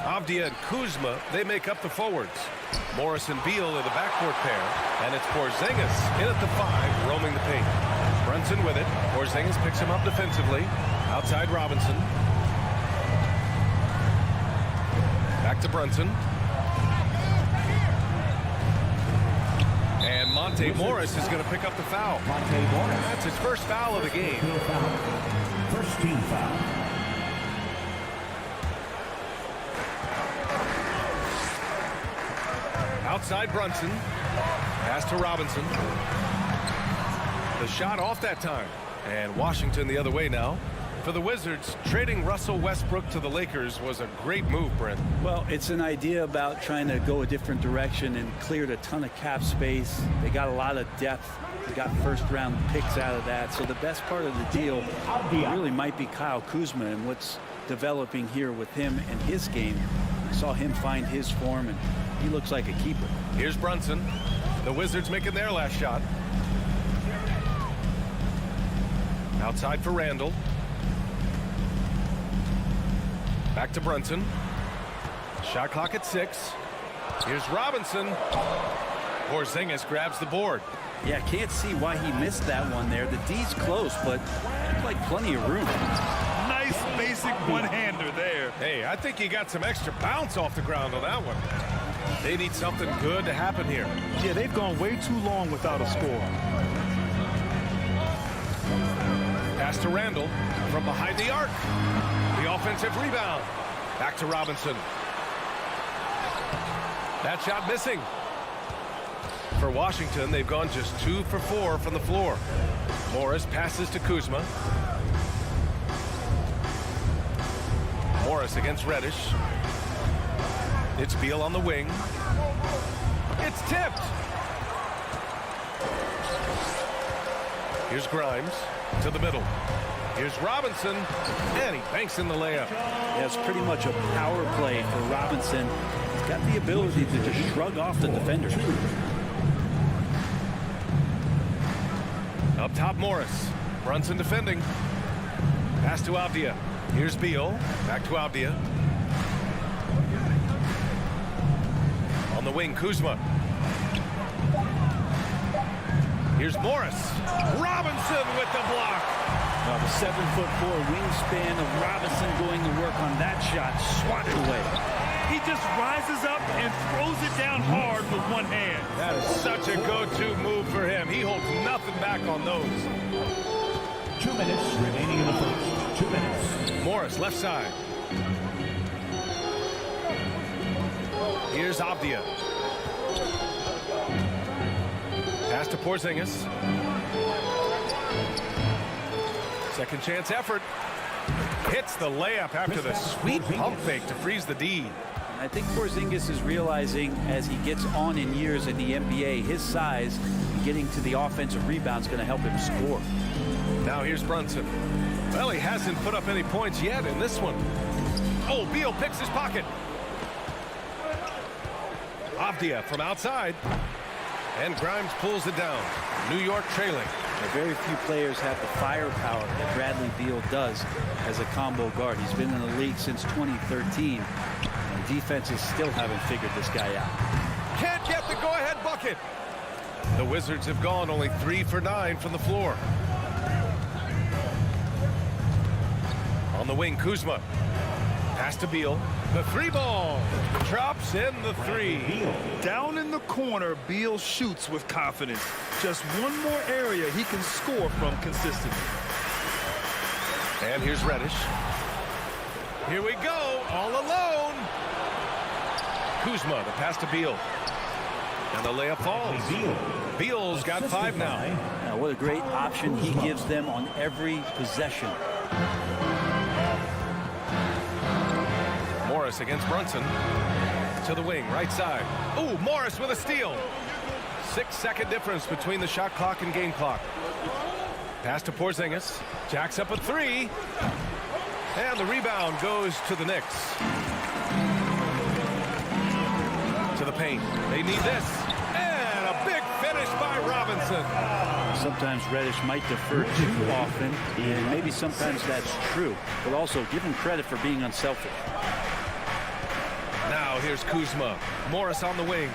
A: Avdia and Kuzma, they make up the forwards. Morris and Beal are the backcourt pair, and it's Porzingis in at the 5, roaming the paint. Brunson with it. Porzingis picks him up defensively. Outside Robinson. Back to Brunson. And Monte Morris is going to pick up the foul.
C: Monte Morris.
A: That's his first foul of the game.
C: First team foul.
A: Outside Brunson. Pass to Robinson. The shot off that time. And Washington the other way now. For the Wizards, trading Russell Westbrook to the Lakers was a great move, Brent.
H: Well, it's an idea about trying to go a different direction and cleared a ton of cap space. They got a lot of depth. They got first-round picks out of that. So the best part of the deal really might be Kyle Kuzma and what's developing here with him and his game. I saw him find his form, and he looks like a keeper.
A: Here's Brunson. The Wizards making their last shot. Outside for Randall. Back to Brunson. Shot clock at 6. Here's Robinson. Porzingis grabs the board.
H: Yeah, can't see why he missed that one there. The D's close, but like plenty of room.
D: Nice basic one-hander there.
A: Hey, I think he got some extra bounce off the ground on that one. They need something good to happen here.
D: Yeah, they've gone way too long without a score.
A: Pass to Randall from behind the arc. The offensive rebound. Back to Robinson. That shot missing. For Washington, they've gone just 2 for 4 from the floor. Morris passes to Kuzma. Morris against Reddish. It's Beal on the wing. It's tipped. Here's Grimes to the middle. Here's Robinson, and he banks in the layup.
H: Yeah, it's pretty much a power play for Robinson. He's got the ability to just shrug off the defenders.
A: Up top, Morris. Brunson defending. Pass to Avdia. Here's Beal. Back to Avdia. On the wing, Kuzma. Here's Morris. Robinson with the block.
H: Well, the 7'4" wingspan of Robinson going to work on that shot. Swatted away.
D: He just rises up and throws it down hard with one hand.
A: That is such a go-to move for him. He holds nothing back on those.
C: 2 minutes remaining in the first. 2 minutes.
A: Morris, left side. Here's Avdia. Pass to Porzingis. Second chance effort. Hits the layup after the sweet pump fake to freeze the D.
H: I think Porzingis is realizing as he gets on in years in the NBA, his size, getting to the offensive rebound is going to help him score.
A: Now here's Brunson. Well, he hasn't put up any points yet in this one. Oh, Beal picks his pocket. Avdia from outside. And Grimes pulls it down. New York trailing.
H: Very few players have the firepower that Bradley Beal does as a combo guard. He's been in the league since 2013. And defenses still haven't figured this guy out.
A: Can't get the go-ahead bucket. The Wizards have gone only 3 for 9 from the floor. On the wing, Kuzma. Pass to Beal. The 3 ball. Drops in the 3.
D: Down in the corner, Beal shoots with confidence. Just one more area he can score from consistently.
A: And here's Reddish. Here we go, all alone. Kuzma, the pass to Beal. And the layup falls. Beal's got 5 now.
H: Now, what a great option he gives them on every possession.
A: Morris against Brunson. To the wing, right side. Ooh, Morris with a steal. 6-second difference between the shot clock and game clock. Pass to Porzingis. Jacks up a 3. And the rebound goes to the Knicks. to the paint. They need this. And a big finish by Robinson.
H: Sometimes Reddish might defer too often, and maybe sometimes that's true. But also, give him credit for being unselfish.
A: Now here's Kuzma. Morris on the wing.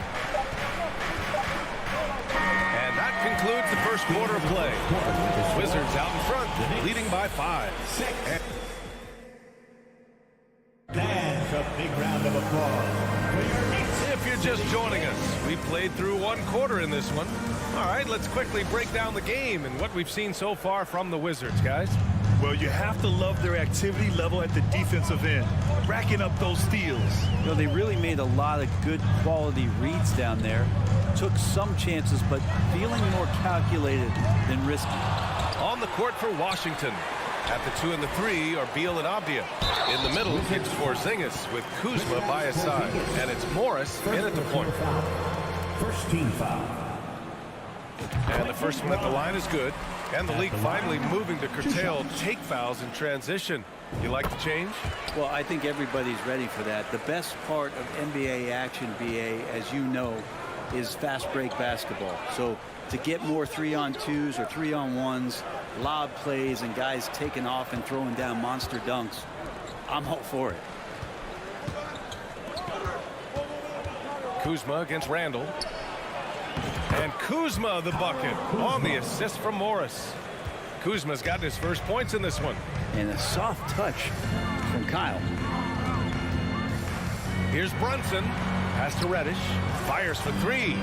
A: And that concludes the first quarter of play. Wizards out in front, leading by 5.
C: That's a big round of applause for your Knicks.
A: If you're just joining us, we played through one quarter in this one. All right, let's quickly break down the game and what we've seen so far from the Wizards, guys.
D: Well, you have to love their activity level at the defensive end, racking up those steals.
H: You know, they really made a lot of good quality reads down there. Took some chances, but feeling more calculated than risky.
A: On the court for Washington. At the 2 and the 3 are Beal and Avdia. In the middle, it's Porzingis with Kuzma by his side. And it's Morris in at the point.
C: First team foul.
A: And the first one at the line is good. And the league finally moving to curtail take fouls in transition. You like the change?
H: Well, I think everybody's ready for that. The best part of NBA action, BA, as you know, is fast break basketball. So to get more 3-on-2s or 3-on-1s, lob plays, and guys taking off and throwing down monster dunks, I'm all for it.
A: Kuzma against Randall. And Kuzma the bucket on the assist from Morris. Kuzma's gotten his first points in this one.
H: And a soft touch from Kyle.
A: Here's Brunson. Pass to Reddish. Fires for 3.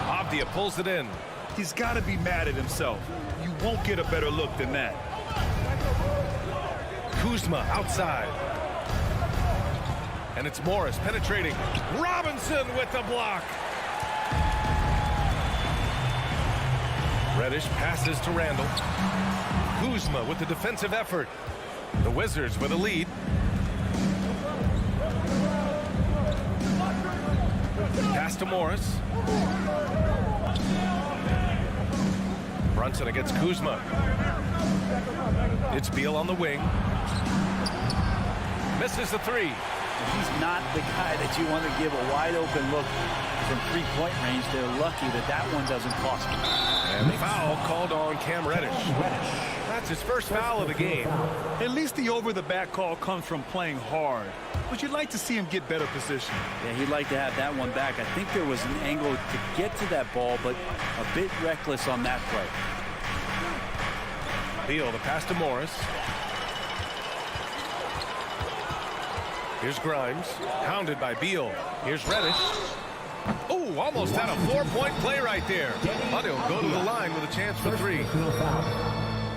A: Avdia pulls it in.
D: He's got to be mad at himself. You won't get a better look than that.
A: Kuzma outside. And it's Morris penetrating. Robinson with the block. Reddish passes to Randall. Kuzma with the defensive effort. The Wizards with a lead. Pass to Morris. Brunson against Kuzma. It's Beal on the wing. Misses the 3.
H: He's not the guy that you want to give a wide open look from 3-point range. They're lucky that that one doesn't cost them.
A: And the foul called on Cam Reddish. That's his first foul of the game.
D: At least the over-the-back call comes from playing hard. But you'd like to see him get better position.
H: Yeah, he'd like to have that one back. I think there was an angle to get to that ball, but a bit reckless on that play.
A: Beal, the pass to Morris. Here's Grimes, hounded by Beal. Here's Reddish. Oh, almost had a 4-point play right there. But he'll go to the line with a chance for 3.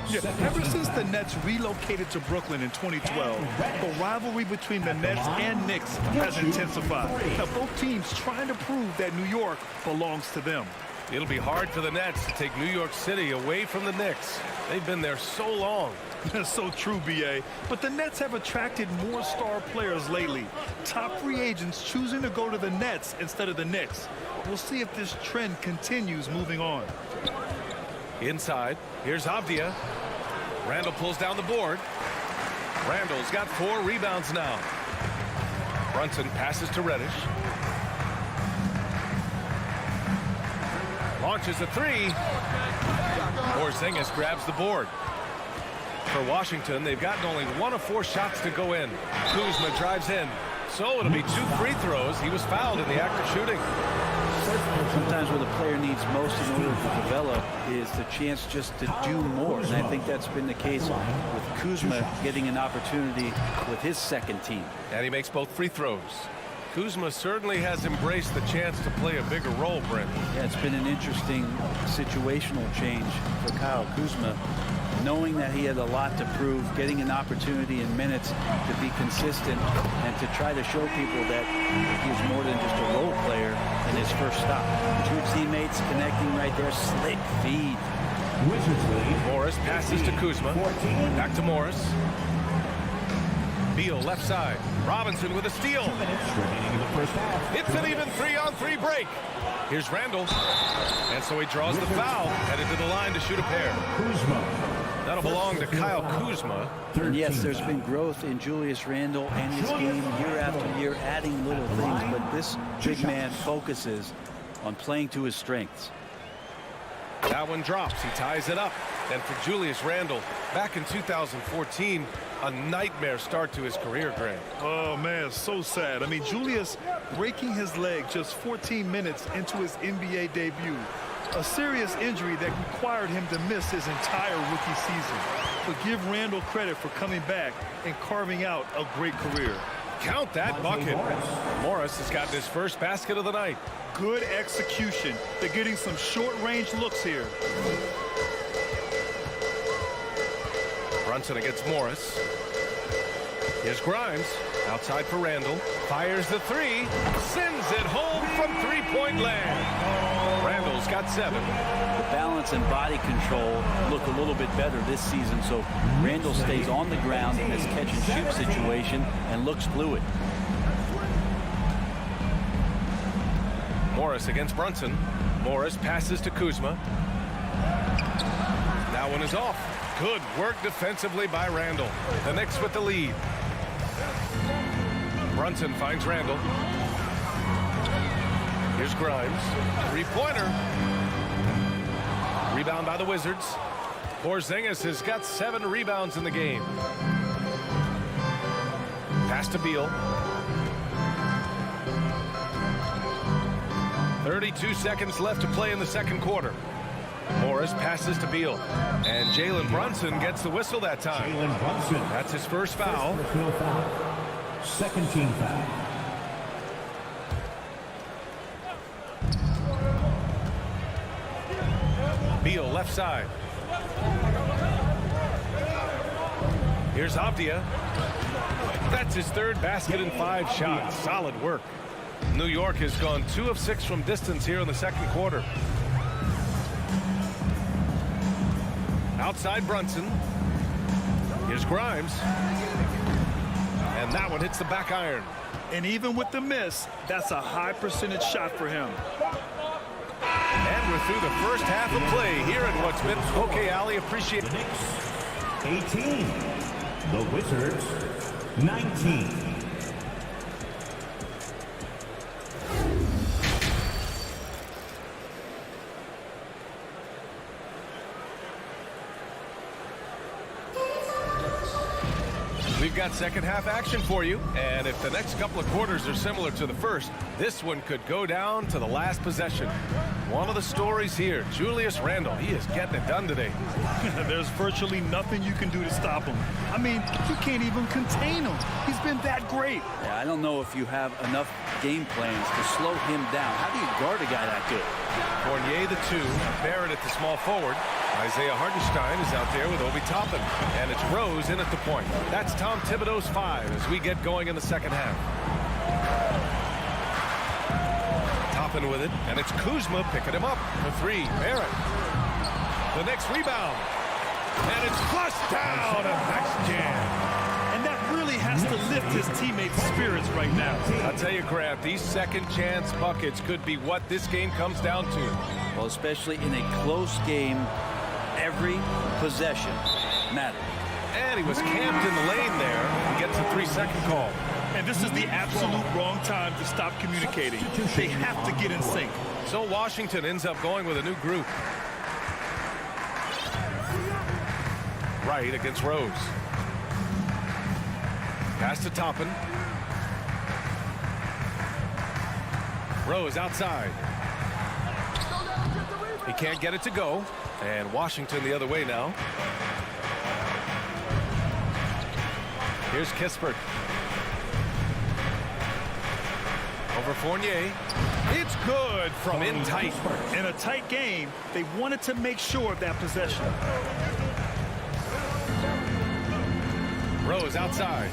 D: Yeah, ever since the Nets relocated to Brooklyn in 2012, the rivalry between the Nets and Knicks has intensified. Now, both teams trying to prove that New York belongs to them.
A: It'll be hard for the Nets to take New York City away from the Knicks. They've been there so long.
D: That's so true, B.A. But the Nets have attracted more star players lately. Top free agents choosing to go to the Nets instead of the Knicks. We'll see if this trend continues moving on.
A: Inside, here's Avdia. Randall pulls down the board. Randall's got 4 rebounds now. Brunson passes to Reddish. Launches a 3. Porzingis grabs the board. For Washington, they've gotten only 1 of 4 shots to go in. Kuzma drives in. So it'll be 2 free throws. He was fouled in the act of shooting.
H: Sometimes what a player needs most in order to develop is the chance just to do more. And I think that's been the case with Kuzma getting an opportunity with his second team.
A: And he makes both free throws. Kuzma certainly has embraced the chance to play a bigger role, Brent.
H: Yeah, it's been an interesting situational change for Kyle Kuzma, knowing that he had a lot to prove, getting an opportunity in minutes to be consistent and to try to show people that he's more than just a role player in his first stop. 2 teammates connecting right there, slick feed.
A: Morris passes to Kuzma. Back to Morris. Beal left side. Robinson with a steal. It's an even 3-on-3 break. Here's Randall. And so he draws the foul, headed to the line to shoot a pair. That'll belong to Kyle Kuzma.
H: And yes, there's been growth in Julius Randle and his game year after year, adding little things, but this big man focuses on playing to his strengths.
A: That one drops. He ties it up. And for Julius Randle, back in 2014, a nightmare start to his career, Grant.
D: Oh, man, so sad. I mean, Julius breaking his leg just 14 minutes into his NBA debut. A serious injury that required him to miss his entire rookie season. But give Randle credit for coming back and carving out a great career.
A: Count that bucket. Morris has gotten his first basket of the night.
D: Good execution. They're getting some short-range looks here.
A: Brunson against Morris. Here's Grimes. Outside for Randle. Fires the three. Sends it home from three-point land. Randle's got 7.
H: The balance and body control look a little bit better this season, so Randle stays on the ground in this catch-and-shoot situation and looks fluid.
A: Morris against Brunson. Morris passes to Kuzma. That one is off. Good work defensively by Randle. The Knicks with the lead. Brunson finds Randle. Here's Grimes. Three-pointer. Rebound by the Wizards. Porzingis has got 7 rebounds in the game. Pass to Beal. 32 seconds left to play in the second quarter. Morris passes to Beal. And Jalen Brunson gets the whistle that time. That's his first foul.
C: Second team foul.
A: Beal left side. Here's Avdia. That's his third basket in 5 shots. Solid work. New York has gone 2 of 6 from distance here in the second quarter. Outside Brunson. Here's Grimes. And that one hits the back iron.
D: And even with the miss, that's a high percentage shot for him.
A: And we're through the first half of play here at what's been Poke Alley Appreciation.
C: The Knicks, 18. The Wizards, 19.
A: We've got second half action for you, and if the next couple of quarters are similar to the first, this one could go down to the last possession. One of the stories here, Julius Randle, he is getting it done today.
D: There's virtually nothing you can do to stop him. I mean, you can't even contain him. He's been that great.
H: Yeah, I don't know if you have enough game plans to slow him down. How do you guard a guy that good?
A: Fournier the 2, Barrett at the small forward. Isaiah Hartenstein is out there with Obi Toppin. And it's Rose in at the point. That's Tom Thibodeau's 5 as we get going in the second half. Toppin with it, and it's Kuzma picking him up for 3. Barrett. The next rebound. And it's flushed down, and that's jam.
D: And that really has to lift his teammates' spirits right now.
A: I'll tell you, Grant, these second chance buckets could be what this game comes down to.
H: Well, especially in a close game, every possession matters.
A: And he was camped in the lane there. He gets a 3-second call.
D: And this is the absolute wrong time to stop communicating. They have to get in sync.
A: So Washington ends up going with a new group. Right against Rose. Pass to Toppin. Rose outside. He can't get it to go. And Washington the other way now. Here's Kispert. Over Fournier. It's good from in tight.
D: In a tight game, they wanted to make sure of that possession.
A: Rose outside.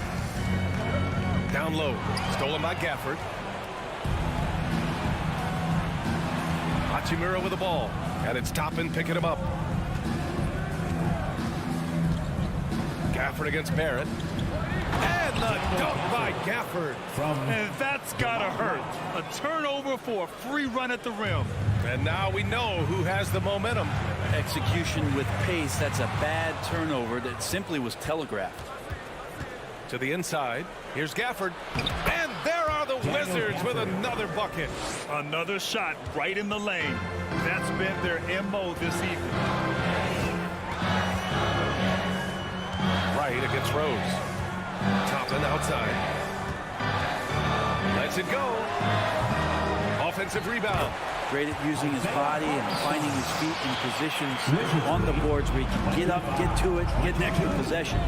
A: Down low. Stolen by Gafford. Hachimura with the ball. And it's Toppin picking him up. Gafford against Barrett. And the dunk by Gafford.
D: And that's gotta hurt. A turnover for a free run at the rim.
A: And now we know who has the momentum.
H: Execution with pace. That's a bad turnover that simply was telegraphed.
A: To the inside. Here's Gafford. And there are the Wizards with another bucket.
D: Another shot right in the lane. That's been their MO this evening.
A: Right against Rose. Toppin outside. Lets it go. Offensive rebound.
H: Great at using his body and finding his feet in positions on the boards where he can get up, get to it, get an extra possession.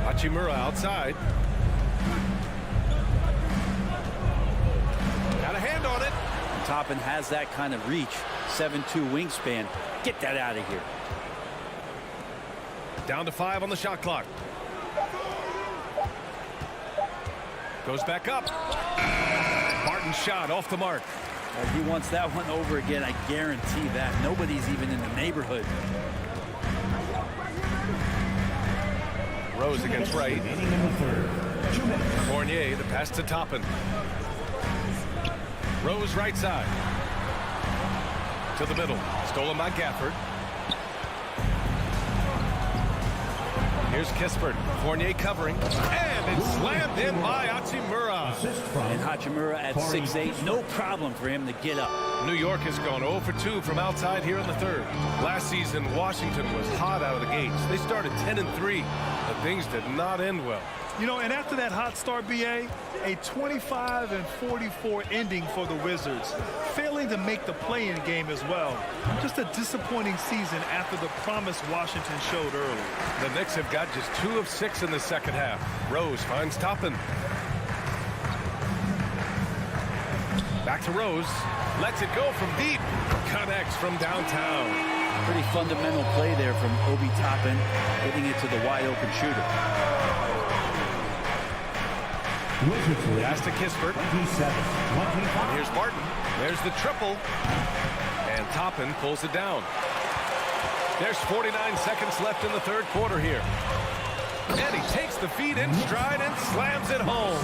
A: Hachimura outside. Got a hand on it.
H: Toppin has that kind of reach. 7'2" wingspan. Get that out of here.
A: Down to 5 on the shot clock. Goes back up. Martin's shot off the mark.
H: He wants that one over again. I guarantee that. Nobody's even in the neighborhood.
A: Rose against Wright. Fournier, the pass to Toppin. Rose right side. To the middle. Stolen by Gafford. Here's Kispert. Fournier covering. And it's slammed in by Hachimura.
H: And Hachimura at 6'8", no problem for him to get up.
A: New York has gone 0 for 2 from outside here in the third. Last season, Washington was hot out of the gates. They started 10-3, but things did not end well.
D: You know, and after that hot start, BA, a 25-44 ending for the Wizards, failing to make the play-in game as well. Just a disappointing season after the promise Washington showed early.
A: The Knicks have got just 2 of 6 in the second half. Rose finds Toppin. Back to Rose. Lets it go from deep. Connects from downtown.
H: Pretty fundamental play there from Obi Toppin, getting it to the wide-open shooter.
A: Pass to Kispert. And here's Martin. There's the triple. And Toppin pulls it down. There's 49 seconds left in the third quarter here. And he takes the feed in stride and slams it home.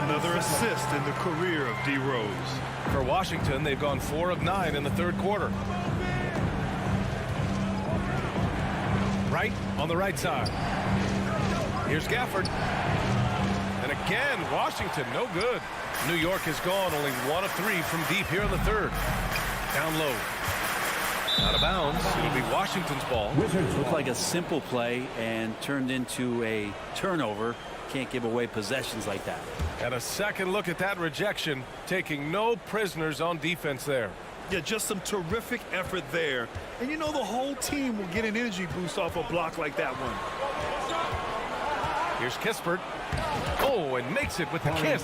D: Another assist in the career of D. Rose.
A: For Washington, they've gone 4 of 9 in the third quarter. Right on the right side. Here's Gafford. And again, Washington, no good. New York has gone only 1 of 3 from deep here in the third. Down low. Out of bounds. It'll be Washington's ball.
H: Looked like a simple play and turned into a turnover. Can't give away possessions like that.
A: And a second look at that rejection, taking no prisoners on defense there.
D: Yeah, just some terrific effort there. And you know the whole team will get an energy boost off a block like that one.
A: Here's Kispert. Oh, and makes it with the kiss.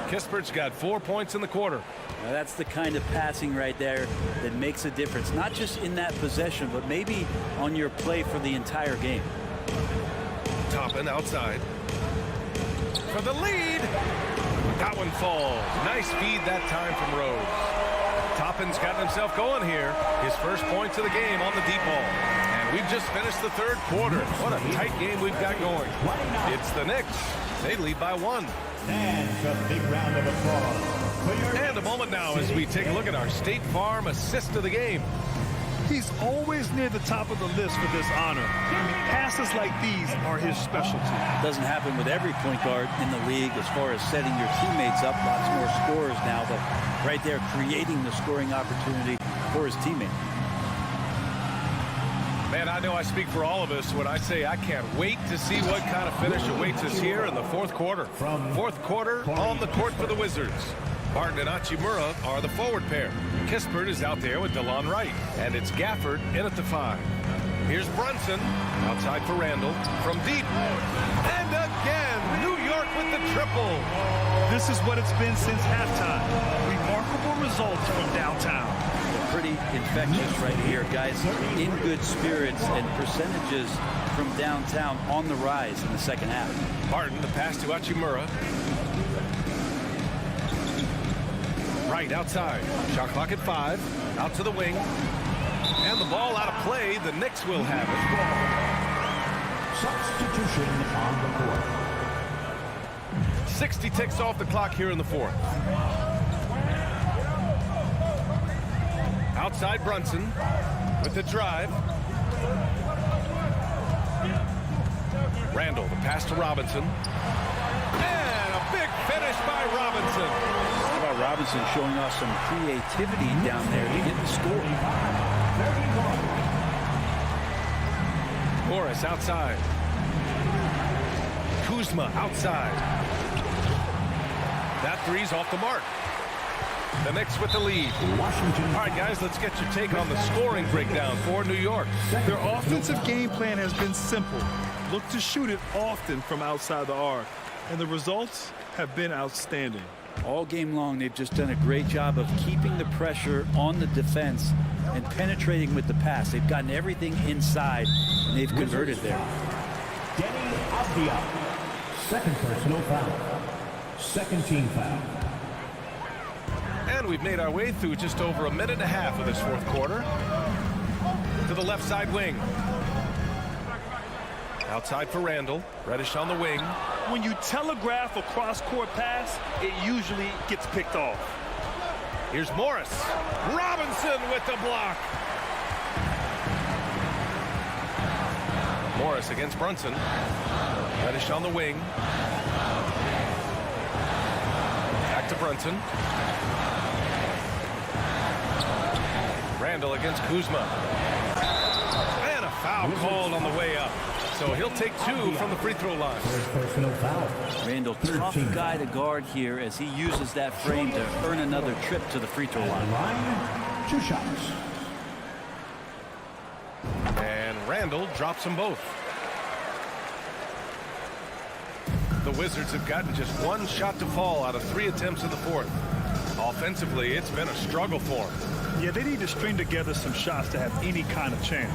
A: Kispert's got 4 points in the quarter.
H: Now that's the kind of passing right there that makes a difference, not just in that possession, but maybe on your play for the entire game.
A: Toppin outside. For the lead. That one falls. Nice feed that time from Rose. Toppin's gotten himself going here. His first points of the game on the deep ball. And we've just finished the third quarter. What a tight game we've got going. It's the Knicks. They lead by 1.
C: And a big round of applause.
A: And a moment now as we take a look at our State Farm assist of the game.
D: He's always near the top of the list for this honor. Passes like these are his specialty.
H: Doesn't happen with every point guard in the league as far as setting your teammates up. Lots more scorers now, but right there creating the scoring opportunity for his teammate.
A: Man, I know I speak for all of us when I say I can't wait to see what kind of finish awaits us here in the fourth quarter. Fourth quarter on the court for the Wizards. Martin and Hachimura are the forward pair. Kispert is out there with DeLon Wright. And it's Gafford in at the 5. Here's Brunson outside for Randall from deep. And again, New York with the triple.
D: This is what it's been since halftime. Remarkable results from downtown.
H: Pretty infectious right here, guys. In good spirits and percentages from downtown on the rise in the second half.
A: Martin, the pass to Hachimura. Right outside. Shot clock at 5. Out to the wing. And the ball out of play. The Knicks will have
C: Substitution on the court.
A: 60 ticks off the clock here in the fourth. Outside Brunson with the drive. Randall, the pass to Robinson. And a big finish by Robinson.
H: How about Robinson showing off some creativity down there to get the score?
A: Morris outside. Kuzma outside. That three's off the mark. The Knicks with the lead. All right, guys, let's get your take on the scoring breakdown for New York.
D: Their offensive game plan has been simple. Look to shoot it often from outside the arc. And the results have been outstanding.
H: All game long, they've just done a great job of keeping the pressure on the defense and penetrating with the pass. They've gotten everything inside, and they've converted there.
C: Denny Avdia. Second personal foul. Second team foul.
A: And we've made our way through just over a minute and a half of this fourth quarter. To the left side wing. Outside for Randall. Reddish on the wing.
D: When you telegraph a cross-court pass, it usually gets picked off.
A: Here's Morris. Robinson with the block. Morris against Brunson. Reddish on the wing. Back to Brunson. Randall against Kuzma. And a foul called on the way up. So he'll take 2 from the free throw line.
C: Personal foul.
H: Randall, tough guy to guard here as he uses that frame to earn another trip to the free throw line.
C: 2 shots.
A: And Randall drops them both. The Wizards have gotten just 1 shot to fall out of 3 attempts in the fourth. Offensively, it's been a struggle for them.
D: Yeah, they need to string together some shots to have any kind of chance.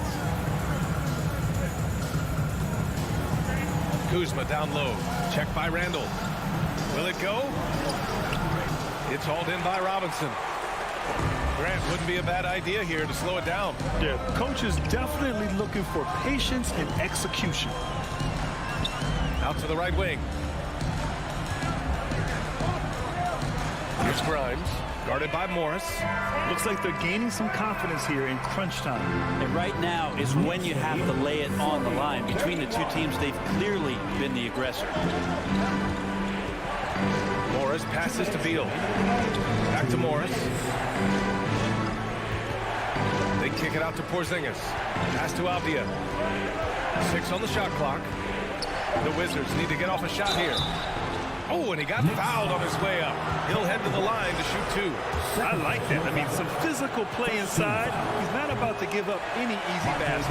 A: Kuzma down low. Check by Randall. Will it go? It's hauled in by Robinson. Grant, wouldn't be a bad idea here to slow it down.
D: Yeah, the coach is definitely looking for patience and execution.
A: Out to the right wing. Here's Grimes, guarded by Morris.
D: Looks like they're gaining some confidence here in crunch time.
H: And right now is when you have to lay it on the line. Between the two teams, they've clearly been the aggressor.
A: Morris passes to Beal. Back to Morris. They kick it out to Porzingis. Pass to Avdia. 6 on the shot clock. The Wizards need to get off a shot here. Oh, and he got fouled on his way up. He'll head to the line to shoot 2.
D: I like that. I mean, some physical play inside. He's not about to give up any easy baskets.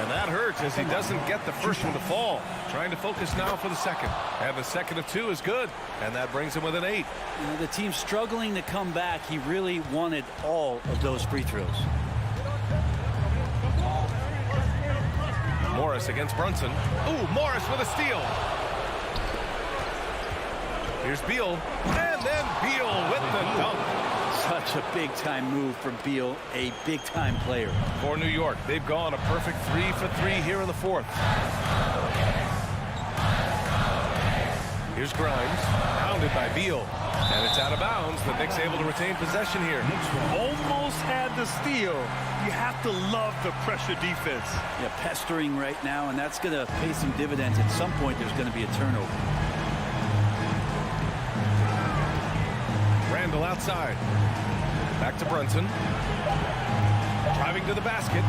A: And that hurts as he doesn't get the first one to fall. Trying to focus now for the second. And the second of 2 is good. And that brings him with an 8.
H: You know, the team's struggling to come back. He really wanted all of those free throws.
A: Morris against Brunson. Ooh, Morris with a steal. Here's Beal. And then Beal with the dunk.
H: Such a big-time move from Beal, a big-time player.
A: For New York, they've gone a perfect 3 for 3 here in the fourth. Here's Grimes, pounded by Beal. And it's out of bounds. The Knicks able to retain possession here.
D: Almost had the steal. You have to love the pressure defense.
H: Yeah, pestering right now, and that's going to pay some dividends. At some point, there's going to be a turnover.
A: Randall outside. Back to Brunson. Driving to the basket.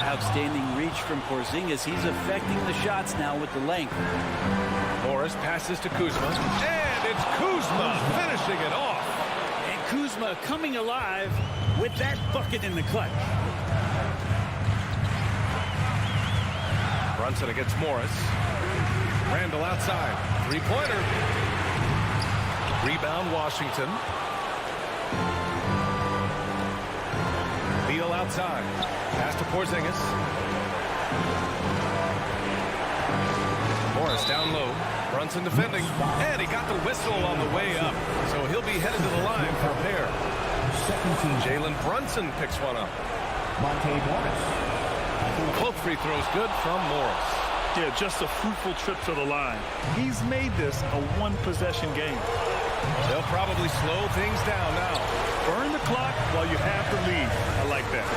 H: Outstanding reach from Porzingis. He's affecting the shots now with the length.
A: Morris passes to Kuzma. And it's Kuzma finishing it off.
H: And Kuzma coming alive with that bucket in the clutch.
A: Brunson against Morris. Randall outside. 3-pointer. Rebound Washington. Beal outside. Pass to Porzingis. Morris down low. Brunson defending. And he got the whistle on the way up. So he'll be headed to the line for a pair. Jalen Brunson picks one up. Both free throws good from Morris.
D: Yeah, just a fruitful trip to the line. He's made this a 1-possession game.
A: They'll probably slow things down now.
D: Burn the clock while you have the lead. I like that.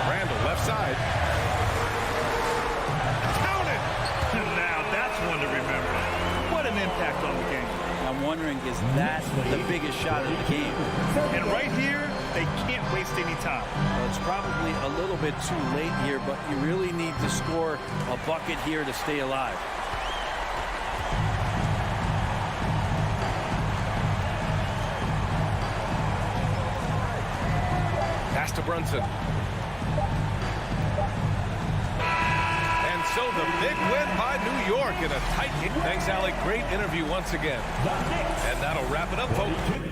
A: Randall, left side.
D: Count it! Now that's one to remember. What an impact on the game.
H: I'm wondering, is that the biggest shot of the game?
D: And right here, they can't waste any time.
H: Well, it's probably a little bit too late here, but you really need to score a bucket here to stay alive.
A: Pass to Brunson. And so the big win by New York in a tight game. Thanks, Alec. Great interview once again. And that'll wrap it up, folks.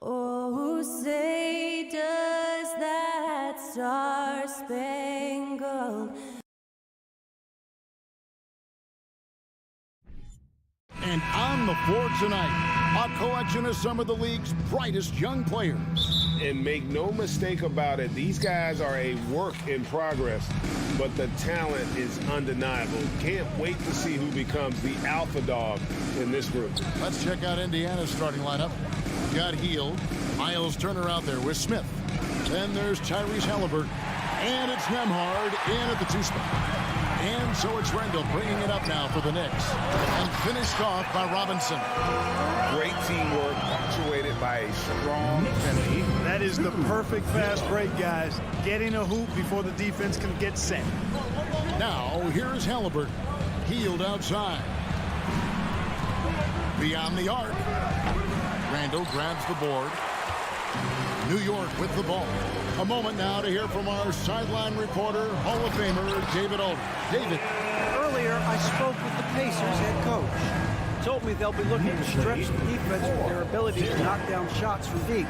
E: Oh, say does that star-spangled
F: And on the floor tonight, a collection of some of the league's brightest young players.
G: And make no mistake about it, these guys are a work in progress, but the talent is undeniable. Can't wait to see who becomes the alpha dog in this group.
F: Let's check out Indiana's starting lineup. got Heald. Miles Turner out there with Smith. Then there's Tyrese Halliburton. And it's Nembhard in at the 2 spot. And so it's Randall bringing it up now for the Knicks. And finished off by Robinson.
I: Great teamwork, punctuated by a strong finish.
K: That is the perfect fast break, guys. Getting a hoop before the defense can get set.
F: Now, here's Halliburton. Heald outside. Beyond the arc. Randall grabs the board. New York with the ball. A moment now to hear from our sideline reporter, Hall of Famer David Aldridge. David.
J: Earlier, I spoke with the Pacers head coach. He told me they'll be looking to stretch the defense with their ability to knock down shots from deep.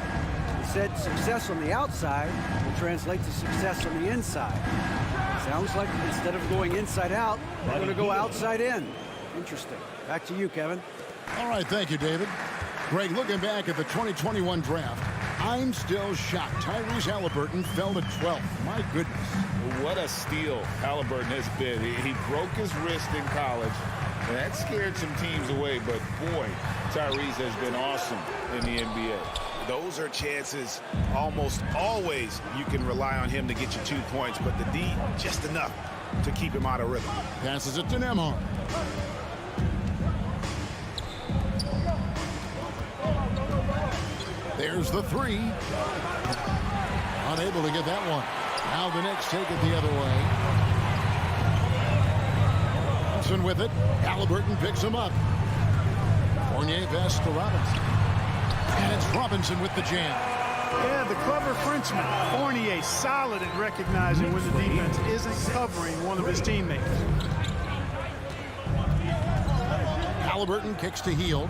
J: He said success on the outside will translate to success on the inside. Sounds like instead of going inside out, they're going to go outside in. Interesting. Back to you, Kevin.
F: All right, thank you, David. Greg, looking back at the 2021 draft, I'm still shocked. Tyrese Halliburton fell to 12th. My goodness.
I: What a steal Halliburton has been. He broke his wrist in college, and that scared some teams away. But, boy, Tyrese has been awesome in the NBA.
G: Those are chances almost always you can rely on him to get you 2 points, but the D, just enough to keep him out of rhythm.
F: Passes it to Nembhard. There's the 3. Unable to get that one. Now the Knicks take it the other way. Johnson with it. Halliburton picks him up. Fournier pass to Robinson. And it's Robinson with the jam.
K: Yeah, the clever Frenchman. Fournier solid at recognizing when the defense isn't covering one of his teammates.
F: Halliburton kicks to Heald.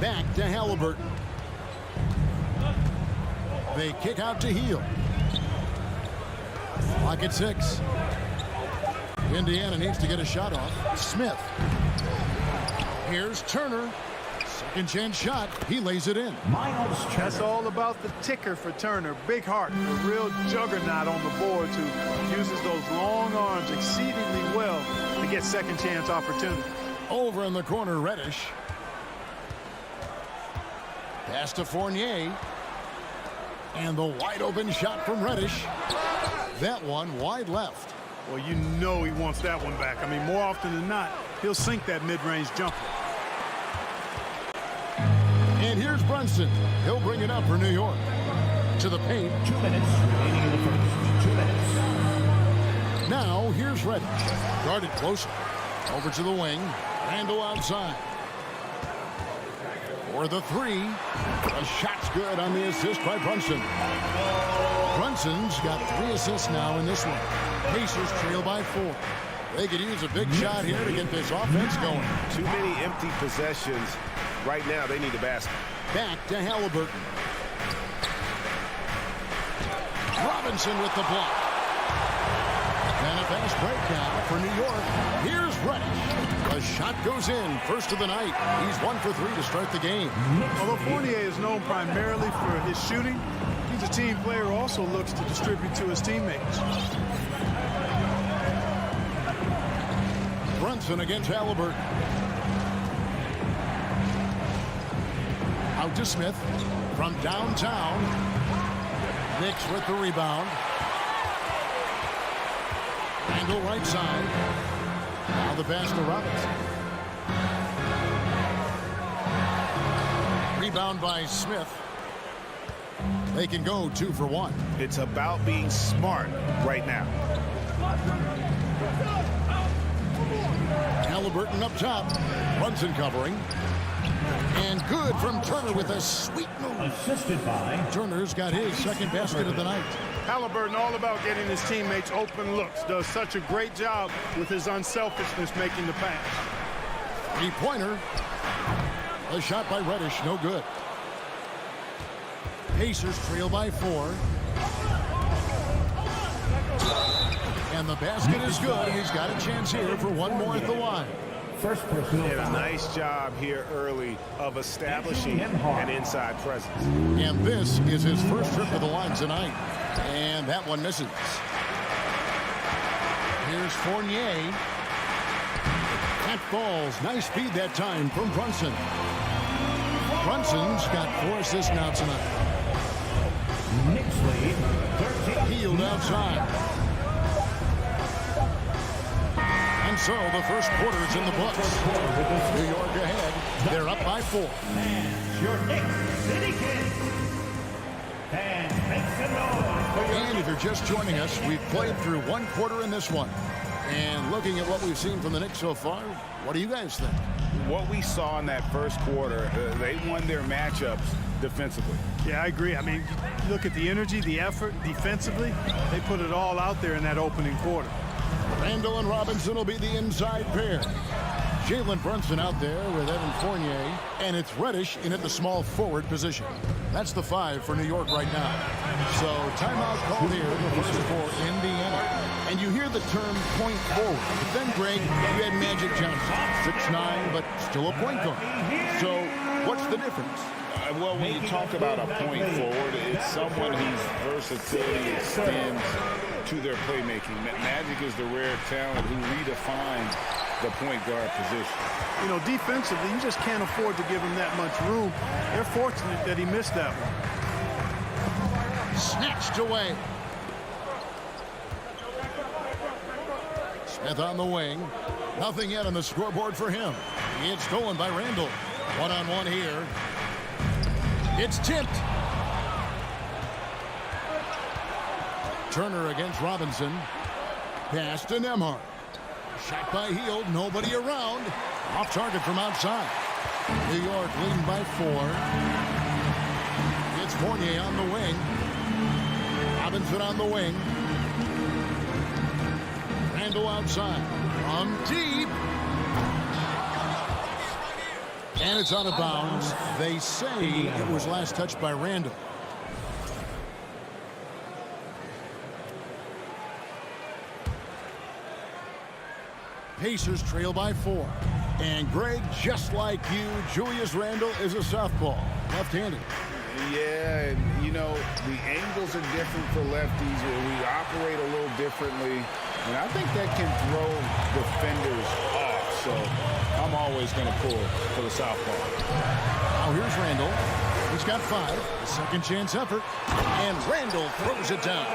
F: Back to Halliburton. They kick out to Heald. Clock at 6. Indiana needs to get a shot off. Smith. Here's Turner. Second chance shot. He lays it in.
K: That's all about the ticker for Turner. Big heart. A real juggernaut on the boards who uses those long arms exceedingly well to get second chance opportunities.
F: Over in the corner, Reddish. Pass to Fournier. And the wide open shot from Reddish. That one wide left.
K: Well, you know he wants that one back. I mean, more often than not, he'll sink that mid-range jumper.
F: And here's Brunson. He'll bring it up for New York. To the paint.
C: 2 minutes remaining in the first. 2 minutes.
F: Now, here's Reddish. Guarded closer. Over to the wing. Randall outside. For the 3. A shot's good on the assist by Brunson. Brunson's got 3 assists now in this one. Pacers trail by 4. They could use a big shot here to get this offense going.
G: Too many empty possessions. Right now, they need a basket.
F: Back to Halliburton. Robinson with the block. And a fast break now for New York. Here's Reddish. The shot goes in. First of the night. He's 1 for 3 to start the game.
K: Although Fournier is known primarily for his shooting, he's a team player who also looks to distribute to his teammates.
F: Brunson against Halliburton. Out to Smith from downtown. Knicks with the rebound. Randall right side. Now the pass to Robinson. Rebound by Smith. They can go 2 for 1.
G: It's about being smart right now.
F: Halliburton up top. Brunson covering. And good from Turner with a sweet move.
C: Assisted by
F: Turner's got his second basket of the night.
K: Halliburton all about getting his teammates open looks. Does such a great job with his unselfishness making the pass.
F: Three-pointer. A shot by Reddish, no good. Pacers trail by 4. And the basket is good. He's got a chance here for one more at the line.
C: First personal
G: Did a
C: foul.
G: nice job here early of establishing an inside presence.
F: And this is his first trip to the line tonight. And that one misses. Here's Fournier. That falls. Nice speed that time from Brunson. Brunson's got 4 assists now tonight.
C: Knicks lead 13.
F: Healed outside. And so the first quarter's in the books. New York ahead. They're up by 4.
C: And your Knicks City Kings. And make some noise for your...
F: And if you're just joining us, we've played through 1 quarter in this one. And looking at what we've seen from the Knicks so far, what do you guys think?
I: What we saw in that first quarter, they won their matchups defensively.
K: Yeah, I agree. I mean, look at the energy, the effort defensively. They put it all out there in that opening quarter.
F: Randall and Robinson will be the inside pair. Jalen Brunson out there with Evan Fournier, and it's Reddish in at the small forward position. That's the 5 for New York right now. So timeout called here, the first for Indiana. And you hear the term point forward. But then, Greg, you had Magic Johnson, 6'9", but still a point guard. So what's the difference?
I: Well, when you talk about a point forward, it's someone whose versatility extends to their playmaking. Magic is the rare talent who redefines the point guard position.
K: You know, defensively, you just can't afford to give him that much room. They're fortunate that he missed that one.
F: Snatched away. Smith on the wing. Nothing yet on the scoreboard for him. It's stolen by Randall. One-on-one here. It's tipped. Turner against Robinson. Pass to Nembhard. Shot by Hield. Nobody around. Off target from outside. New York leading by 4. It's Fournier on the wing. Robinson on the wing. Randall outside. From deep. And it's out of bounds. They say it was last touched by Randall. Pacers trail by 4. And Greg, just like you, Julius Randle is a southpaw, left-handed.
I: Yeah, and you know, the angles are different for lefties. We operate a little differently. And I think that can throw defenders off. So I'm always going to pull for the southpaw.
F: Now here's Randall. He's got 5. A second chance effort. And Randall throws it down.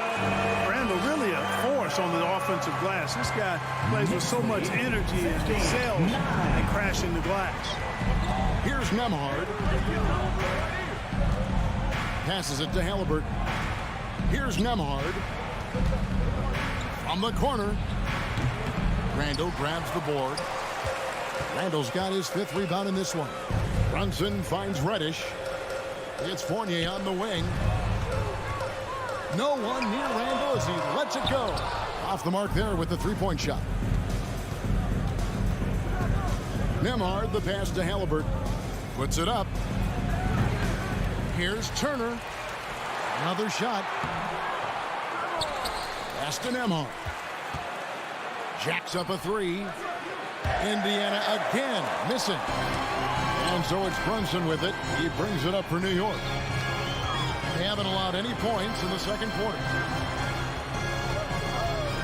K: Randall really a force on the offensive glass. This guy plays with so much energy and excels and crashing the glass.
F: Here's Nembhard. Passes it to Halliburton. Here's Nembhard. From the corner. Randall grabs the board. Randall's got his 5th rebound in this one. Brunson finds Reddish. It's Fournier on the wing. No one near Randall as he lets it go. Off the mark there with the 3-point shot. Nembhard, the pass to Halliburton. Puts it up. Here's Turner. Another shot. Pass to Nembhard. Jacks up a 3. Indiana again missing. And so it's Brunson with it. He brings it up for New York. They haven't allowed any points in the second quarter.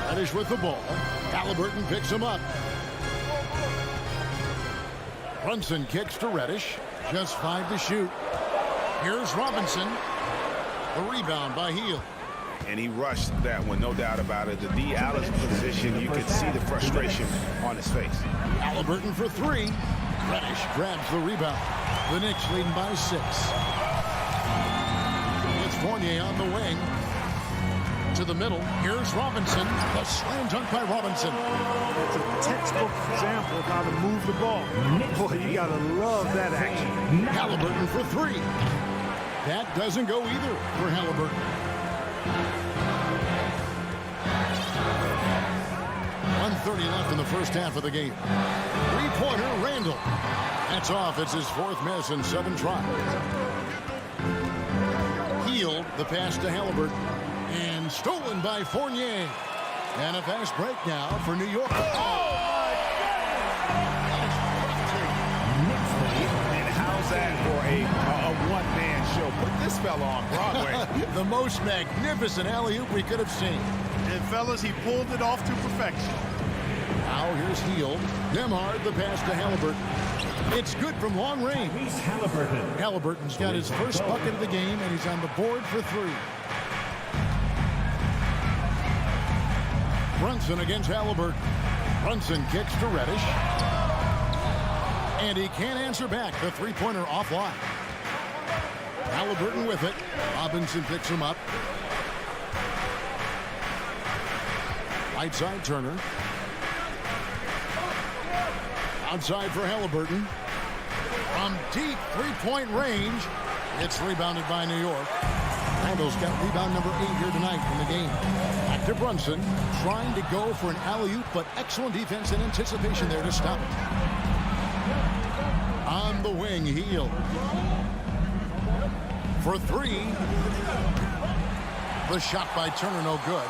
F: Reddish with the ball. Halliburton picks him up. Brunson kicks to Reddish. Just 5 to shoot. Here's Robinson. The rebound by Hield.
I: And he rushed that one, no doubt about it. The D. Alice position, you could see the frustration on his face.
F: Halliburton for 3. Reddish grabs the rebound. The Knicks leading by 6. It's Fournier on the wing. To the middle. Here's Robinson. The slam dunk by Robinson.
K: It's a textbook example of how to move the ball. Boy, you got to love that action.
F: Halliburton for 3. That doesn't go either for Halliburton. 1:30 left in the first half of the game. 3-pointer, Randall. That's off. It's his 4th miss in 7 tries. Hield, the pass to Halliburton. And stolen by Fournier. And a fast break now for New York.
I: And how's that for a one-man show? Put this fella on Broadway.
F: The most magnificent alley-oop we could have seen.
K: And fellas, he pulled it off to perfection.
F: Now here's Hield. Nembhard, the pass to Halliburton. It's good from long range. Halliburton's got his first bucket of the game, and he's on the board for 3. Brunson against Halliburton. Brunson kicks to Reddish. And he can't answer back. The three-pointer offline. Halliburton with it. Robinson picks him up. Right side, Turner. Outside for Halliburton. From deep three-point range. It's rebounded by New York. Randall's got rebound number 8 here tonight in the game. Back to Brunson, trying to go for an alley-oop, but excellent defense and anticipation there to stop it. On the wing, Hield. For 3. The shot by Turner, no good.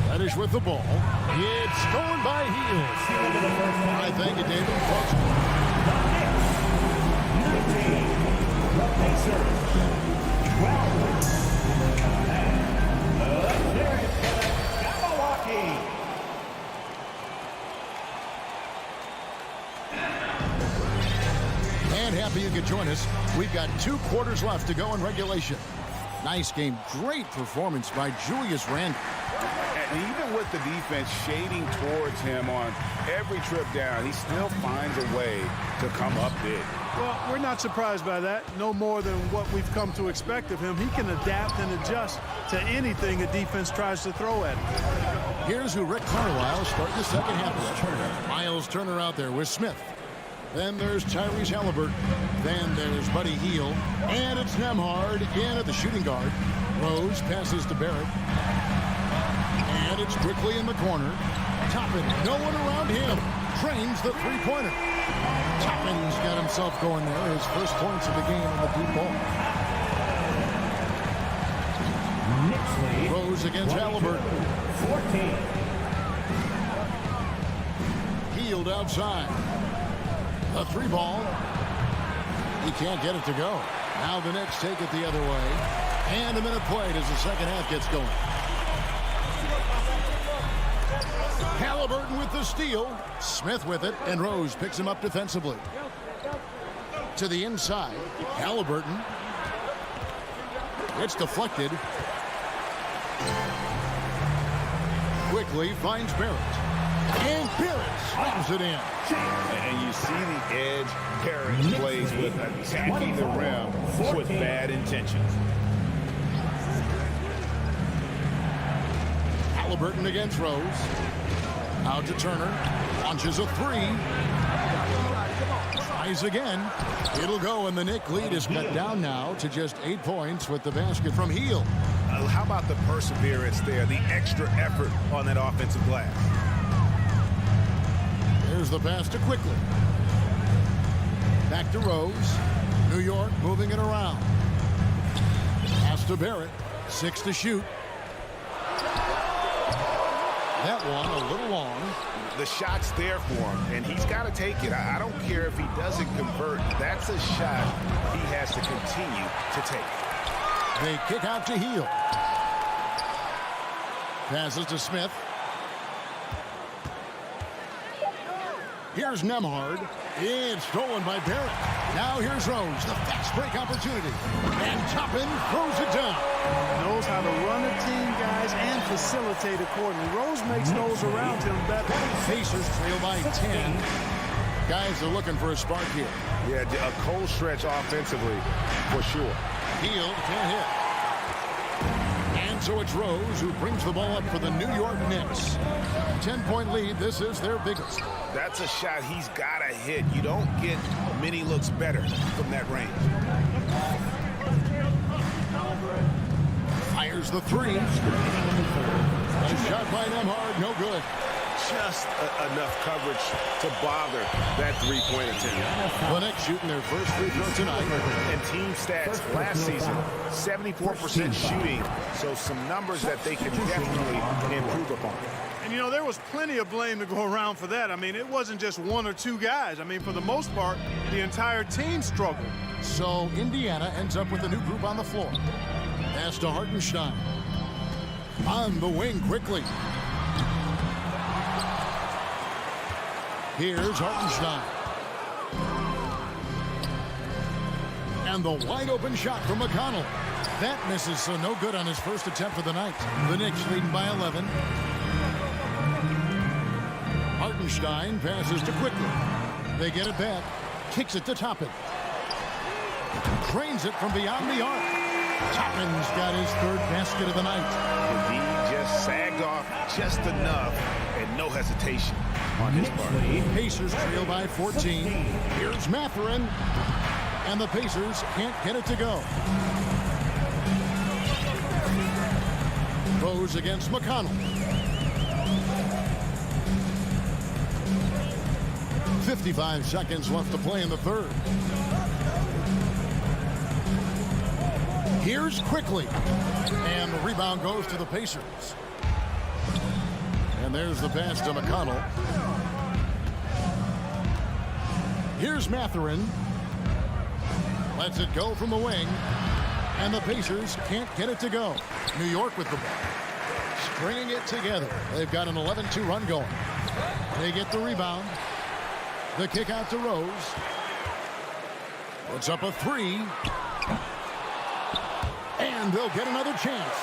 F: Reddish with the ball. It's stolen by Hield. I thank you, David. And happy you could join us. We've got 2 quarters left to go in regulation. Nice game. Great performance by Julius Randle.
I: And even with the defense shading towards him on every trip down, he still finds a way to come up big.
K: Well, we're not surprised by that. No more than what we've come to expect of him. He can adapt and adjust to anything a defense tries to throw at him.
F: Here's who Rick Carlisle starting the second half with. Miles Turner out there with Smith. Then there's Tyrese Halliburton. Then there's Buddy Hield. And it's Nembhard in at the shooting guard. Rose passes to Barrett. And it's quickly in the corner. Toppin, no one around him. Trains the three-pointer. Toppin's got himself going there. His first points of the game on the deep ball. Rose against Halliburton. 14. Hield outside. A 3-ball. He can't get it to go. Now the Knicks take it the other way. And a minute played as the second half gets going. Halliburton with the steal. Smith with it, and Rose picks him up defensively. To the inside, Halliburton. It's deflected. Quickly finds Barrett. And Barrett slams it in.
I: And you see the edge Barrett plays with, attacking the rim with bad intentions.
F: Halliburton against Rose. Out to Turner. Launches a 3. Tries again. It'll go, and the Knick lead is cut down now to just 8 points with the basket from Hield.
G: How about the perseverance there, the extra effort on that offensive glass?
F: There's the pass to Quickly. Back to Rose. New York moving it around. Pass to Barrett. 6 to shoot. That one a little long.
G: The shot's there for him, and he's got to take it. I don't care if he doesn't convert. That's a shot he has to continue to take.
F: They kick out to Hield. Passes to Smith. Here's Nembhard. It's stolen by Barrett. Now here's Rose. The fast break opportunity. And Toppin throws it down.
K: Knows how to run a team, guys, and facilitate accordingly. Rose makes those around him better.
F: Pacers trail by 10. Guys are looking for a spark here.
G: Yeah, a cold stretch offensively, for sure.
F: Hield can't hit. And so it's Rose who brings the ball up for the New York Knicks. 10-point lead. This is their biggest.
G: That's a shot he's got to hit. You don't get many looks better from that range.
F: Fires the 3. A shot by Nembhard, no good.
G: Just enough coverage to bother that three-point attempt.
F: The Knicks shooting their first free throw tonight.
G: And team stats last season, 74% shooting. So some numbers that they can definitely improve upon.
K: And, you know, there was plenty of blame to go around for that. I mean, it wasn't just 1 or 2 guys. I mean, for the most part, the entire team struggled.
F: So Indiana ends up with a new group on the floor. Pass to Hartenstein. On the wing quickly. Here's Hartenstein. And the wide open shot from McConnell. That misses, so no good on his first attempt of the night. The Knicks leading by 11. Hartenstein passes to Quickly. They get it back. Kicks it to Toppin. Drains it from beyond the arc. Toppin's got his third basket of the night.
I: He just sagged off just enough and no hesitation on his part.
F: Pacers trail by 14. Here's Mathurin. And the Pacers can't get it to go. Rose against McConnell. 55 seconds left to play in the third. Here's Quickly. And the rebound goes to the Pacers. And there's the pass to McConnell. Here's Mathurin. Lets it go from the wing. And the Pacers can't get it to go. New York with the ball. Stringing it together. They've got an 11-2 run going. They get the rebound. The kick out to Rose. Puts up a three. And they'll get another chance.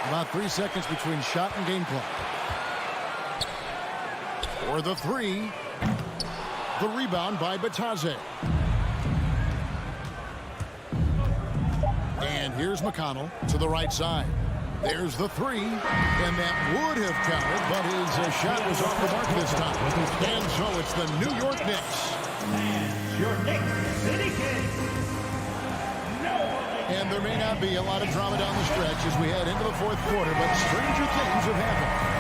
F: About 3 seconds between shot and game clock. For the three. The rebound by Batadze. And here's McConnell to the right side. There's the three, and that would have counted, but his shot was off the mark this time. And so it's the New York Knicks.
C: Your Knicks City Kings.
F: And there may not be a lot of drama down the stretch as we head into the fourth quarter, but stranger things have happened.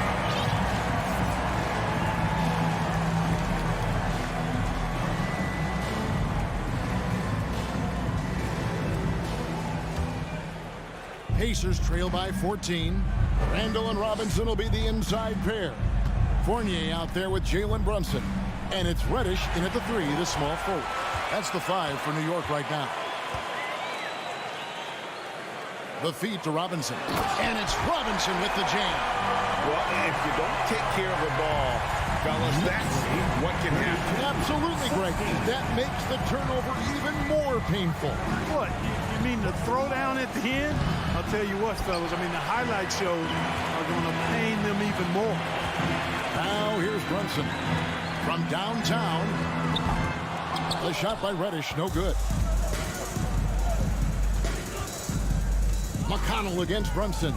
F: Pacers trail by 14. Randall and Robinson will be the inside pair. Fournier out there with Jalen Brunson. And it's Reddish in at the three, the small forward. That's the 5 for New York right now. The feed to Robinson. And it's Robinson with the jam.
I: Well, if you don't take care of the ball, fellas, that's what can happen.
F: Absolutely, Greg. That makes the turnover even more painful.
K: What? You mean the throwdown at the end? I'll tell you what, fellas. I mean, the highlight shows are going to pain them even more.
F: Now here's Brunson from downtown. The shot by Reddish, no good. McConnell against Brunson.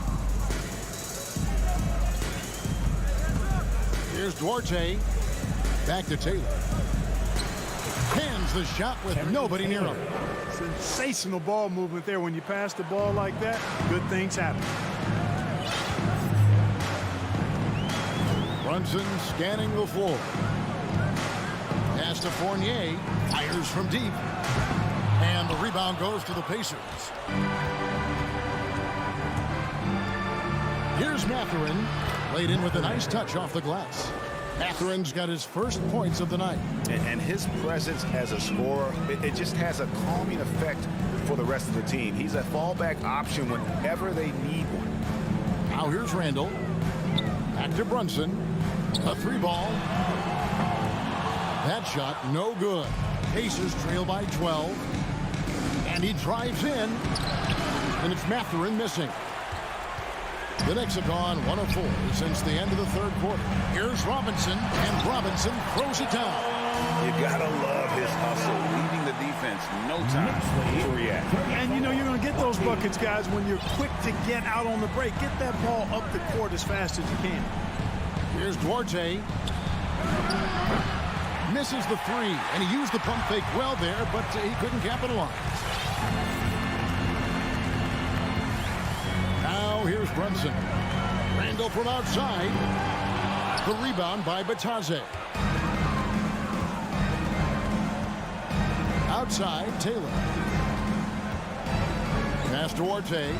F: Here's Duarte. Back to Taylor. Hands the shot with nobody near him.
K: Sensational ball movement there. When you pass the ball like that, good things happen.
F: Brunson scanning the floor. Pass to Fournier. Fires from deep. And the rebound goes to the Pacers. Here's Mathurin. Laid in with a nice touch off the glass. Mathurin's got his first points of the night.
I: And his presence as a scorer, it just has a calming effect for the rest of the team. He's a fallback option whenever they need one.
F: Now here's Randall. Back to Brunson. A three ball. That shot, no good. Pacers trail by 12. And he drives in. And it's Mathurin missing. The Knicks have gone 1 of 4 since the end of the third quarter. Here's Robinson, and Robinson throws it down.
I: You gotta love his hustle, leaving the defense no time to react.
K: And you know you're going to get those buckets, guys, when you're quick to get out on the break. Get that ball up the court as fast as you can.
F: Here's Duarte. Misses the three, and he used the pump fake well there, but he couldn't capitalize. Now here's Brunson. Randall from outside. The rebound by Batadze. Outside, Taylor. Pass to Duarte.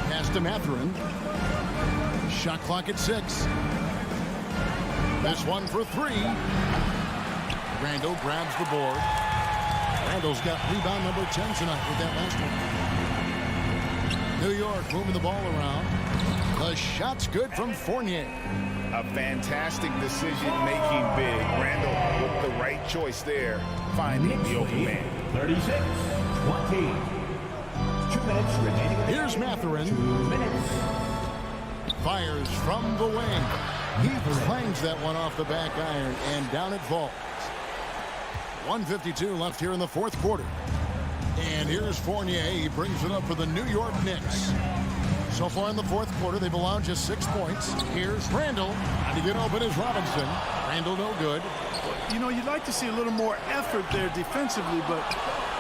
F: Pass to Mathurin. Shot clock at 6. This one for 3. Randall grabs the board. Randall's got rebound number 10 tonight with that last one. New York moving the ball around. The shot's good from Fournier.
I: A fantastic decision-making big. Randall with the right choice there, finding the open man.
C: 36, 20. 2 minutes remaining.
F: Here's Mathurin.
C: 2 minutes.
F: Fires from the wing. He clangs that one off the back iron, and down it falls. 1:52 left here in the fourth quarter. And here's Fournier. He brings it up for the New York Knicks. So far in the fourth quarter, they've allowed just 6 points. Here's Randall. Trying to get open is Robinson. Randall no good.
K: You know, you'd like to see a little more effort there defensively, but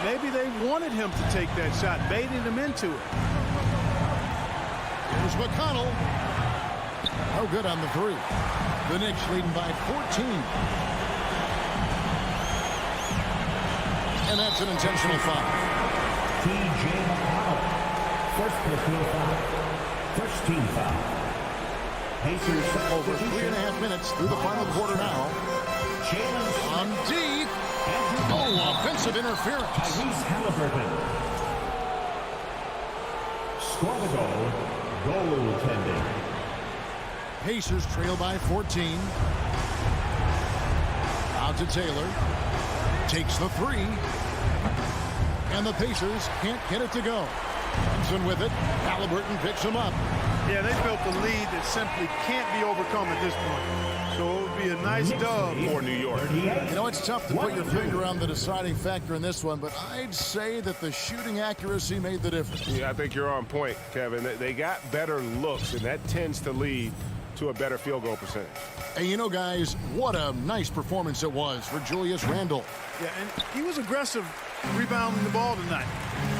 K: maybe they wanted him to take that shot, baited him into it.
F: Here's McConnell. No good on the three. The Knicks leading by 14. And that's an intentional foul.
C: T.J. McConnell. First personal foul. First team foul. Pacers
F: Over 3.5 minutes through the final quarter now. On deep. Oh, offensive interference.
C: Tyrese Halliburton. Score the goal. Goaltending.
F: Pacers trail by 14. Out to Taylor. Takes the three. And the Pacers can't get it to go. Thompson with it. Halliburton picks him up.
K: Yeah, they built a lead that simply can't be overcome at this point. So it would be a nice dub
I: for New York.
F: You know, it's tough to put your finger on the deciding factor in this one, but I'd say that the shooting accuracy made the difference.
G: Yeah, I think you're on point, Kevin. They got better looks, and that tends to lead to a better field goal percentage.
F: And you know, guys, what a nice performance it was for Julius Randle.
K: Yeah, and he was aggressive rebounding the ball tonight.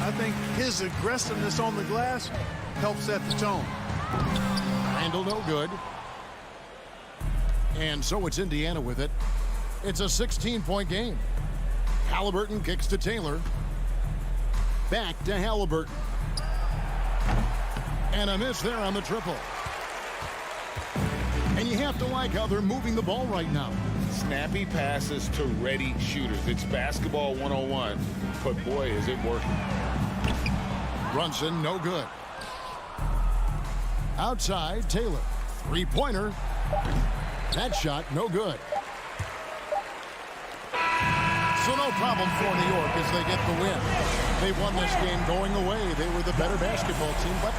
K: I think his aggressiveness on the glass helped set the tone.
F: Randle no good. And so it's Indiana with it. It's a 16-point game. Halliburton kicks to Taylor. Back to Halliburton. And a miss there on the triple. And you have to like how they're moving the ball right now.
I: Snappy passes to ready shooters. It's basketball 101, but boy, is it working.
F: Brunson, no good. Outside, Taylor. Three-pointer. That shot, no good. So no problem for New York as they get the win. They won this game going away. They were the better basketball team, but